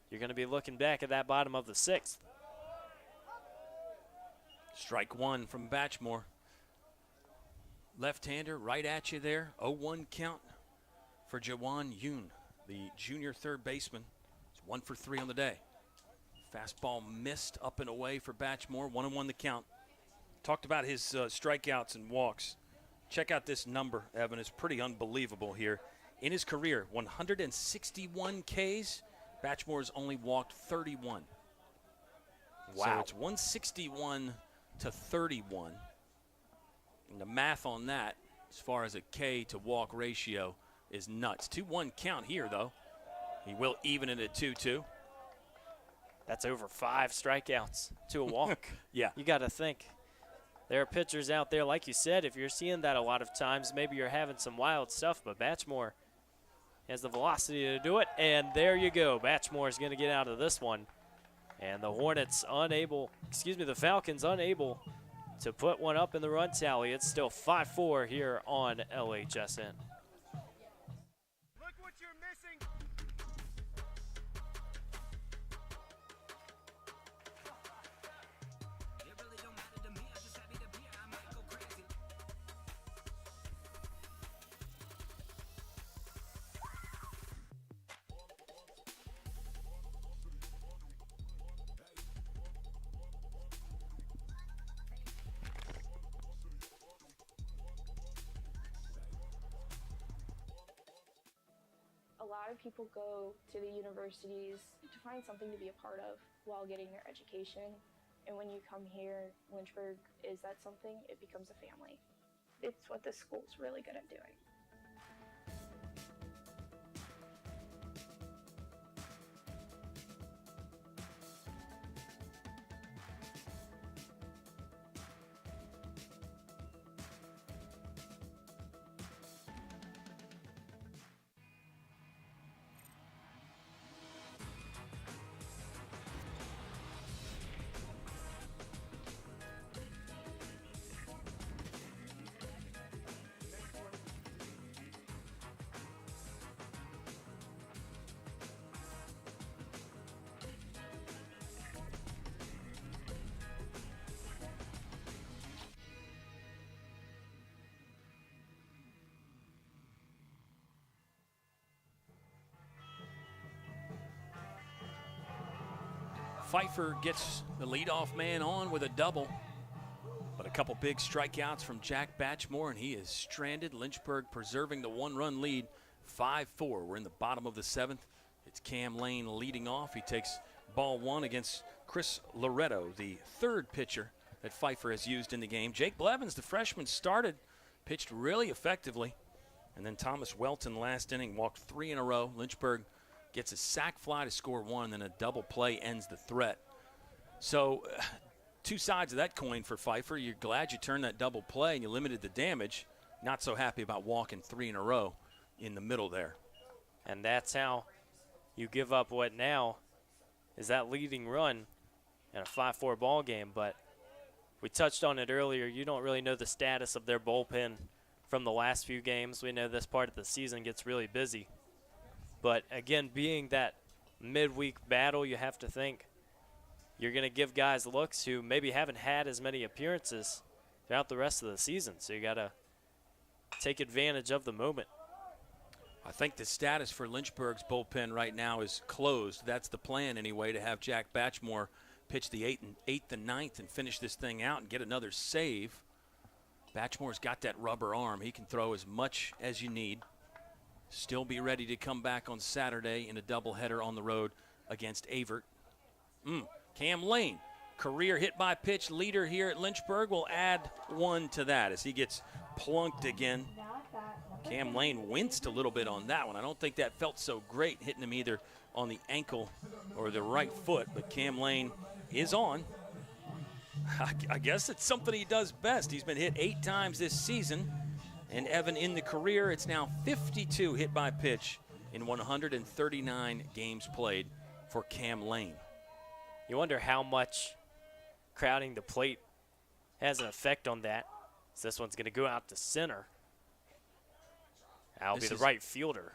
you're going to be looking back at that bottom of the 6th. Strike 1 from Batchmore. Left-hander right at you there. 0-1 count for Jawan Yoon, the junior third baseman. It's 1 for 3 on the day. Fastball missed up and away for Batchmore. 1-1 the count. Talked about his strikeouts and walks. Check out this number, Evan. It's pretty unbelievable here. In his career, 161 Ks. Batchmore's only walked 31. Wow. So it's 161 to 31. And the math on that, as far as a K to walk ratio, is nuts. 2-1 count here, though. He will even it at 2-2. That's over 5 strikeouts to a walk. Yeah. You got to think. There are pitchers out there, like you said, if you're seeing that a lot of times, maybe you're having some wild stuff, but Batchmore has the velocity to do it, and there you go. Batchmore is going to get out of this one. And the the Falcons unable to put one up in the run tally. It's still 5-4 here on LHSN. Look what you're missing. A lot of people go to the universities to find something to be a part of while getting their education. And when you come here, Lynchburg is that something, it becomes a family. It's what this school's really good at doing. Pfeiffer gets the leadoff man on with a double. But a couple big strikeouts from Jack Batchmore, and he is stranded. Lynchburg preserving the 1-run lead, 5-4. We're in the bottom of the 7th. It's Cam Lane leading off. He takes ball 1 against Chris Loretto, the 3rd pitcher that Pfeiffer has used in the game. Jake Blevins, the freshman, started, pitched really effectively. And then Thomas Welton last inning walked 3 in a row. Lynchburg gets a sac fly to score 1, then a double play ends the threat. So 2 sides of that coin for Pfeiffer. You're glad you turned that double play and you limited the damage. Not so happy about walking 3 in a row in the middle there. And that's how you give up what now is that leading run in a 5-4 ball game. But we touched on it earlier. You don't really know the status of their bullpen from the last few games. We know this part of the season gets really busy. But, again, being that midweek battle, you have to think you're going to give guys looks who maybe haven't had as many appearances throughout the rest of the season. So you got to take advantage of the moment. I think the status for Lynchburg's bullpen right now is closed. That's the plan anyway, to have Jack Batchmore pitch the 8th and 9th and finish this thing out and get another save. Batchmore's got that rubber arm. He can throw as much as you need. Still be ready to come back on Saturday in a doubleheader on the road against Avert. Cam Lane, career hit by pitch leader here at Lynchburg, will add 1 to that as he gets plunked again. Cam Lane winced a little bit on that one. I don't think that felt so great, hitting him either on the ankle or the right foot, but Cam Lane is on. I guess it's something he does best. He's been hit 8 times this season. And Evan, in the career, it's now 52 hit by pitch in 139 games played for Cam Lane. You wonder how much crowding the plate has an effect on that. So this one's going to go out to center. That'll be the right fielder.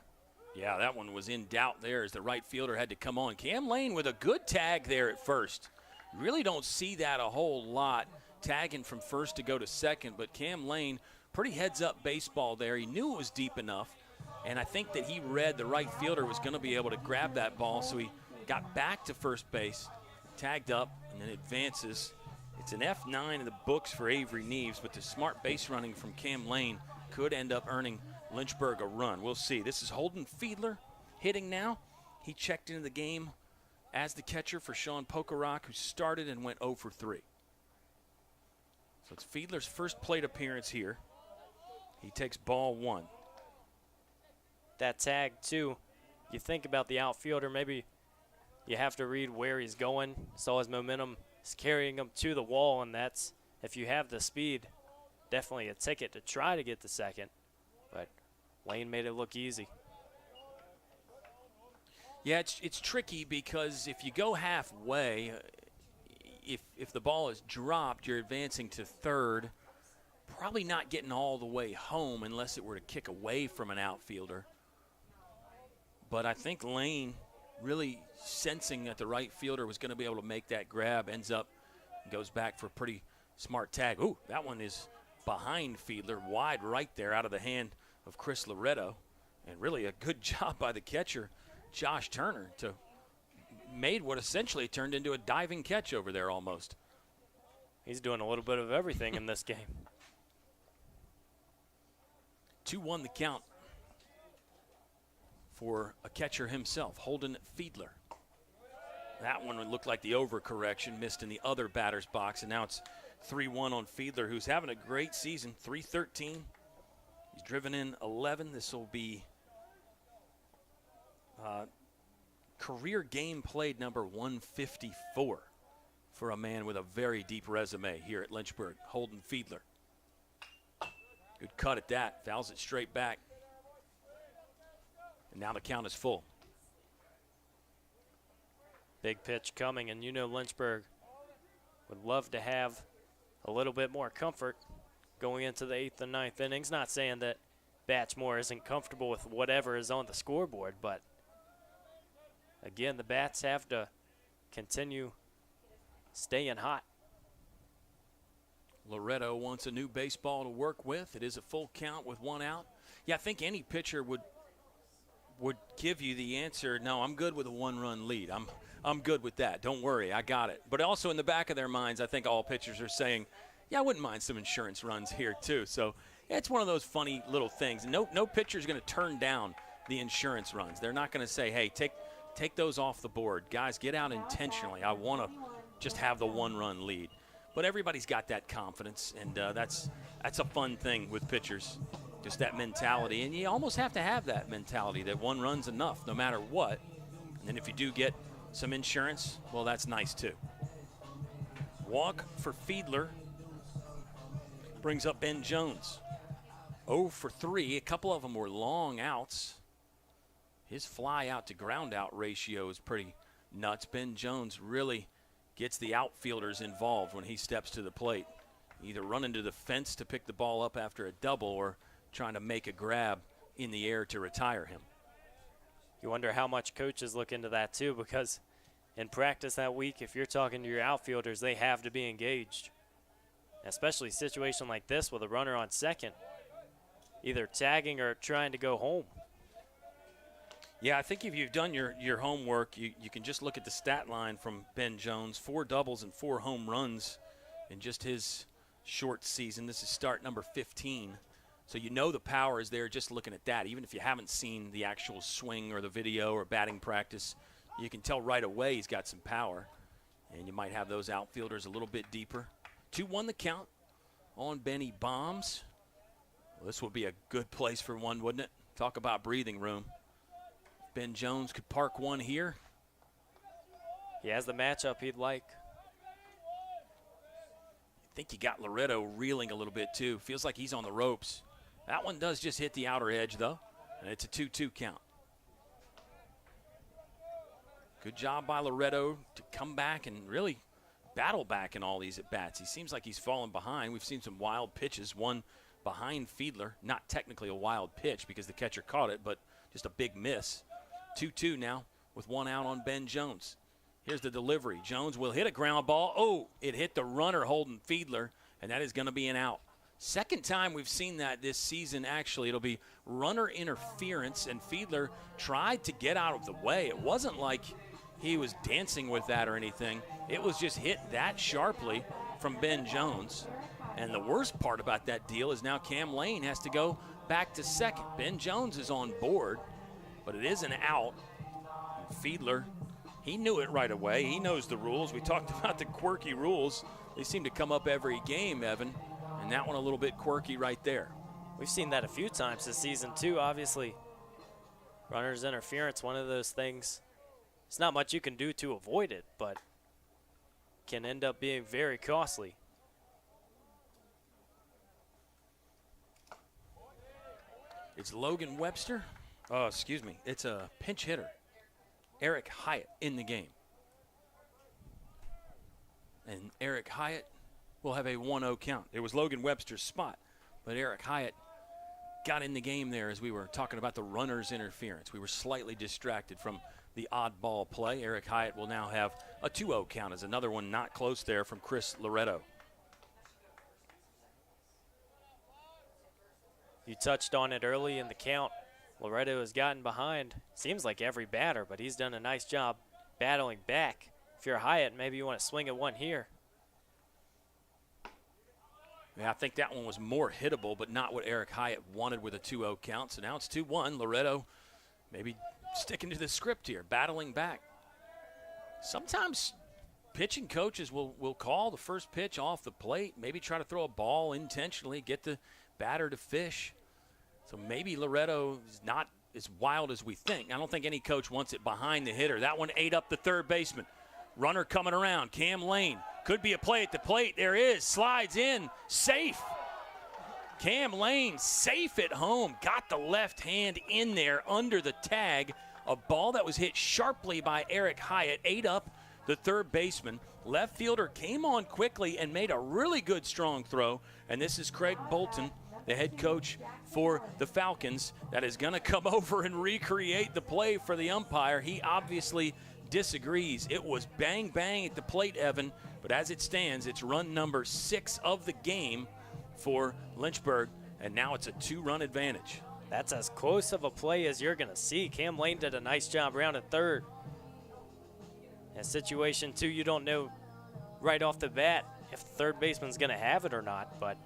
Yeah, that one was in doubt there as the right fielder had to come on. Cam Lane with a good tag there at first. You really don't see that a whole lot, tagging from first to go to second, but Cam Lane, pretty heads-up baseball there. He knew it was deep enough, and I think that he read the right fielder was going to be able to grab that ball, so he got back to first base, tagged up and then advances. It's an F9 in the books for Avery Neves, but the smart base running from Cam Lane could end up earning Lynchburg a run. We'll see. This is Holden Fiedler hitting now. He checked into the game as the catcher for Sean Pokerock, who started and went 0 for 3. So it's Fiedler's first plate appearance here. He takes ball 1. That tag, too, you think about the outfielder, maybe you have to read where he's going. So his momentum is carrying him to the wall, and that's, if you have the speed, definitely a ticket to try to get the second. But Lane made it look easy. Yeah, it's tricky because if you go halfway, if the ball is dropped, you're advancing to third, probably not getting all the way home unless it were to kick away from an outfielder. But I think Lane, really sensing that the right fielder was going to be able to make that grab, ends up, goes back for a pretty smart tag. Ooh, that one is behind Fiedler, wide right there out of the hand of Chris Loretto. And really a good job by the catcher, Josh Turner, to made what essentially turned into a diving catch over there almost. He's doing a little bit of everything in this game. 2-1 the count for a catcher himself, Holden Fiedler. That one would look like the overcorrection, missed in the other batter's box, and now it's 3-1 on Fiedler, who's having a great season, 313. He's driven in 11. This will be career game played number 154 for a man with a very deep resume here at Lynchburg, Holden Fiedler. Good cut at that, fouls it straight back. And now the count is full. Big pitch coming, and you know Lynchburg would love to have a little bit more comfort going into the 8th and 9th innings. Not saying that Batchmore isn't comfortable with whatever is on the scoreboard, but again, the Bats have to continue staying hot. Loretto wants a new baseball to work with. It is a full count with 1 out. Yeah, I think any pitcher would give you the answer, no, I'm good with a 1-run lead. I'm good with that. Don't worry, I got it. But also in the back of their minds, I think all pitchers are saying, yeah, I wouldn't mind some insurance runs here too. So it's one of those funny little things. No pitcher is going to turn down the insurance runs. They're not going to say, hey, take those off the board. Guys, get out intentionally. I want to just have the 1-run lead. But everybody's got that confidence, and that's a fun thing with pitchers, just that mentality. And you almost have to have that mentality that 1 run's enough no matter what. And then if you do get some insurance, well, that's nice too. Walk for Fiedler brings up Ben Jones. 0 for 3. A couple of them were long outs. His fly out to ground out ratio is pretty nuts. Ben Jones really gets the outfielders involved when he steps to the plate, either running to the fence to pick the ball up after a double or trying to make a grab in the air to retire him. You wonder how much coaches look into that too, because in practice that week, if you're talking to your outfielders, they have to be engaged. Especially a situation like this with a runner on second, either tagging or trying to go home. Yeah, I think if you've done your homework, you can just look at the stat line from Ben Jones. 4 doubles and 4 home runs in just his short season. This is start number 15. So you know the power is there just looking at that. Even if you haven't seen the actual swing or the video or batting practice, you can tell right away he's got some power. And you might have those outfielders a little bit deeper. 2-1 the count on Benny Bombs. Well, this would be a good place for one, wouldn't it? Talk about breathing room. Ben Jones could park one here. He has the matchup he'd like. I think you got Loretto reeling a little bit too. Feels like he's on the ropes. That one does just hit the outer edge though, and it's a 2-2 count. Good job by Loretto to come back and really battle back in all these at-bats. He seems like he's fallen behind. We've seen some wild pitches, one behind Fiedler. Not technically a wild pitch because the catcher caught it, but just a big miss. 2-2 now with 1 out on Ben Jones. Here's the delivery. Jones will hit a ground ball. Oh, it hit the runner Holden Fiedler, and that is going to be an out. Second time we've seen that this season, actually. It'll be runner interference, and Fiedler tried to get out of the way. It wasn't like he was dancing with that or anything. It was just hit that sharply from Ben Jones. And the worst part about that deal is now Cam Lane has to go back to second. Ben Jones is on board, but it is an out. Fiedler, he knew it right away. He knows the rules. We talked about the quirky rules. They seem to come up every game, Evan, and that one a little bit quirky right there. We've seen that a few times this season too, obviously. Runner's interference, one of those things. It's not much you can do to avoid it, but can end up being very costly. It's Logan Webster. Oh, excuse me. It's a pinch hitter. Eric Hyatt in the game. And Eric Hyatt will have a 1-0 count. It was Logan Webster's spot, but Eric Hyatt got in the game there as we were talking about the runner's interference. We were slightly distracted from the oddball play. Eric Hyatt will now have a 2-0 count as another one not close there from Chris Loretto. You touched on it early in the count. Loretto has gotten behind, seems like every batter, but he's done a nice job battling back. If you're Hyatt, maybe you want to swing at one here. Yeah, I think that one was more hittable, but not what Eric Hyatt wanted with a 2-0 count. So now it's 2-1. Loretto maybe sticking to the script here, battling back. Sometimes pitching coaches will call the first pitch off the plate, maybe try to throw a ball intentionally, get the batter to fish. So maybe Loretto is not as wild as we think. I don't think any coach wants it behind the hitter. That one ate up the third baseman. Runner coming around. Cam Lane. Could be a play at the plate. There is. Slides in. Safe. Cam Lane safe at home. Got the left hand in there under the tag. A ball that was hit sharply by Eric Hyatt ate up the third baseman. Left fielder came on quickly and made a really good strong throw. And this is Craig Bolton, the head coach for the Falcons, that is going to come over and recreate the play for the umpire. He obviously disagrees. It was bang, bang at the plate, Evan, but as it stands, it's run number 6 of the game for Lynchburg, and now it's a 2-run advantage. That's as close of a play as you're going to see. Cam Lane did a nice job rounding third. In situation 2, you don't know right off the bat if the third baseman's going to have it or not, but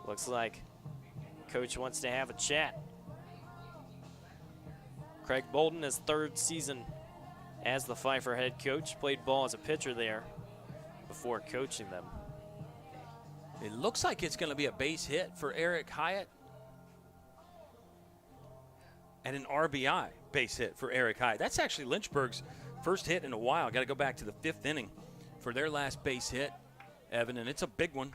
looks like coach wants to have a chat. Craig Bolton, his 3rd season as the Pfeiffer head coach, played ball as a pitcher there before coaching them. It looks like it's going to be a base hit for Eric Hyatt and an RBI base hit for Eric Hyatt. That's actually Lynchburg's first hit in a while. Got to go back to the 5th inning for their last base hit, Evan, and it's a big one.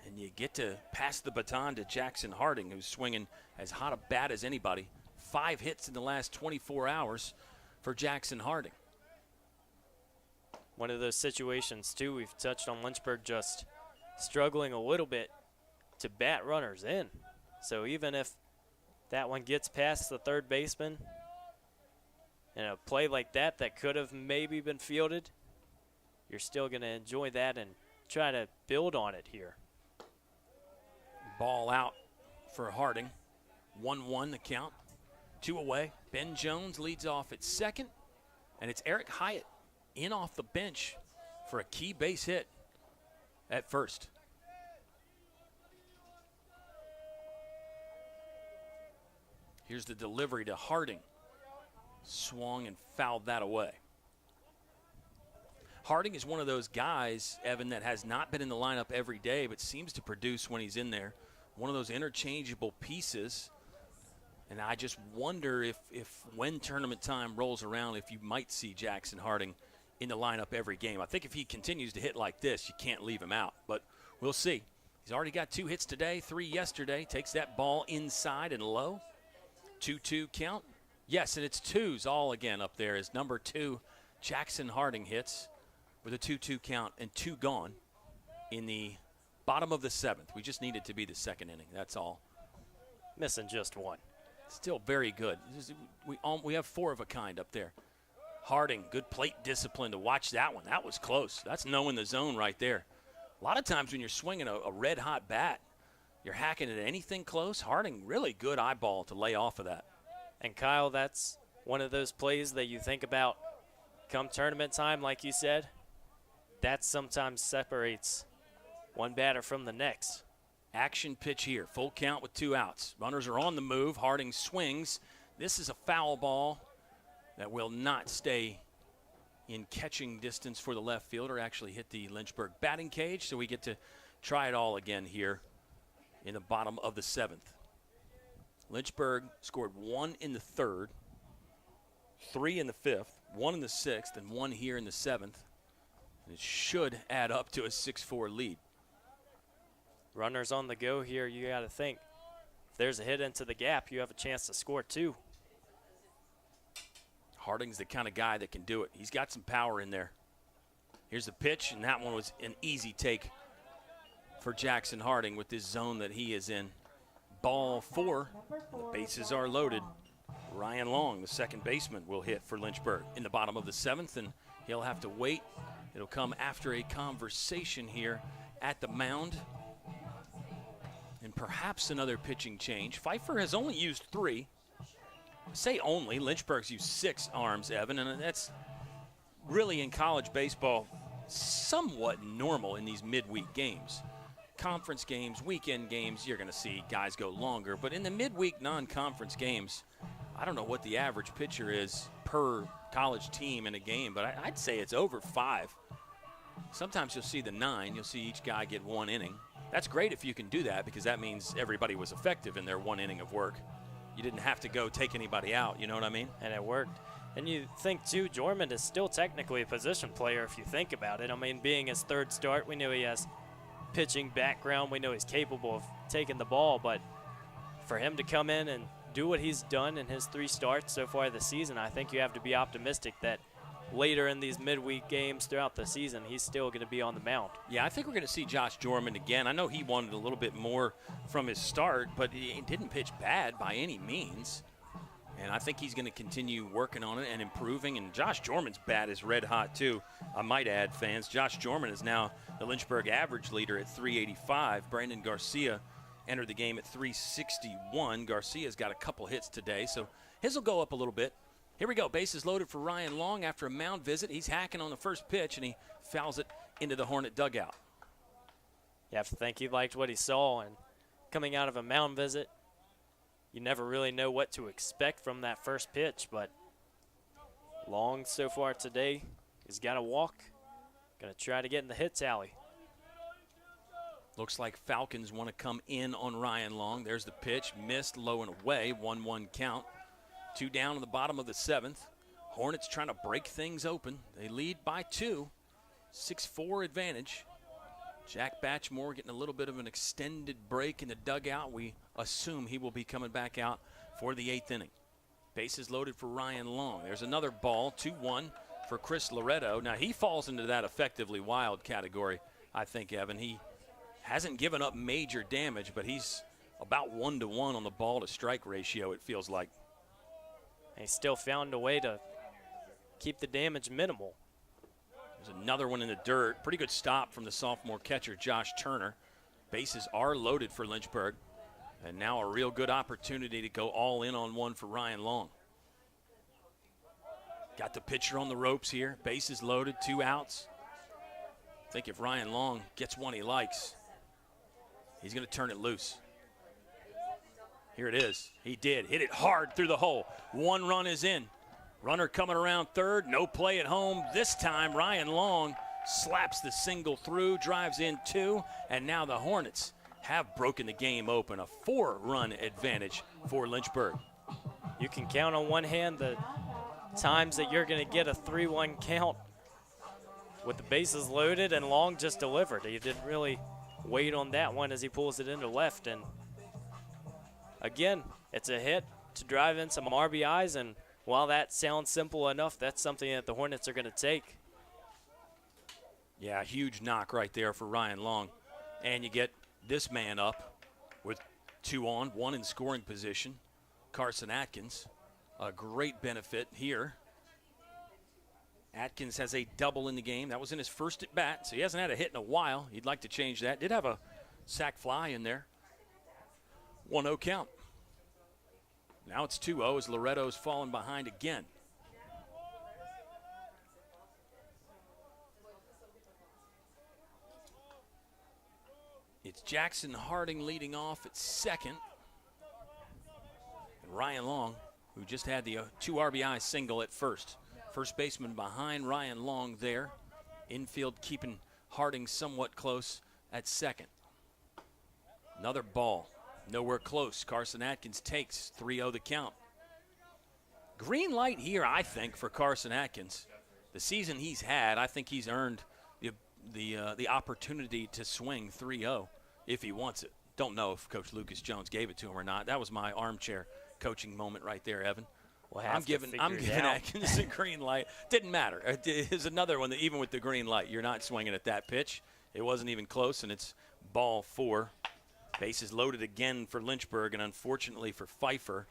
And you get to pass the baton to Jackson Harding, who's swinging as hot a bat as anybody. 5 hits in the last 24 hours for Jackson Harding. One of those situations, too, we've touched on Lynchburg just struggling a little bit to bat runners in. So even if that one gets past the third baseman, and a play like that could have maybe been fielded, you're still going to enjoy that and try to build on it here. Ball out for Harding. 1-1 the count. 2 away. Ben Jones leads off at second, and it's Eric Hyatt in off the bench for a key base hit at first. Here's the delivery to Harding. Swung and fouled that away. Harding is one of those guys, Evan, that has not been in the lineup every day but seems to produce when he's in there. One of those interchangeable pieces. And I just wonder if when tournament time rolls around, if you might see Jackson Harding in the lineup every game. I think if he continues to hit like this, you can't leave him out. But we'll see. He's already got 2 hits today, 3 yesterday. Takes that ball inside and low. 2-2 count. Yes, and it's 2s all again up there as number 2, Jackson Harding hits with a 2-2 count and 2 gone in the bottom of the 7th. We just need it to be the 2nd inning. That's all. Missing just 1. Still very good. We have 4 of a kind up there. Harding, good plate discipline to watch that one. That was close. That's knowing the zone right there. A lot of times when you're swinging a red-hot bat, you're hacking at anything close. Harding, really good eyeball to lay off of that. And, Kyle, that's one of those plays that you think about come tournament time, like you said, that sometimes separates one batter from the next. Action pitch here. Full count with 2 outs. Runners are on the move. Harding swings. This is a foul ball that will not stay in catching distance for the left fielder. Actually hit the Lynchburg batting cage, so we get to try it all again here in the bottom of the 7th. Lynchburg scored 1 in the 3rd, 3 in the 5th, 1 in the 6th, and 1 here in the 7th. And it should add up to a 6-4 lead. Runners on the go here, you got to think. If there's a hit into the gap, you have a chance to score 2. Harding's the kind of guy that can do it. He's got some power in there. Here's the pitch, and that one was an easy take for Jackson Harding with this zone that he is in. Ball 4. The bases are loaded. Ryan Long, the second baseman, will hit for Lynchburg in the bottom of the 7th, and he'll have to wait. It'll come after a conversation here at the mound. And perhaps another pitching change. Pfeiffer has only used 3. Say only. Lynchburg's used 6 arms, Evan, and that's really in college baseball somewhat normal in these midweek games. Conference games, weekend games, you're going to see guys go longer. But in the midweek non-conference games, I don't know what the average pitcher is per college team in a game, but I'd say it's over 5. Sometimes you'll see the 9. You'll see each guy get 1 inning. That's great if you can do that, because that means everybody was effective in their 1 inning of work. You didn't have to go take anybody out, you know what I mean? And it worked. And you think, too, Jorman is still technically a position player if you think about it. I mean, being his 3rd start, we know he has pitching background. We know he's capable of taking the ball. But for him to come in and do what he's done in his 3 starts so far this season, I think you have to be optimistic that later in these midweek games throughout the season, he's still going to be on the mound. Yeah, I think we're going to see Josh Jorman again. I know he wanted a little bit more from his start, but he didn't pitch bad by any means. And I think he's going to continue working on it and improving. And Josh Jorman's bat is red hot, too. I might add, fans, Josh Jorman is now the Lynchburg average leader at 385. Brandon Garcia entered the game at 361. Garcia's got a couple hits today, so his will go up a little bit. Here we go. Bases loaded for Ryan Long after a mound visit. He's hacking on the first pitch, and he fouls it into the Hornet dugout. You have to think he liked what he saw, and coming out of a mound visit, you never really know what to expect from that first pitch, but Long so far today, he's got a walk. Going to try to get in the hit tally. Looks like Falcons want to come in on Ryan Long. There's the pitch. Missed, low and away. 1-1 count. 2 down in the bottom of the 7th. Hornets trying to break things open. They lead by 2. 6-4 advantage. Jack Batchmore getting a little bit of an extended break in the dugout. We assume he will be coming back out for the 8th inning. Bases loaded for Ryan Long. There's another ball. 2-1 for Chris Loretto. Now, he falls into that effectively wild category, I think, Evan. He hasn't given up major damage, but he's about 1-to-1 on the ball-to-strike ratio, it feels like. He still found a way to keep the damage minimal. There's another one in the dirt. Pretty good stop from the sophomore catcher, Josh Turner. Bases are loaded for Lynchburg. And now a real good opportunity to go all in on one for Ryan Long. Got the pitcher on the ropes here. Bases loaded, 2 outs. I think if Ryan Long gets one he likes, he's going to turn it loose. Here it is. He did. Hit it hard through the hole. 1 run is in. Runner coming around third. No play at home. This time, Ryan Long slaps the single through, drives in 2, and now the Hornets have broken the game open. A 4-run advantage for Lynchburg. You can count on one hand the times that you're going to get a 3-1 count with the bases loaded, and Long just delivered. He didn't really wait on that one as he pulls it into left. And again, it's a hit to drive in some RBIs, and while that sounds simple enough, that's something that the Hornets are going to take. Yeah, huge knock right there for Ryan Long. And you get this man up with 2 on, 1 in scoring position, Carson Atkins. A great benefit here. Atkins has a double in the game. That was in his first at bat, so he hasn't had a hit in a while. He'd like to change that. Did have a sac fly in there. 1-0 count. Now it's 2-0 as Loretto's fallen behind again. It's Jackson Harding leading off at second. And Ryan Long, who just had the 2 RBI single at first. First baseman behind Ryan Long there. Infield keeping Harding somewhat close at second. Another ball, nowhere close. Carson Atkins takes 3-0 the count. Green light here, I think, for Carson Atkins. The season he's had, I think he's earned the opportunity to swing 3-0 if he wants it. Don't know if Coach Lucas Jones gave it to him or not. That was my armchair coaching moment right there, Evan. I'm giving Atkins a green light. Didn't matter. Here's another one that even with the green light, you're not swinging at that pitch. It wasn't even close, and it's ball 4. Bases loaded again for Lynchburg, and unfortunately for Pfeiffer,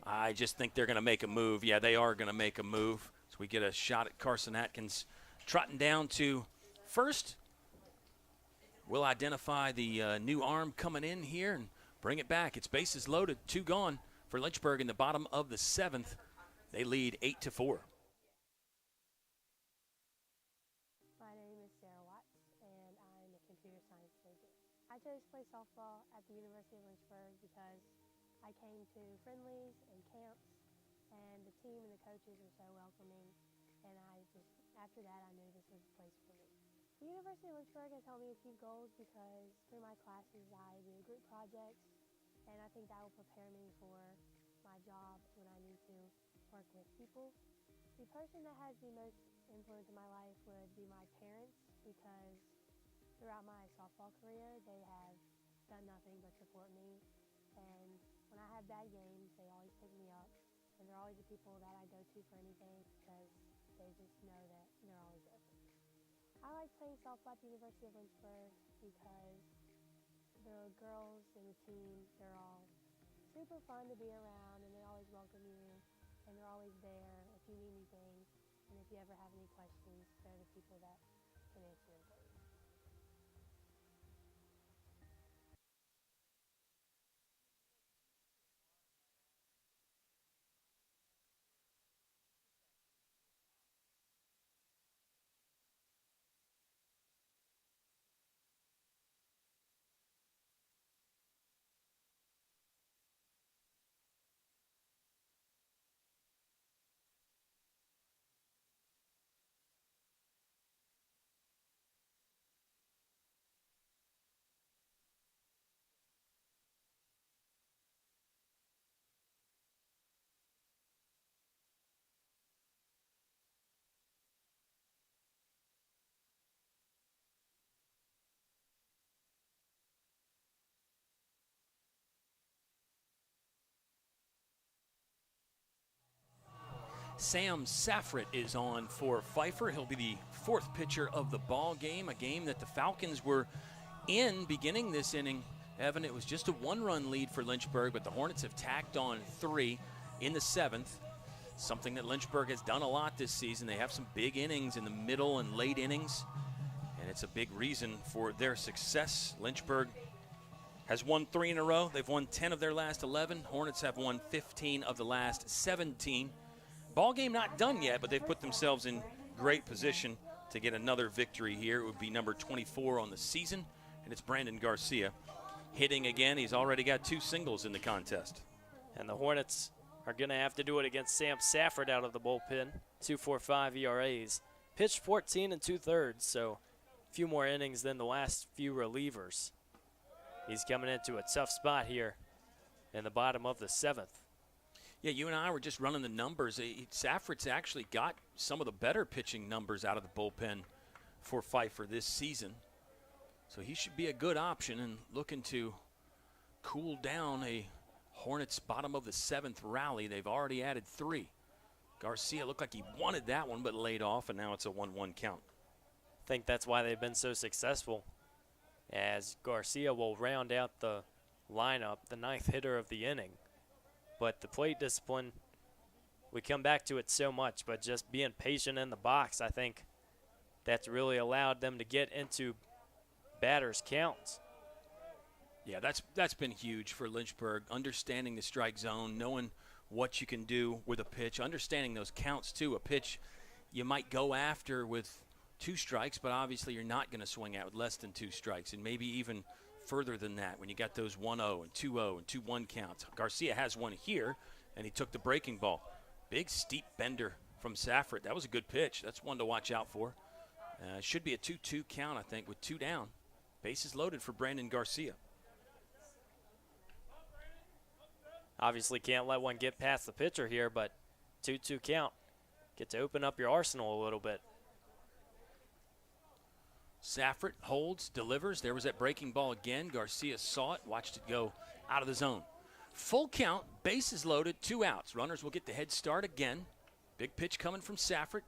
I just think they're going to make a move. Yeah, they are going to make a move. So we get a shot at Carson Atkins trotting down to first. We'll identify the new arm coming in here and bring it back. It's bases loaded, 2 gone for Lynchburg in the bottom of the 7th. They lead 8-4. My name is Sarah Watts, and I'm a computer science major. I chose to play softball at the University of Lynchburg because I came to friendlies and camps, and the team and the coaches were so welcoming, and after that, I knew this was the place for me. The University of Lynchburg has helped me achieve goals because through my classes, I do group projects, and I think that will prepare me for my job when I need to work with people. The person that has the most influence in my life would be my parents, because throughout my softball career, they have done nothing but support me. And when I have bad games, they always pick me up. And they're always the people that I go to for anything because they just know that they're always there for me. I like playing softball at the University of Lynchburg because the girls and the team, they're all super fun to be around, and they always welcome you, and they're always there if you need anything, and if you ever have any questions, they're the people that can answer them for you. Sam Saffrit is on for Pfeiffer. He'll be the 4th pitcher of the ball game, a game that the Falcons were in beginning this inning. Evan, it was just a 1-run lead for Lynchburg, but the Hornets have tacked on 3 in the 7th, something that Lynchburg has done a lot this season. They have some big innings in the middle and late innings, and it's a big reason for their success. Lynchburg has won 3 in a row. They've won 10 of their last 11. Hornets have won 15 of the last 17. Ball game not done yet, but they've put themselves in great position to get another victory here. It would be number 24 on the season, and it's Brandon Garcia hitting again. He's already got 2 singles in the contest. And the Hornets are going to have to do it against Sam Safford out of the bullpen. 2.45 ERAs. Pitched 14 2/3, so a few more innings than the last few relievers. He's coming into a tough spot here in the bottom of the 7th. Yeah, you and I were just running the numbers. Safford's actually got some of the better pitching numbers out of the bullpen for Pfeiffer this season. So he should be a good option, and looking to cool down a Hornets bottom of the 7th rally. They've already added 3. Garcia looked like he wanted that one but laid off, and now it's a 1-1 count. I think that's why they've been so successful, as Garcia will round out the lineup, the 9th hitter of the inning. But the plate discipline, we come back to it so much, but just being patient in the box, I think that's really allowed them to get into batters' counts. Yeah, that's been huge for Lynchburg, understanding the strike zone, knowing what you can do with a pitch, understanding those counts too. A pitch you might go after with 2 strikes, but obviously you're not going to swing out with less than 2 strikes, and maybe even further than that when you got those 1-0 and 2-0 and 2-1 counts. Garcia has one here, and he took the breaking ball. Big steep bender from Safford. That was a good pitch. That's one to watch out for. Should be a 2-2 count, I think, with 2 down. Bases loaded for Brandon Garcia. Obviously can't let one get past the pitcher here, but 2-2 count. Get to open up your arsenal a little bit. Safford holds, delivers. There was that breaking ball again. Garcia saw it, watched it go out of the zone. Full count, bases loaded, 2 outs. Runners will get the head start again. Big pitch coming from Safford.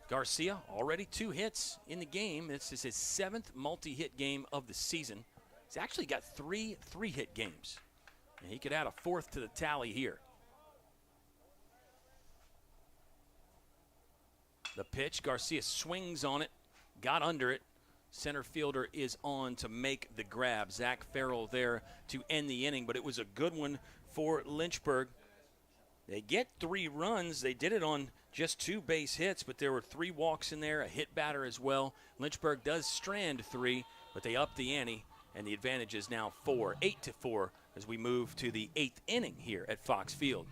Garcia, already 2 hits in the game. This is his 7th multi-hit game of the season. He's actually got 3 3-hit games. And he could add a 4th to the tally here. The pitch, Garcia swings on it, got under it. Center fielder is on to make the grab. Zach Farrell there to end the inning, but it was a good one for Lynchburg. They get 3 runs. They did it on just 2 base hits, but there were 3 walks in there, a hit batter as well. Lynchburg does strand 3, but they up the ante, and the advantage is now 8-4 as we move to the 8th inning here at Fox Field.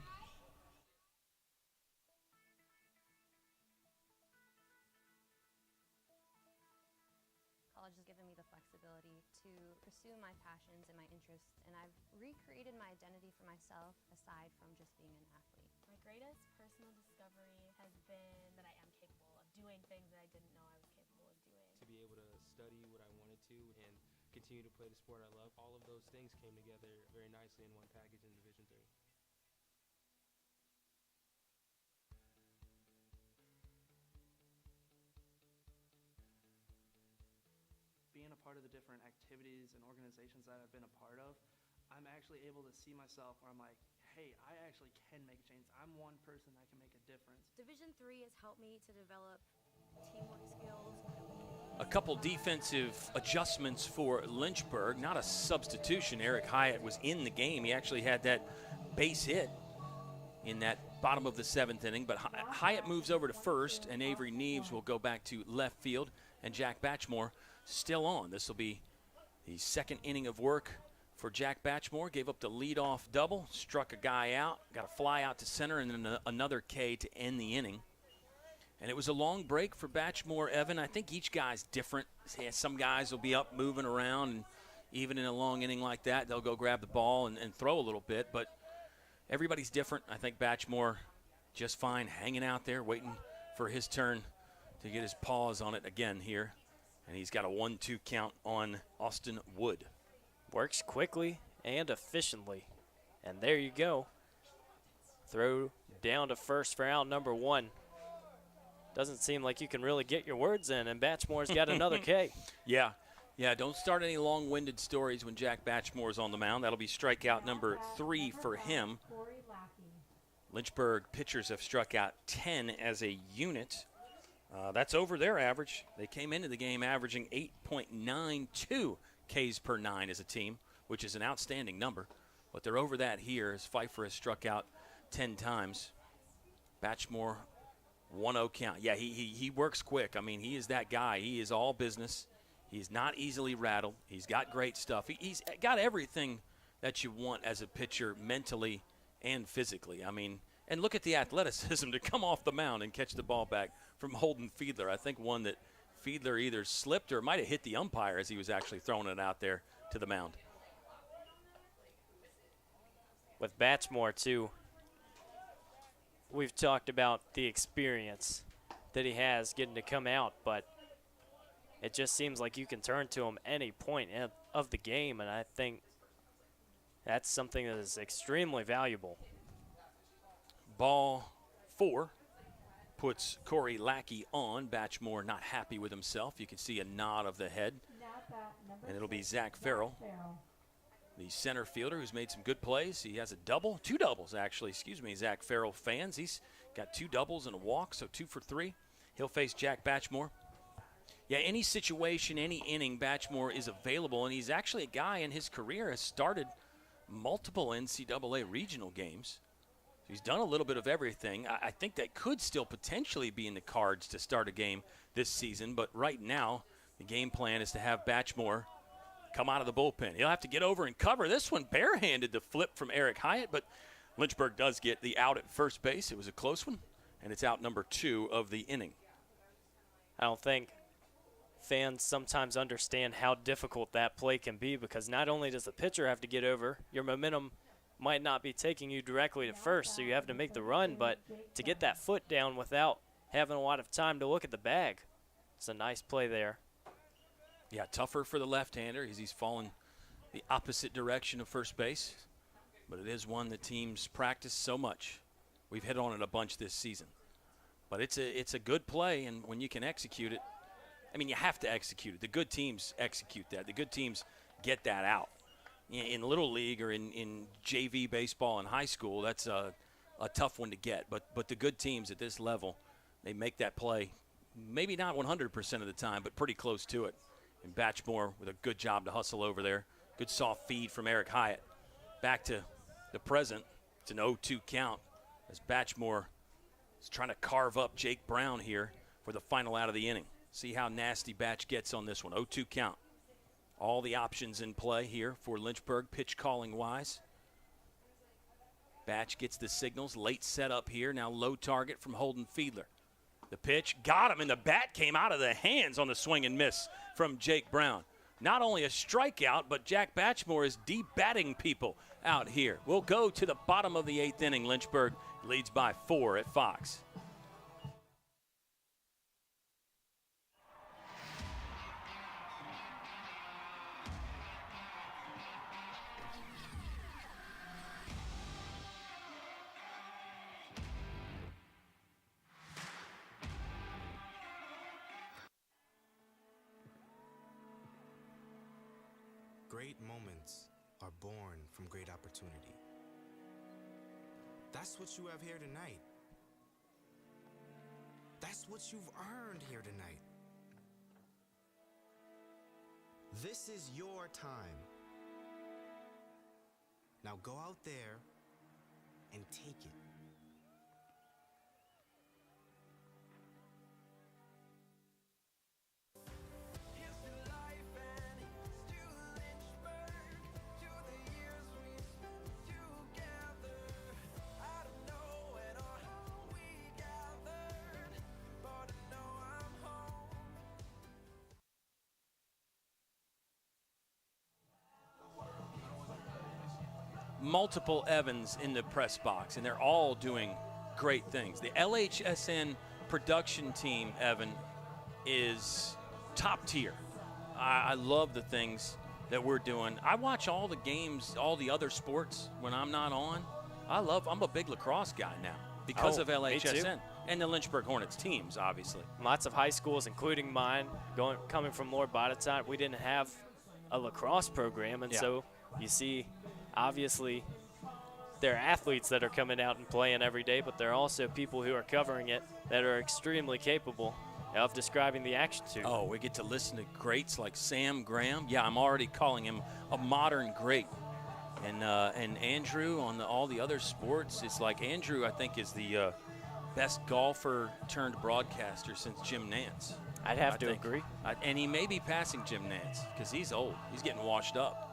College has given me the flexibility to pursue my passions and my interests, and I've recreated my identity for myself aside from just being an athlete. My greatest personal discovery has been that I am capable of doing things that I didn't know I was capable of doing. To be able to study what I wanted to and continue to play the sport I love, all of those things came together very nicely in one package in Division III. Being a part of the different activities and organizations that I've been a part of, I'm actually able to see myself where I'm like, hey, I actually can make a change. I'm one person that can make a difference. Division III has helped me to develop teamwork skills. A couple defensive adjustments for Lynchburg. Not a substitution. Eric Hyatt was in the game. He actually had that base hit in that bottom of the 7th inning. But Hyatt moves over to first, and Avery Neves will go back to left field. And Jack Batchmore still on. This will be the 2nd inning of work for Jack Batchmore. Gave up the leadoff double, struck a guy out, got a fly out to center, and then another K to end the inning. And it was a long break for Batchmore, Evan. I think each guy's different. Some guys will be up moving around, and even in a long inning like that, they'll go grab the ball and throw a little bit. But everybody's different. I think Batchmore just fine hanging out there, waiting for his turn to get his paws on it again here. And he's got a 1-2 count on Austin Wood. Works quickly and efficiently. And there you go. Throw down to first for out number 1. Doesn't seem like you can really get your words in, and Batchmore's got another K. Yeah, don't start any long-winded stories when Jack Batchmore's on the mound. That'll be strikeout number 3 for him. Lynchburg pitchers have struck out 10 as a unit. That's over their average. They came into the game averaging 8.92 Ks per 9 as a team, which is an outstanding number. But they're over that here as Pfeiffer has struck out 10 times. Batchmore, 1-0 count. Yeah, he works quick. I mean, he is that guy. He is all business. He's not easily rattled. He's got great stuff. He's got everything that you want as a pitcher mentally and physically. I mean, and look at the athleticism to come off the mound and catch the ball back from Holden Fiedler. I think one that Fiedler either slipped or might have hit the umpire as he was actually throwing it out there to the mound. With Batchmore, too, we've talked about the experience that he has getting to come out, but it just seems like you can turn to him any point of the game, and I think that's something that is extremely valuable. Ball 4 puts Corey Lackey on. Batchmore not happy with himself. You can see a nod of the head. And it'll be Zach Farrell, the center fielder who's made some good plays. He has a double, 2 doubles actually, Zach Farrell fans. He's got 2 doubles and a walk, so 2 for 3. He'll face Jack Batchmore. Yeah, any situation, any inning, Batchmore is available, and he's actually a guy in his career has started multiple NCAA regional games. He's done a little bit of everything. I think that could still potentially be in the cards to start a game this season, but right now the game plan is to have Batchmore come out of the bullpen. He'll have to get over and cover this one. Barehanded the flip from Eric Hyatt, but Lynchburg does get the out at first base. It was a close one, and it's out number 2 of the inning. I don't think fans sometimes understand how difficult that play can be, because not only does the pitcher have to get over, your momentum might not be taking you directly to first, so you have to make the run, but to get that foot down without having a lot of time to look at the bag, it's a nice play there. Yeah, tougher for the left-hander as he's fallen the opposite direction of first base, but it is one that teams practice so much. We've hit on it a bunch this season. But it's a good play, and when you can execute it, I mean, you have to execute it. The good teams execute that. The good teams get that out. In Little League or in JV baseball in high school, that's a tough one to get. But the good teams at this level, they make that play, maybe not 100% of the time, but pretty close to it. And Batchmore with a good job to hustle over there. Good soft feed from Eric Hyatt. Back to the present. It's an 0-2 count as Batchmore is trying to carve up Jake Brown here for the final out of the inning. See how nasty Batch gets on this one. 0-2 count. All the options in play here for Lynchburg, pitch calling wise. Batch gets the signals. Late setup here. Now low target from Holden Fiedler. The pitch got him, and the bat came out of the hands on the swing and miss from Jake Brown. Not only a strikeout, but Jack Batchmore is de-batting people out here. We'll go to the bottom of the 8th inning. Lynchburg leads by 4 at Fox. Great moments are born from great opportunity. That's what you have here tonight. That's what you've earned here tonight. This is your time. Now go out there and take it. Multiple Evans in the press box, and they're all doing great things. The LHSN production team, Evan, is top tier. I love the things that we're doing. I watch all the games, all the other sports when I'm not on. I'm a big lacrosse guy now because of LHSN and the Lynchburg Hornets teams, obviously. Lots of high schools, including mine, coming from Lord Botetourt, we didn't have a lacrosse program, and so you see, obviously, there are athletes that are coming out and playing every day, but there are also people who are covering it that are extremely capable of describing the action to. Oh, we get to listen to greats like Sam Graham. Yeah, I'm already calling him a modern great. And Andrew on all the other sports, it's like Andrew, I think, is the best golfer turned broadcaster since Jim Nance. I'd have to agree. And he may be passing Jim Nance because he's old. He's getting washed up.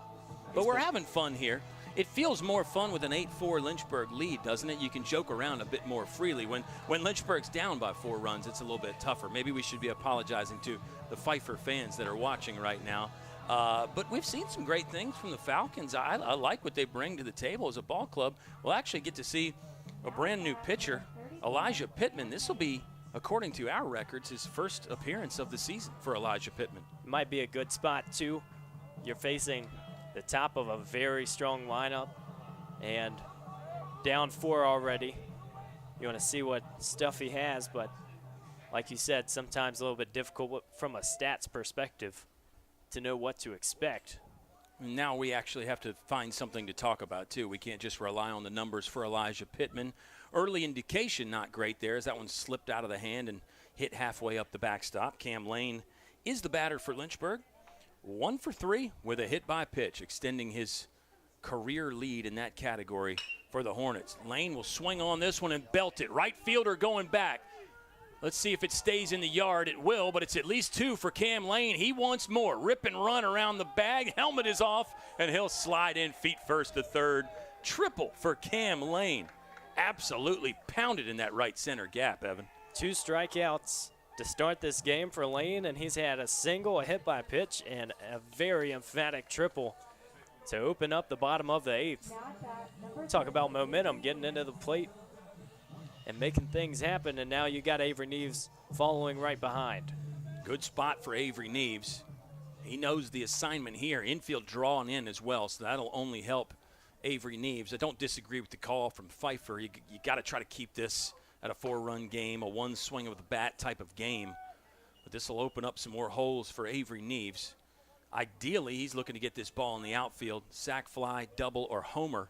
But we're having fun here. It feels more fun with an 8-4 Lynchburg lead, doesn't it? You can joke around a bit more freely. When Lynchburg's down by 4 runs, it's a little bit tougher. Maybe we should be apologizing to the Pfeiffer fans that are watching right now. But we've seen some great things from the Falcons. I like what they bring to the table as a ball club. We'll actually get to see a brand-new pitcher, Elijah Pittman. This will be, according to our records, his first appearance of the season for Elijah Pittman. Might be a good spot, too. You're facing the top of a very strong lineup and down 4 already. You want to see what stuff he has, but like you said, sometimes a little bit difficult from a stats perspective to know what to expect. Now we actually have to find something to talk about, too. We can't just rely on the numbers for Elijah Pittman. Early indication not great there as that one slipped out of the hand and hit halfway up the backstop. Cam Lane is the batter for Lynchburg. 1 for 3 with a hit by pitch, extending his career lead in that category for the Hornets. Lane will swing on this one and belt it. Right fielder going back. Let's see if it stays in the yard. It will, but it's at least 2 for Cam Lane. He wants more. Rip and run around the bag. Helmet is off, and he'll slide in feet first to third. Triple for Cam Lane. Absolutely pounded in that right center gap, Evan. 2 strikeouts to start this game for Lane, and he's had a single, a hit by pitch, and a very emphatic triple to open up the bottom of the 8th. Talk about momentum, getting into the plate and making things happen, and now you got Avery Neves following right behind. Good spot for Avery Neves. He knows the assignment here. Infield drawing in as well, so that'll only help Avery Neves. I don't disagree with the call from Pfeiffer. You got to try to keep this at a 4-run game, a one swing of the bat type of game. But this will open up some more holes for Avery Neves. Ideally, he's looking to get this ball in the outfield. Sac fly, double, or homer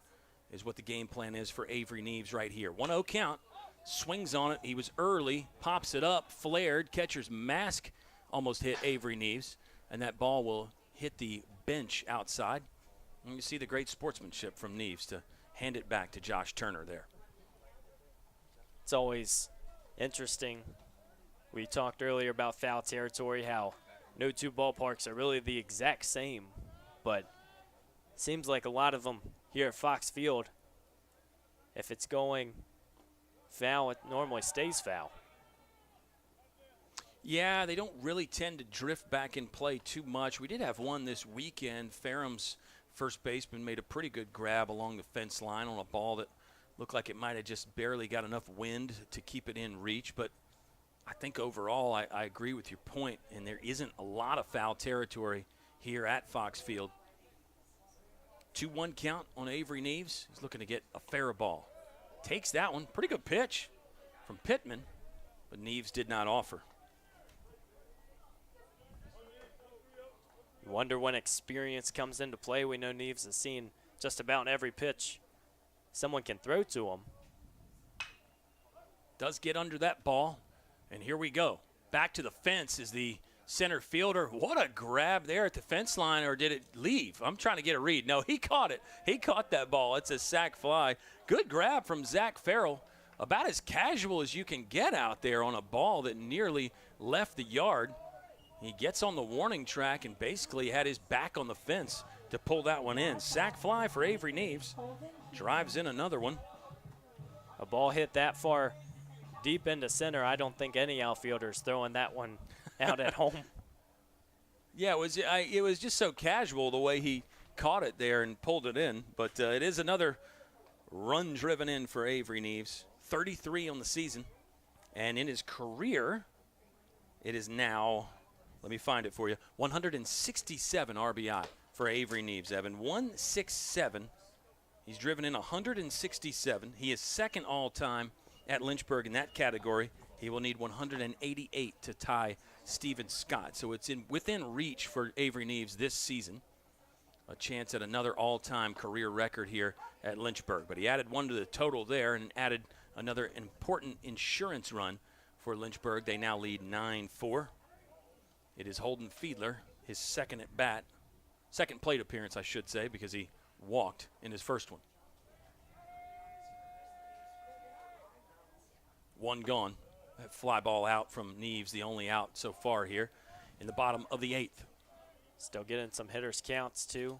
is what the game plan is for Avery Neves right here. 1-0 count. Swings on it. He was early, pops it up, flared. Catcher's mask almost hit Avery Neves, and that ball will hit the bench outside. And you see the great sportsmanship from Neves to hand it back to Josh Turner there. It's always interesting. We talked earlier about foul territory, how no 2 ballparks are really the exact same, but it seems like a lot of them here at Fox Field, if it's going foul, it normally stays foul. Yeah, they don't really tend to drift back in play too much. We did have one this weekend. Ferum's first baseman made a pretty good grab along the fence line on a ball that looked like it might have just barely got enough wind to keep it in reach. But I think overall I agree with your point, and there isn't a lot of foul territory here at Fox Field. 2-1 count on Avery Neves. He's looking to get a fair ball. Takes that one. Pretty good pitch from Pittman, but Neves did not offer. You wonder when experience comes into play. We know Neves has seen just about every pitch someone can throw to him. Does get under that ball, and here we go. Back to the fence is the center fielder. What a grab there at the fence line, or did it leave? I'm trying to get a read. No, he caught it. He caught that ball. It's a sac fly. Good grab from Zach Farrell. About as casual as you can get out there on a ball that nearly left the yard. He gets on the warning track and basically had his back on the fence to pull that one in. Sac fly for Avery Neves. Drives in another one. A ball hit that far deep into center. I don't think any outfielder's throwing that one out at home. Yeah, it was just so casual the way he caught it there and pulled it in. But it is another run driven in for Avery Neves. 33 on the season. And in his career, it is now, let me find it for you, 167 RBI for Avery Neves, Evan. 167. He's driven in 167. He is second all-time at Lynchburg in that category. He will need 188 to tie Steven Scott. So it's within reach for Avery Neves this season. A chance at another all-time career record here at Lynchburg. But he added one to the total there and added another important insurance run for Lynchburg. They now lead 9-4. It is Holden Fiedler, his second at bat. Second plate appearance, I should say, because he walked in his first one. One gone. That fly ball out from Neves, the only out so far here in the bottom of the 8th. Still getting some hitters counts, too.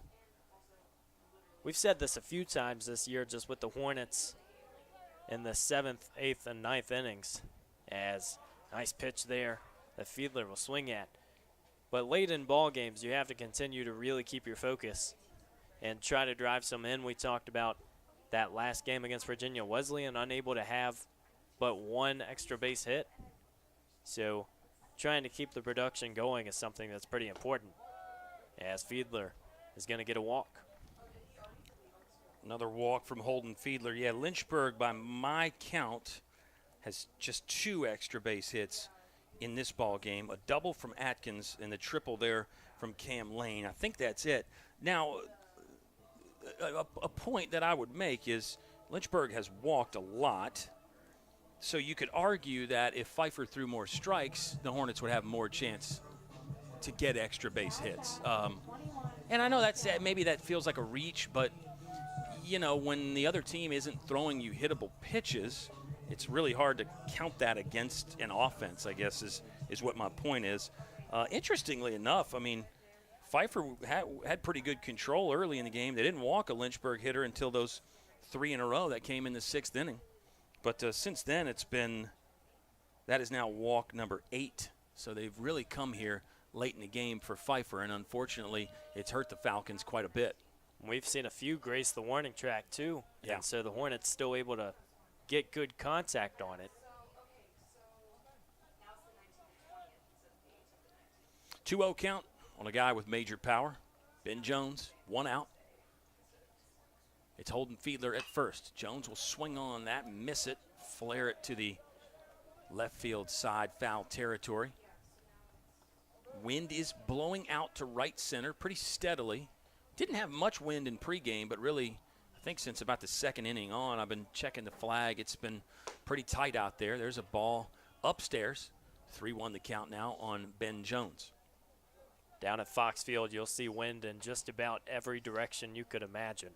We've said this a few times this year just with the Hornets in the 7th, 8th, and 9th innings. As nice pitch there that Fiedler will swing at. But late in ball games, you have to continue to really keep your focus and try to drive some in. We talked about that last game against Virginia. Wesleyan unable to have but one extra base hit. So trying to keep the production going is something that's pretty important, as Fiedler is going to get a walk. Another walk from Holden Fiedler. Yeah, Lynchburg, by my count, has just 2 extra base hits in this ball game. A double from Atkins and the triple there from Cam Lane. I think that's it. Now, a point that I would make is Lynchburg has walked a lot. So you could argue that if Pfeiffer threw more strikes, the Hornets would have more chance to get extra base hits. And I know maybe that feels like a reach, but you know, when the other team isn't throwing you hittable pitches, it's really hard to count that against an offense, I guess, is what my point is. Interestingly enough, I mean, Pfeiffer had pretty good control early in the game. They didn't walk a Lynchburg hitter until those 3 in a row that came in the 6th inning. But since then, that is now walk number 8. So they've really come here late in the game for Pfeiffer, and unfortunately, it's hurt the Falcons quite a bit. We've seen a few grace the warning track, too. Yeah. And so the Hornets still able to get good contact on it. 2-0 count on a guy with major power. Ben Jones, 1 out. It's Holden Fiedler at first. Jones will swing on that, miss it, flare it to the left field side, foul territory. Wind is blowing out to right center pretty steadily. Didn't have much wind in pregame, but really, I think since about the 2nd inning on, I've been checking the flag. It's been pretty tight out there. There's a ball upstairs. 3-1 the count now on Ben Jones. Down at Fox Field, you'll see wind in just about every direction you could imagine.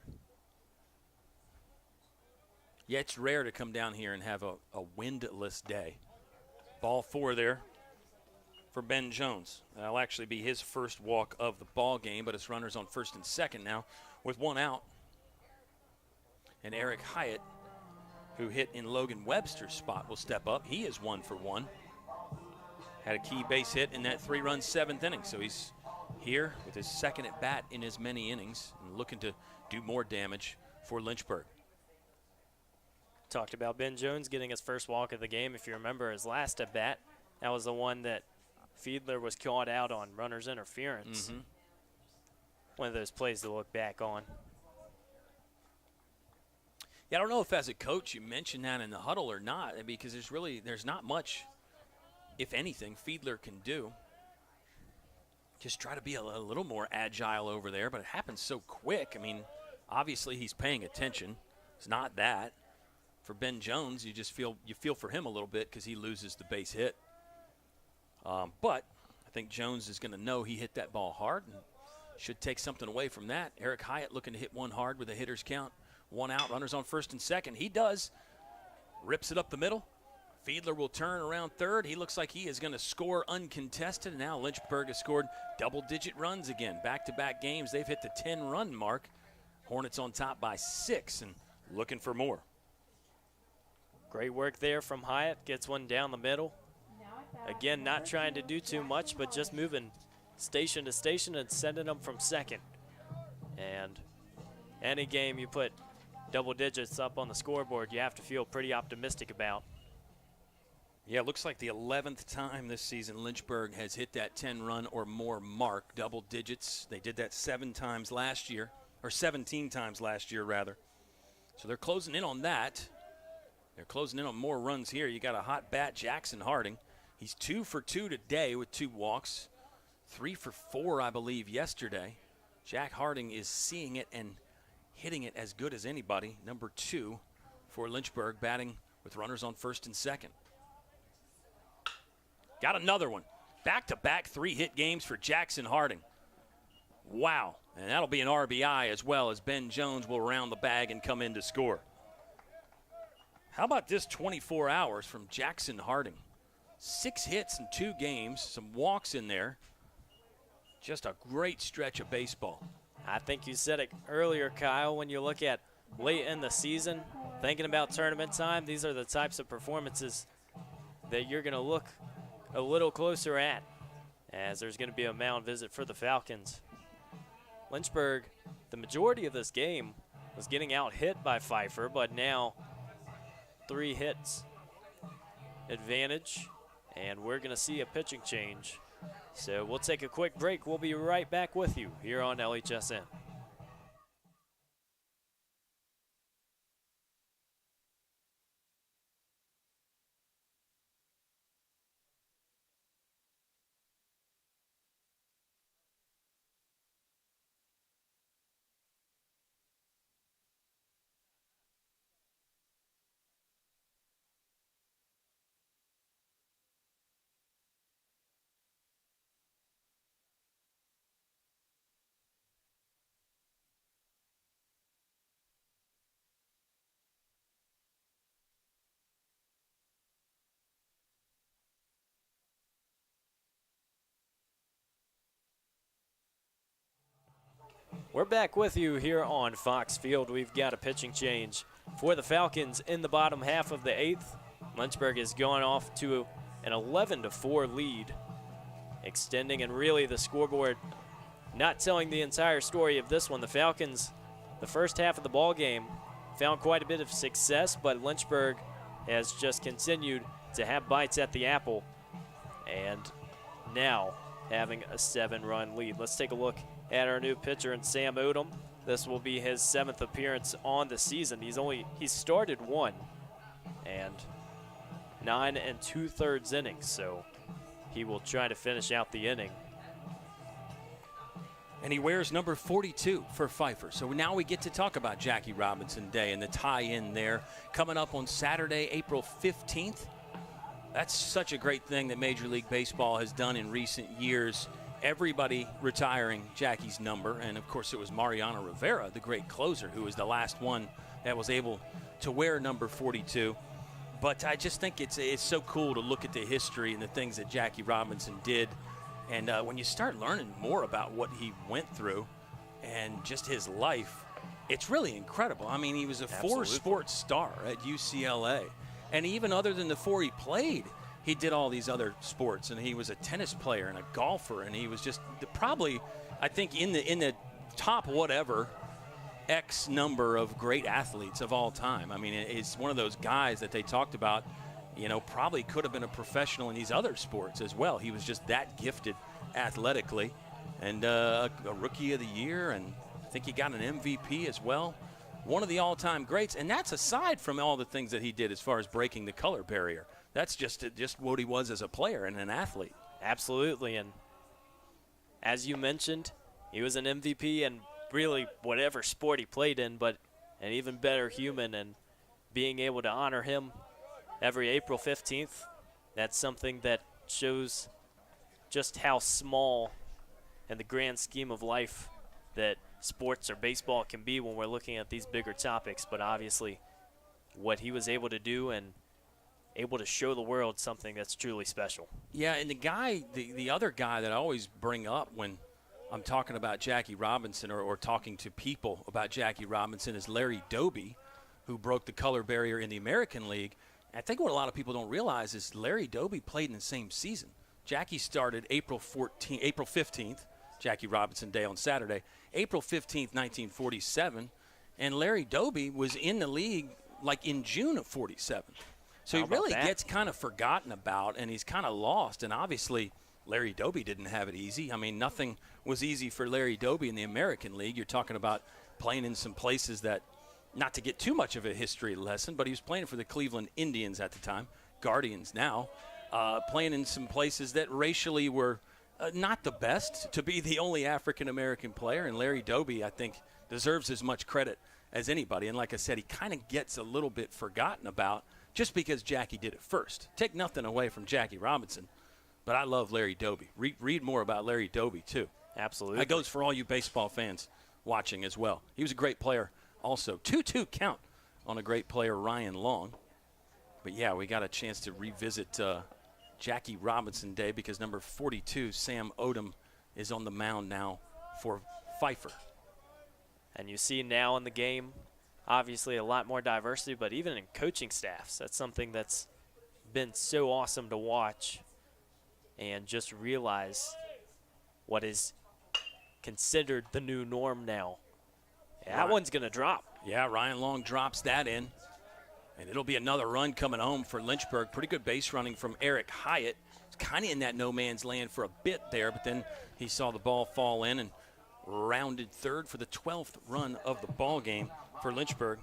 Yeah, it's rare to come down here and have a windless day. Ball 4 there for Ben Jones. That'll actually be his first walk of the ball game, but it's runners on 1st and 2nd now with 1 out. And Eric Hyatt, who hit in Logan Webster's spot, will step up. He is 1 for 1. Had a key base hit in that 3-run 7th inning, so he's here with his 2nd at bat in as many innings and looking to do more damage for Lynchburg. Talked about Ben Jones getting his first walk of the game. If you remember his last at bat, that was the one that Fiedler was caught out on runner's interference. Mm-hmm. One of those plays to look back on. Yeah, I don't know if as a coach you mentioned that in the huddle or not, because there's not much, if anything, Fiedler can do. Just try to be a little more agile over there, but it happens so quick. I mean, obviously he's paying attention. It's not that. For Ben Jones, you feel for him a little bit because he loses the base hit. But I think Jones is going to know he hit that ball hard and should take something away from that. Eric Hyatt looking to hit one hard with a hitter's count. 1 out, runners on 1st and 2nd. He does. Rips it up the middle. Fiedler will turn around 3rd. He looks like he is going to score uncontested. And now Lynchburg has scored double-digit runs again. Back-to-back games, they've hit the 10-run mark. Hornets on top by 6 and looking for more. Great work there from Hyatt. Gets one down the middle. Again, not trying to do too much, but just moving station to station and sending them from 2nd. And any game you put double digits up on the scoreboard, you have to feel pretty optimistic about. Yeah, it looks like the 11th time this season Lynchburg has hit that 10-run or more mark, double digits. They did that 17 times last year, rather. So they're closing in on that. They're closing in on more runs here. You got a hot bat, Jackson Harding. He's 2 for 2 today with 2 walks. 3 for 4, I believe, yesterday. Jack Harding is seeing it and hitting it as good as anybody. Number 2 for Lynchburg, batting with runners on 1st and 2nd. Got another one. Back-to-back 3-hit games for Jackson Harding. Wow. And that'll be an RBI as well, as Ben Jones will round the bag and come in to score. How about this 24 hours from Jackson Harding? 6 hits in 2 games, some walks in there. Just a great stretch of baseball. I think you said it earlier, Kyle, when you look at late in the season, thinking about tournament time, these are the types of performances that you're going to look a little closer at, as there's going to be a mound visit for the Falcons. Lynchburg, the majority of this game was getting out hit by Pfeiffer, but now 3 hits advantage, and we're going to see a pitching change. So we'll take a quick break. We'll be right back with you here on LHSN. We're back with you here on Fox Field. We've got a pitching change for the Falcons in the bottom half of the 8th. Lynchburg has gone off to an 11-4 lead, extending, and really the scoreboard not telling the entire story of this one. The Falcons, the first half of the ball game, found quite a bit of success, but Lynchburg has just continued to have bites at the apple, and now having a 7-run lead. Let's take a look at our new pitcher in Sam Odom. This will be his 7th appearance on the season. He's started 1 and 9 2/3 innings, so he will try to finish out the inning. And he wears number 42 for Pfeiffer. So now we get to talk about Jackie Robinson Day and the tie-in there coming up on Saturday, April 15th. That's such a great thing that Major League Baseball has done in recent years. Everybody retiring Jackie's number. And, of course, it was Mariano Rivera, the great closer, who was the last one that was able to wear number 42. But I just think it's so cool to look at the history and the things that Jackie Robinson did. And when you start learning more about what he went through and just his life, it's really incredible. I mean, he was a four-sport star at UCLA. And even other than the 4 he played, he did all these other sports. And he was a tennis player and a golfer. And he was just probably, I think, in the top whatever X number of great athletes of all time. I mean, it's one of those guys that they talked about, probably could have been a professional in these other sports as well. He was just that gifted athletically, and a Rookie of the Year, and I think he got an MVP as well. One of the all-time greats, and that's aside from all the things that he did as far as breaking the color barrier. That's just what he was as a player and an athlete. Absolutely, and as you mentioned, he was an MVP and really whatever sport he played in, but an even better human, and being able to honor him every April 15th, that's something that shows just how small in the grand scheme of life that sports or baseball can be when we're looking at these bigger topics. But obviously what he was able to do and able to show the world something that's truly special. Yeah, and the other guy that I always bring up when I'm talking about Jackie Robinson or talking to people about Jackie Robinson is Larry Doby, who broke the color barrier in the American League. I think what a lot of people don't realize is Larry Doby played in the same season. Jackie started April 15th, Jackie Robinson Day on Saturday, April 15th, 1947, and Larry Doby was in the league like in June of 47. So he really gets kind of forgotten about, and he's kind of lost. And obviously, Larry Doby didn't have it easy. I mean, nothing was easy for Larry Doby in the American League. You're talking about playing in some places that, not to get too much of a history lesson, but he was playing for the Cleveland Indians at the time, Guardians now, playing in some places that racially were not the best to be the only African-American player. And Larry Doby, I think, deserves as much credit as anybody. And like I said, he kind of gets a little bit forgotten about just because Jackie did it first. Take nothing away from Jackie Robinson, but I love Larry Doby. Read more about Larry Doby, too. Absolutely. That goes for all you baseball fans watching as well. He was a great player also. 2-2 count on a great player, Ryan Long. But, yeah, we got a chance to revisit Jackie Robinson Day because number 42, Sam Odom, is on the mound now for Pfeiffer. And you see now in the game, obviously a lot more diversity, but even in coaching staffs, that's something that's been so awesome to watch and just realize what is considered the new norm now. Yeah, that one's going to drop. Yeah, Ryan Long drops that in. And it'll be another run coming home for Lynchburg. Pretty good base running from Eric Hyatt. He's kind of in that no man's land for a bit there, but then he saw the ball fall in and rounded third for the 12th run of the ball game for Lynchburg.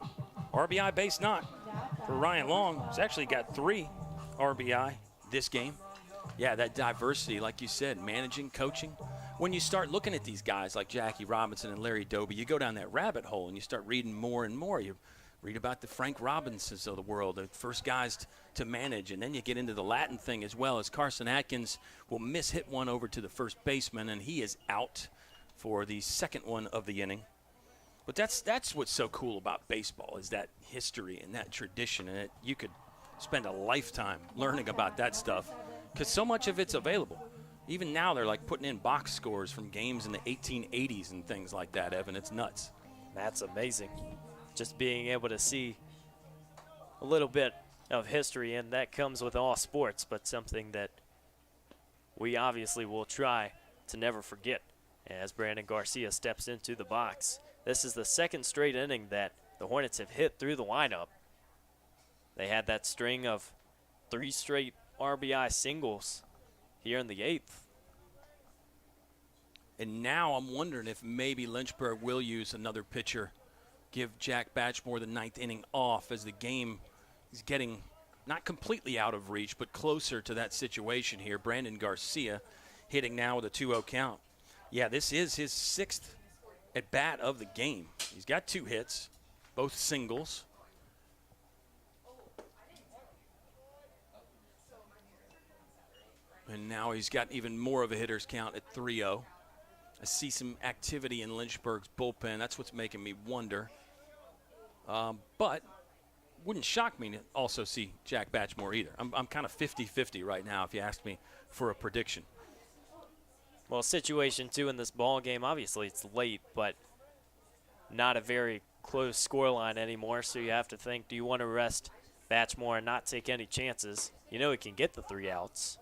RBI base knock for Ryan Long. He's actually got 3 RBI this game. Yeah, that diversity, like you said, managing, coaching. When you start looking at these guys like Jackie Robinson and Larry Doby, you go down that rabbit hole and you start reading more and more. You read about the Frank Robinsons of the world, the first guys to manage, and then you get into the Latin thing as well, as Carson Atkins will hit one over to the first baseman, and he is out for the second one of the inning. But that's what's so cool about baseball, is that history and that tradition, and you could spend a lifetime learning about that stuff because so much of it's available Even now they're like putting in box scores from games in the 1880s and things like that, Evan. It's nuts. That's amazing. Just being able to see a little bit of history, and that comes with all sports, but something that we obviously will try to never forget as Brandon Garcia steps into the box. This is the second straight inning that the Hornets have hit through the lineup. They had that string of 3 straight RBI singles here in the 8th. And now I'm wondering if maybe Lynchburg will use another pitcher, give Jack Batchmore the 9th inning off as the game is getting not completely out of reach, but closer to that situation here. Brandon Garcia hitting now with a 2-0 count. Yeah, this is his 6th at bat of the game. He's got 2 hits, both singles. And now he's got even more of a hitter's count at 3-0. I see some activity in Lynchburg's bullpen. That's what's making me wonder. But wouldn't shock me to also see Jack Batchmore either. I'm kind of 50-50 right now if you ask me for a prediction. Well, situation 2 in this ball game, obviously it's late, but not a very close scoreline anymore, so you have to think, do you want to rest Batchmore and not take any chances? You know he can get the 3 outs,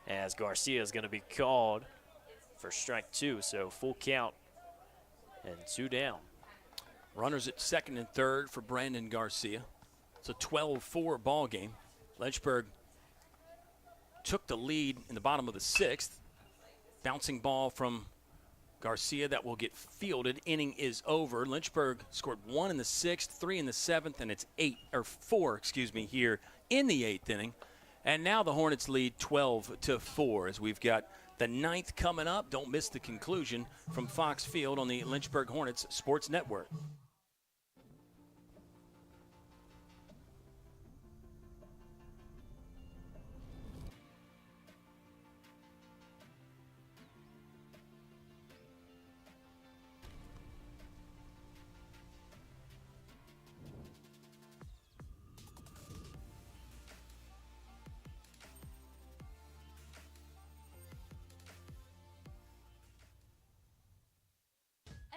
as Garcia is going to be called for strike 2, so full count and 2 down. Runners at 2nd and 3rd for Brandon Garcia. It's a 12-4 ball game. Lynchburg took the lead in the bottom of the 6th. Bouncing ball from Garcia that will get fielded. Inning is over. Lynchburg scored 1 in the 6th, 3 in the 7th, and it's 4 here in the 8th inning. And now the Hornets lead 12-4 as we've got the 9th coming up. Don't miss the conclusion from Fox Field on the Lynchburg Hornets Sports Network.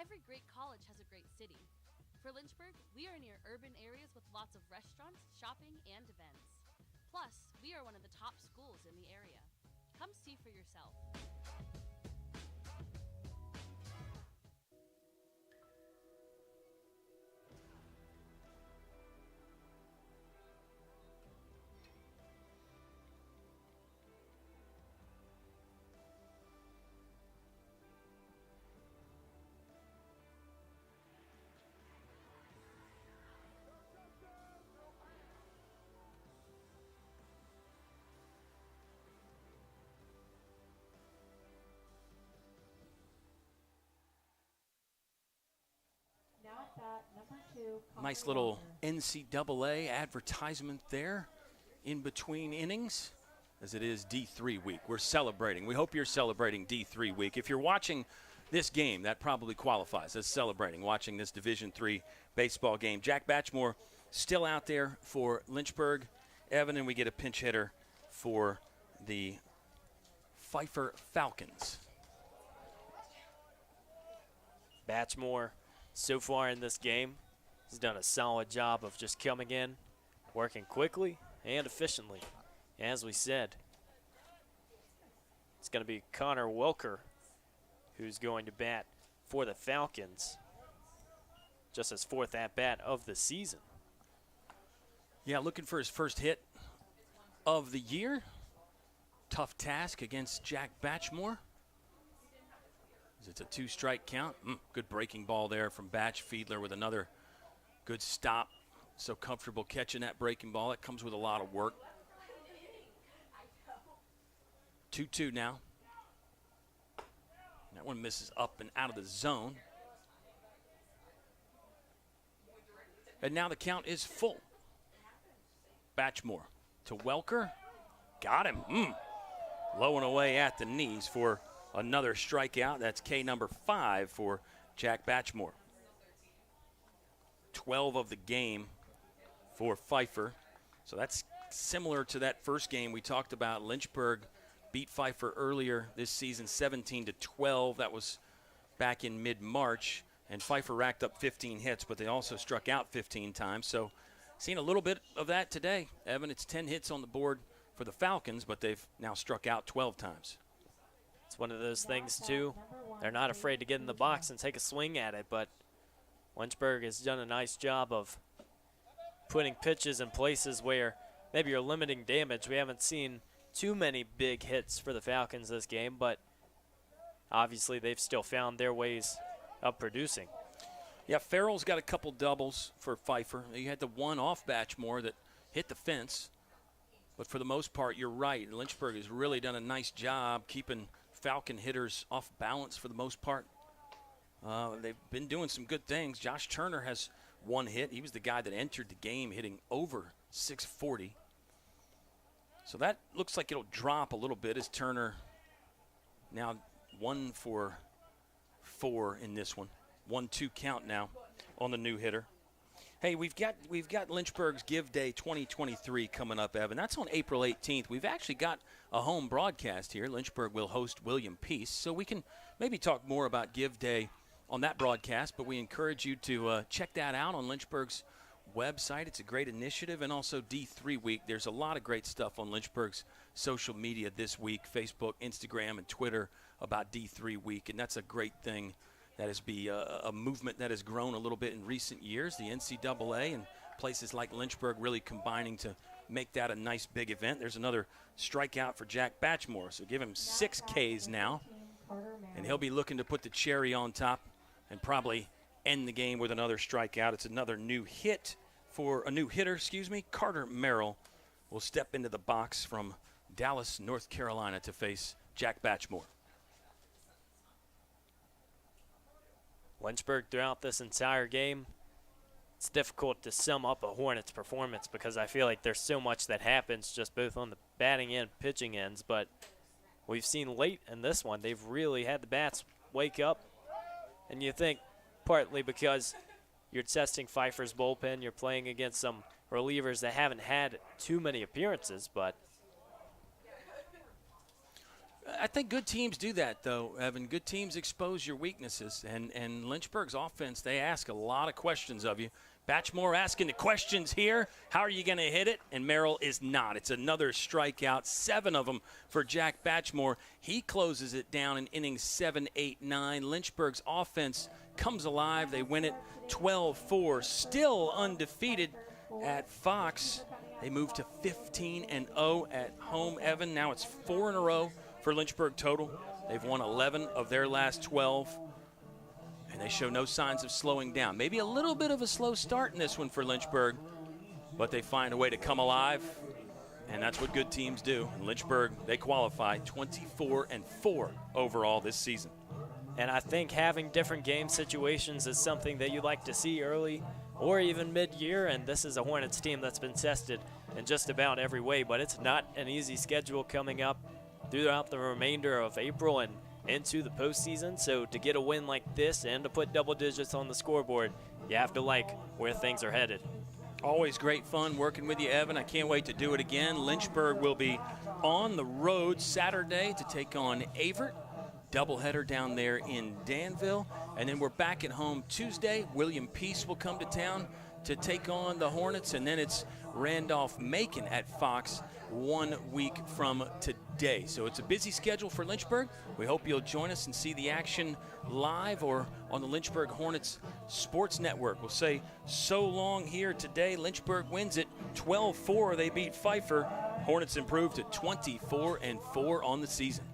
Every great college has a great city. For Lynchburg, we are near urban areas with lots of restaurants, shopping, and events. Plus, we are one of the top schools in the area. Come see for yourself. Nice little NCAA advertisement there in between innings, as it is D3 week. We're celebrating. We hope you're celebrating D3 week. If you're watching this game, that probably qualifies as celebrating, watching this Division III baseball game. Jack Batchmore still out there for Lynchburg. Evan, and we get a pinch hitter for the Pfeiffer Falcons. Batchmore, so far in this game, has done a solid job of just coming in, working quickly and efficiently. As we said, it's going to be Connor Welker who's going to bat for the Falcons, just his 4th at-bat of the season. Yeah, looking for his first hit of the year. Tough task against Jack Batchmore. It's a 2-strike count. Good breaking ball there from Batch. Fiedler with another good stop. So comfortable catching that breaking ball. It comes with a lot of work. 2-2 now. That one misses up and out of the zone. And now the count is full. Batchmore to Welker. Got him. Low and away at the knees for another strikeout. That's K number 5 for Jack Batchmore. 12 of the game for Pfeiffer. So that's similar to that first game we talked about. Lynchburg beat Pfeiffer earlier this season 17-12. That was back in mid-March. And Pfeiffer racked up 15 hits, but they also struck out 15 times. So seen a little bit of that today. Evan, it's 10 hits on the board for the Falcons, but they've now struck out 12 times. It's one of those things, too. They're not afraid to get in the box and take a swing at it, but Lynchburg has done a nice job of putting pitches in places where maybe you're limiting damage. We haven't seen too many big hits for the Falcons this game, but obviously they've still found their ways of producing. Yeah, Farrell's got a couple doubles for Pfeiffer. You had the one off Batchmore that hit the fence. But for the most part, you're right. Lynchburg has really done a nice job keeping Falcon hitters off balance for the most part. They've been doing some good things. Josh Turner has one hit. He was the guy that entered the game hitting over 640. So that looks like it'll drop a little bit as Turner now 1 for 4 in this one. 1-2 count now on the new hitter. Hey, we've got Lynchburg's Give Day 2023 coming up, Evan. That's on April 18th. We've actually got a home broadcast here. Lynchburg will host William Peace, so we can maybe talk more about Give Day on that broadcast, but we encourage you to check that out on Lynchburg's website. It's a great initiative, and also D3 Week. There's a lot of great stuff on Lynchburg's social media this week, Facebook, Instagram, and Twitter about D3 Week, and that's a great thing. That is a movement that has grown a little bit in recent years. The NCAA and places like Lynchburg really combining to make that a nice big event. There's another strikeout for Jack Batchmore, so give him 6 Ks now, and he'll be looking to put the cherry on top and probably end the game with another strikeout. It's another new hit for a new hitter, Carter Merrill will step into the box from Dallas, North Carolina to face Jack Batchmore. Lynchburg throughout this entire game, it's difficult to sum up a Hornets performance because I feel like there's so much that happens just both on the batting and pitching ends, but we've seen late in this one, they've really had the bats wake up, and you think partly because you're testing Pfeiffer's bullpen, you're playing against some relievers that haven't had too many appearances, but I think good teams do that, though, Evan. Good teams expose your weaknesses. And Lynchburg's offense, they ask a lot of questions of you. Batchmore asking the questions here. How are you going to hit it? And Merrill is not. It's another strikeout, 7 of them for Jack Batchmore. He closes it down in innings 7, 8, 9. Lynchburg's offense comes alive. They win it 12-4. Still undefeated at Fox. They move to 15-0 at home, Evan. Now it's 4 in a row for Lynchburg total. They've won 11 of their last 12, and they show no signs of slowing down. Maybe a little bit of a slow start in this one for Lynchburg, but they find a way to come alive, and that's what good teams do. And Lynchburg, they qualify 24-4 overall this season. And I think having different game situations is something that you like to see early or even mid-year, and this is a Hornets team that's been tested in just about every way, but it's not an easy schedule coming up throughout the remainder of April and into the postseason. So to get a win like this and to put double digits on the scoreboard, you have to like where things are headed. Always great fun working with you, Evan. I can't wait to do it again. Lynchburg will be on the road Saturday to take on Avert. Doubleheader down there in Danville. And then we're back at home Tuesday. William Peace will come to town to take on the Hornets. And then it's Randolph-Macon at Fox 1 week from today. So it's a busy schedule for Lynchburg. We hope you'll join us and see the action live or on the Lynchburg Hornets Sports Network. We'll say so long here today. Lynchburg wins it 12-4. They beat Pfeiffer. Hornets improved to 24-4 on the season.